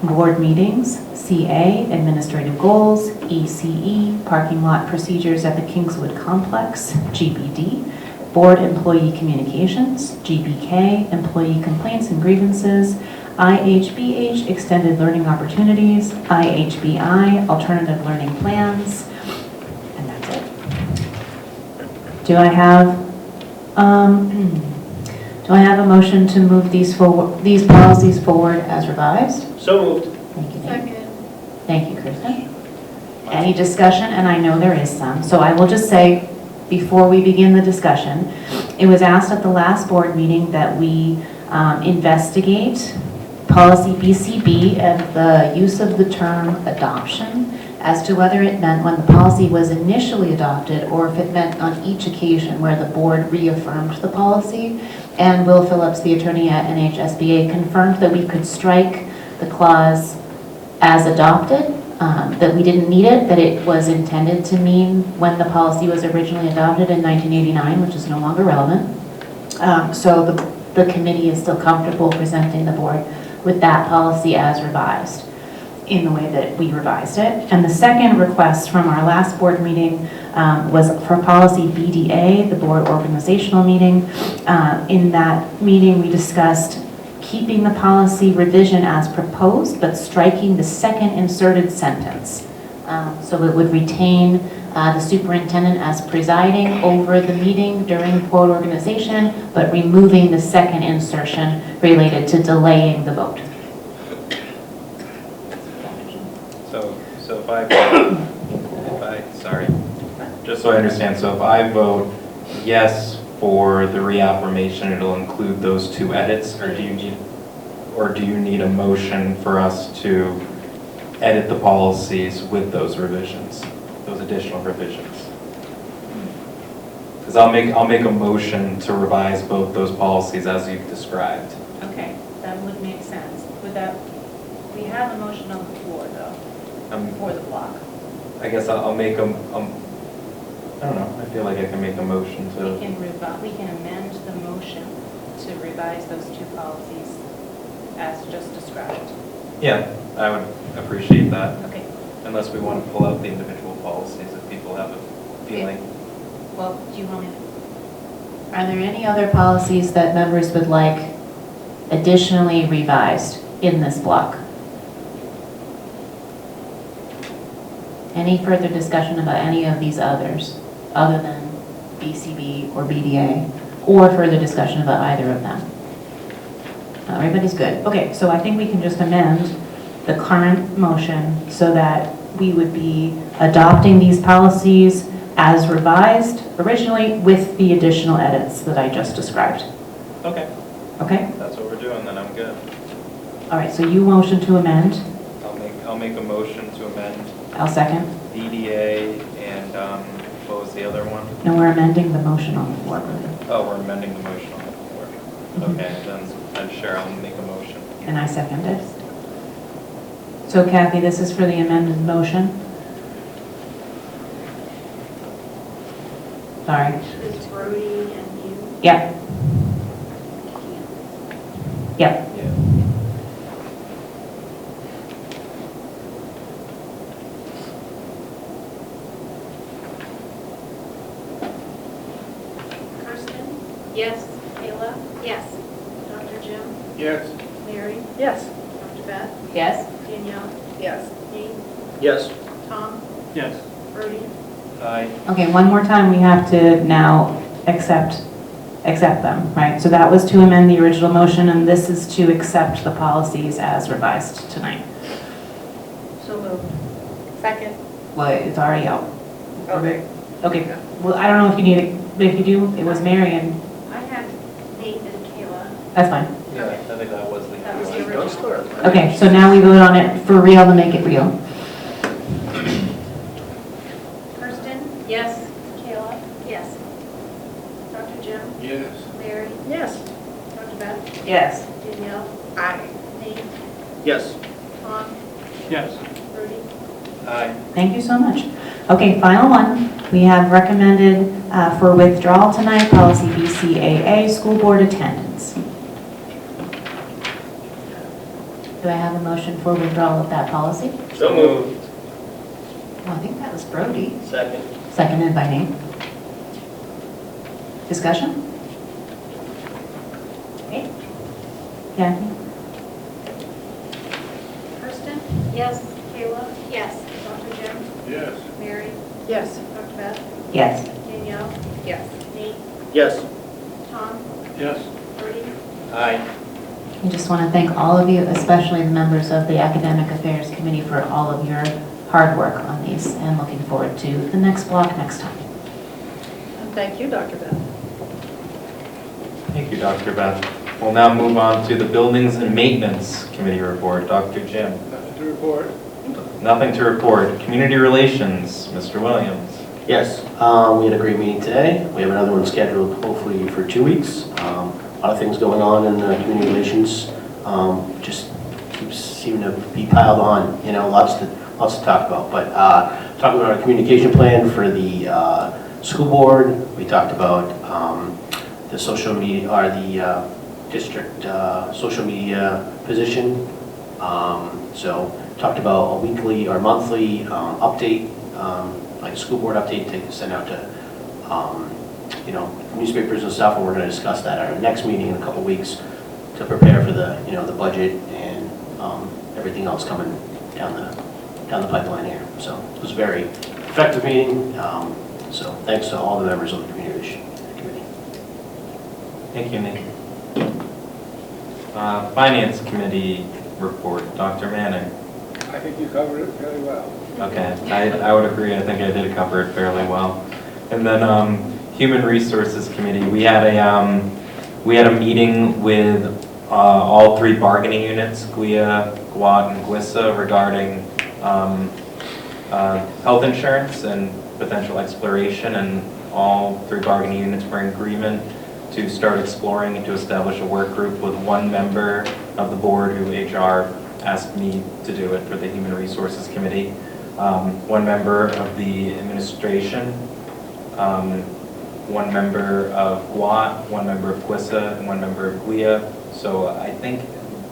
Board Meetings, CA, Administrative Goals, ECE, Parking Lot Procedures at the Kingswood Complex, GBD, Board Employee Communications, GBK, Employee Complaints and Grievances, IHBH, extended learning opportunities, IHBI, alternative learning plans, and that's it. Do I have a motion to move these policies forward as revised? So moved. Thank you, Nate. Thank you, Kristen. Any discussion? And I know there is some. So I will just say, before we begin the discussion, it was asked at the last board meeting that we investigate policy BCB and the use of the term adoption as to whether it meant when the policy was initially adopted or if it meant on each occasion where the board reaffirmed the policy. And Will Phillips, the attorney at NHSBA, confirmed that we could strike the clause as adopted, that we didn't need it, that it was intended to mean when the policy was originally adopted in 1989, which is no longer relevant. So the committee is still comfortable presenting the board with that policy as revised in the way that we revised it. And the second request from our last board meeting was for policy BDA, the board organizational meeting. In that meeting, we discussed keeping the policy revision as proposed, but striking the second inserted sentence. So it would retain the superintendent as presiding over the meeting during board organization, but removing the second insertion related to delaying the vote. So if I, sorry, just so I understand, so if I vote yes for the reaffirmation, it'll include those two edits, or do you need a motion for us to edit the policies with those revisions, those additional revisions? Because I'll make a motion to revise both those policies as you've described. Okay, that would make sense. Would that, we have a motion on the floor though, for the block. I guess I'll make I don't know, I feel like I can make a motion to. We can amend the motion to revise those two policies as just described. Yeah, I would appreciate that. Okay. Unless we want to pull out the individual policies if people have a feeling. Well, do you want me to? Are there any other policies that members would like additionally revised in this block? Any further discussion about any of these others, other than BCB or BDA, or further discussion about either of them? Everybody's good. Okay, so I think we can just amend the current motion so that we would be adopting these policies as revised originally with the additional edits that I just described. Okay. Okay? If that's what we're doing, then I'm good. All right, so you motion to amend. I'll make a motion to amend I'll second. DDA and what was the other one? No, we're amending the motion on the floor. Oh, we're amending the motion on the floor. Okay, then Cheryl will make a motion. And I second it. So Kathy, this is for the amended motion. Sorry. It's Brody and you. Yep. Yep. Kirsten? Yes. Kayla? Yes. Dr. Jim? Yes. Mary? Yes. Dr. Beth? Yes. Danielle? Yes. Nate? Yes. Tom? Yes. Brody? Aye. Okay, one more time, we have to now accept them, right? So that was to amend the original motion, and this is to accept the policies as revised tonight. So moved. Second. Well, it's already out. Okay. Okay, well, I don't know if you need it, but if you do, it was Mary and, I had Nate and Kayla. that's fine. Yeah, I think that was the. That was the original. Okay, so now we vote on it for real to make it real. Kirsten? Yes. Kayla? Yes. Dr. Jim? Yes. Mary? Yes. Dr. Beth? Yes. Danielle? Aye. Nate? Yes. Tom? Yes. Brody? Aye. Thank you so much. Okay, final one. We have recommended for withdrawal tonight, policy BCAA, school board attendance. Do I have a motion for withdrawal of that policy? So moved. Well, I think that was Brody. Second. Seconded by Nate. Discussion? Okay. Kathy? Yes. Dr. Beth? Yes. Danielle? Yes. Nate? Yes. Tom? Yes. Brody? Aye. I just want to thank all of you, especially the members of the Academic Affairs Committee, for all of your hard work on these, and looking forward to the next block next time. And thank you, Dr. Beth. Thank you, Dr. Beth. We'll now move on to the Buildings and Maintenance Committee report. Dr. Jim. Nothing to report. Nothing to report. Community Relations, Mr. Williams. Yes, we had a great meeting today. We have another one scheduled hopefully for 2 weeks. A lot of things going on in community relations. Just keeps seeming to be piled on, you know, lots to talk about. But talking about our communication plan for the school board, we talked about the social media, or the district social media position. So talked about a weekly or monthly update, like a school board update to send out to you know, newspapers and stuff, and we're going to discuss that at our next meeting in a couple weeks to prepare for the, you know, the budget and everything else coming down the pipeline here. So it was a very effective meeting. So thanks to all the members of the community committee. Thank you, Nick. Finance Committee report, Dr. Manning. I think you covered it fairly well. Okay, I would agree. I think I did cover it fairly well. And then Human Resources Committee, we had a meeting with all 3 bargaining units, GWIA, GWAT, and GWISA, regarding health insurance and potential exploration, and all 3 bargaining units were in agreement to start exploring and to establish a work group with 1 member of the board, who HR asked me to do it for the Human Resources Committee, 1 member of the administration, 1 member of GWAT, 1 member of GWISA, and 1 member of GWIA. So I think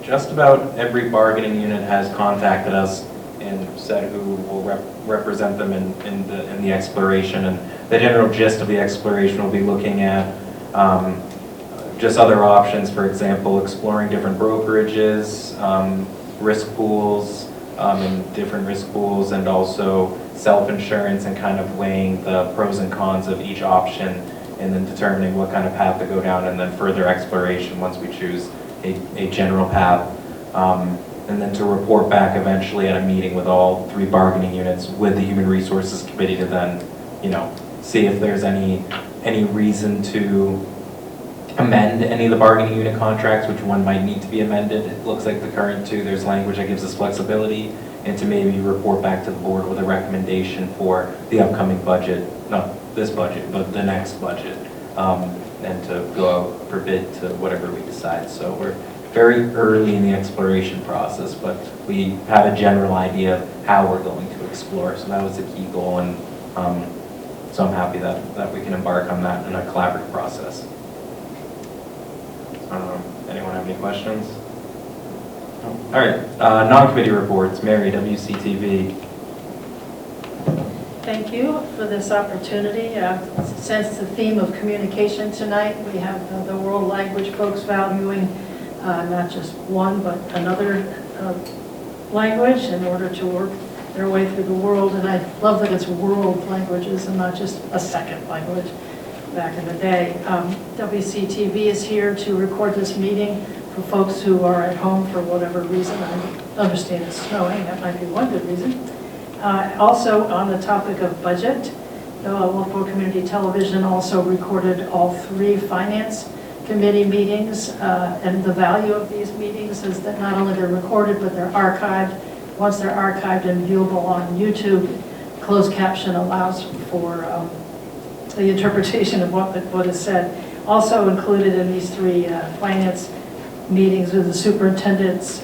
just about every bargaining unit has contacted us and said who will represent them in the exploration. And the general gist of the exploration will be looking at just other options, for example, exploring different brokerages, risk pools, and different risk pools, and also self-insurance, and kind of weighing the pros and cons of each option, and then determining what kind of path to go down, and then further exploration once we choose a general path. And then to report back eventually at a meeting with all 3 bargaining units with the Human Resources Committee to then, you know, see if there's any reason to amend any of the bargaining unit contracts, which one might need to be amended. It looks like the current 2, there's language that gives us flexibility, and to maybe report back to the board with a recommendation for the upcoming budget, not this budget, but the next budget, and to go out for bid to whatever we decide. So we're very early in the exploration process, but we have a general idea of how we're going to explore. So that was a key goal, and so I'm happy that we can embark on that in a collaborative process. Anyone have any questions? All right, non-committee reports. Mary, WCTV. Thank you for this opportunity. Since the theme of communication tonight, we have the world language folks valuing not just one, but another language in order to work their way through the world. And I love that it's world languages and not just a second language back in the day. WCTV is here to record this meeting for folks who are at home for whatever reason. I understand it's snowing, that might be one good reason. Also, on the topic of budget, Wolfeboro Community Television also recorded all 3 finance committee meetings, and the value of these meetings is that not only they're recorded, but they're archived. Once they're archived and viewable on YouTube, closed caption allows for the interpretation of what is said. Also included in these 3 finance meetings with the superintendents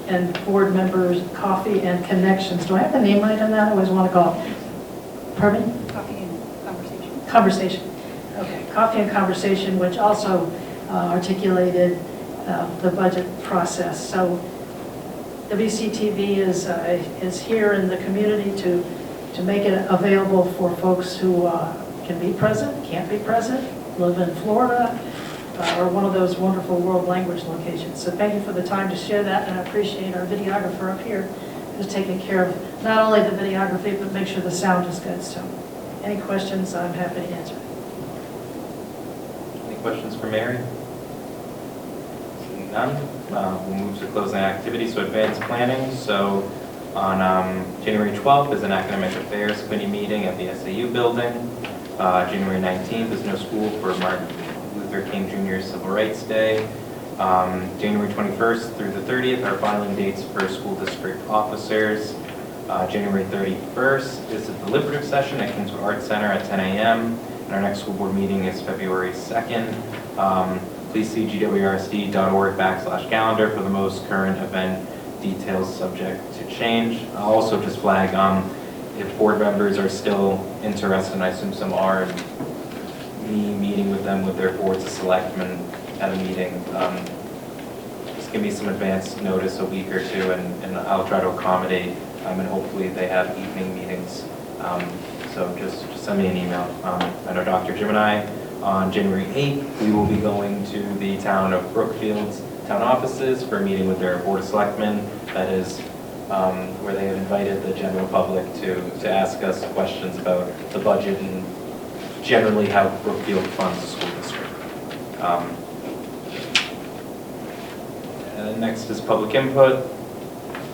and board members, Coffee and Connections. Do I have the name right on that? I always want to call it. Pardon me? Coffee and Conversation. Conversation. Okay, Coffee and Conversation, which also articulated the budget process. So WCTV is here in the community to make it available for folks who can be present, can't be present, live in Florida, or one of those wonderful world language locations. So thank you for the time to share that, and I appreciate our videographer up here who's taking care of not only the videography, but make sure the sound is good. So Any questions, I'm happy to answer. Any questions for Mary? Seeing none, we'll move to closing activities, so advanced planning. So on January 12th is an academic affairs committee meeting at the SAU building. January 19th is no school for Martin Luther King Jr. Civil Rights Day. January 21st through the 30th are filing dates for school district officers. January 31st is a deliberative session at Kingswood Arts Center at 10 a.m. And our next school board meeting is February 2nd. Please see gwrsd.org/calendar for the most current event details subject to change. I'll also just flag if board members are still interested, and I assume some are, in me meeting with them with their boards of selectmen at a meeting. Just give me some advance notice, a week or two, and I'll try to accommodate. And hopefully they have evening meetings. So just send me an email. I know Dr. Jim and I, on January 8th, we will be going to the town of Brookfield's town offices for a meeting with their board of selectmen. That is where they have invited the general public to ask us questions about the budget and generally how Brookfield funds the school district. And then next is public input.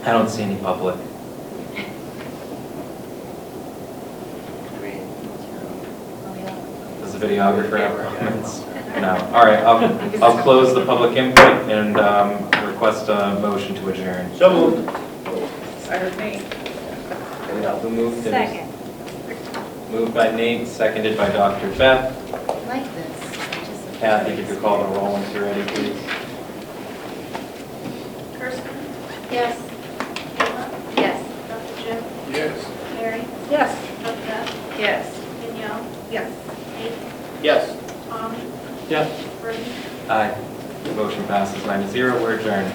I don't see any public. Does the videographer have comments? No. All right, I'll close the public input and request a motion to adjourn. So moved. Who moved it? Second. Moved by Nate, seconded by Dr. Beth. Like this. Kathy, if you could call the roll once you're ready, please. Kirsten? Yes. Kayla? Yes. Dr. Jim? Yes. Mary? Yes. Dr. Beth? Yes. Danielle? Yes. Nate? Yes. Tom? Yes. Brody? Aye. The motion passes 9-0. We're adjourned.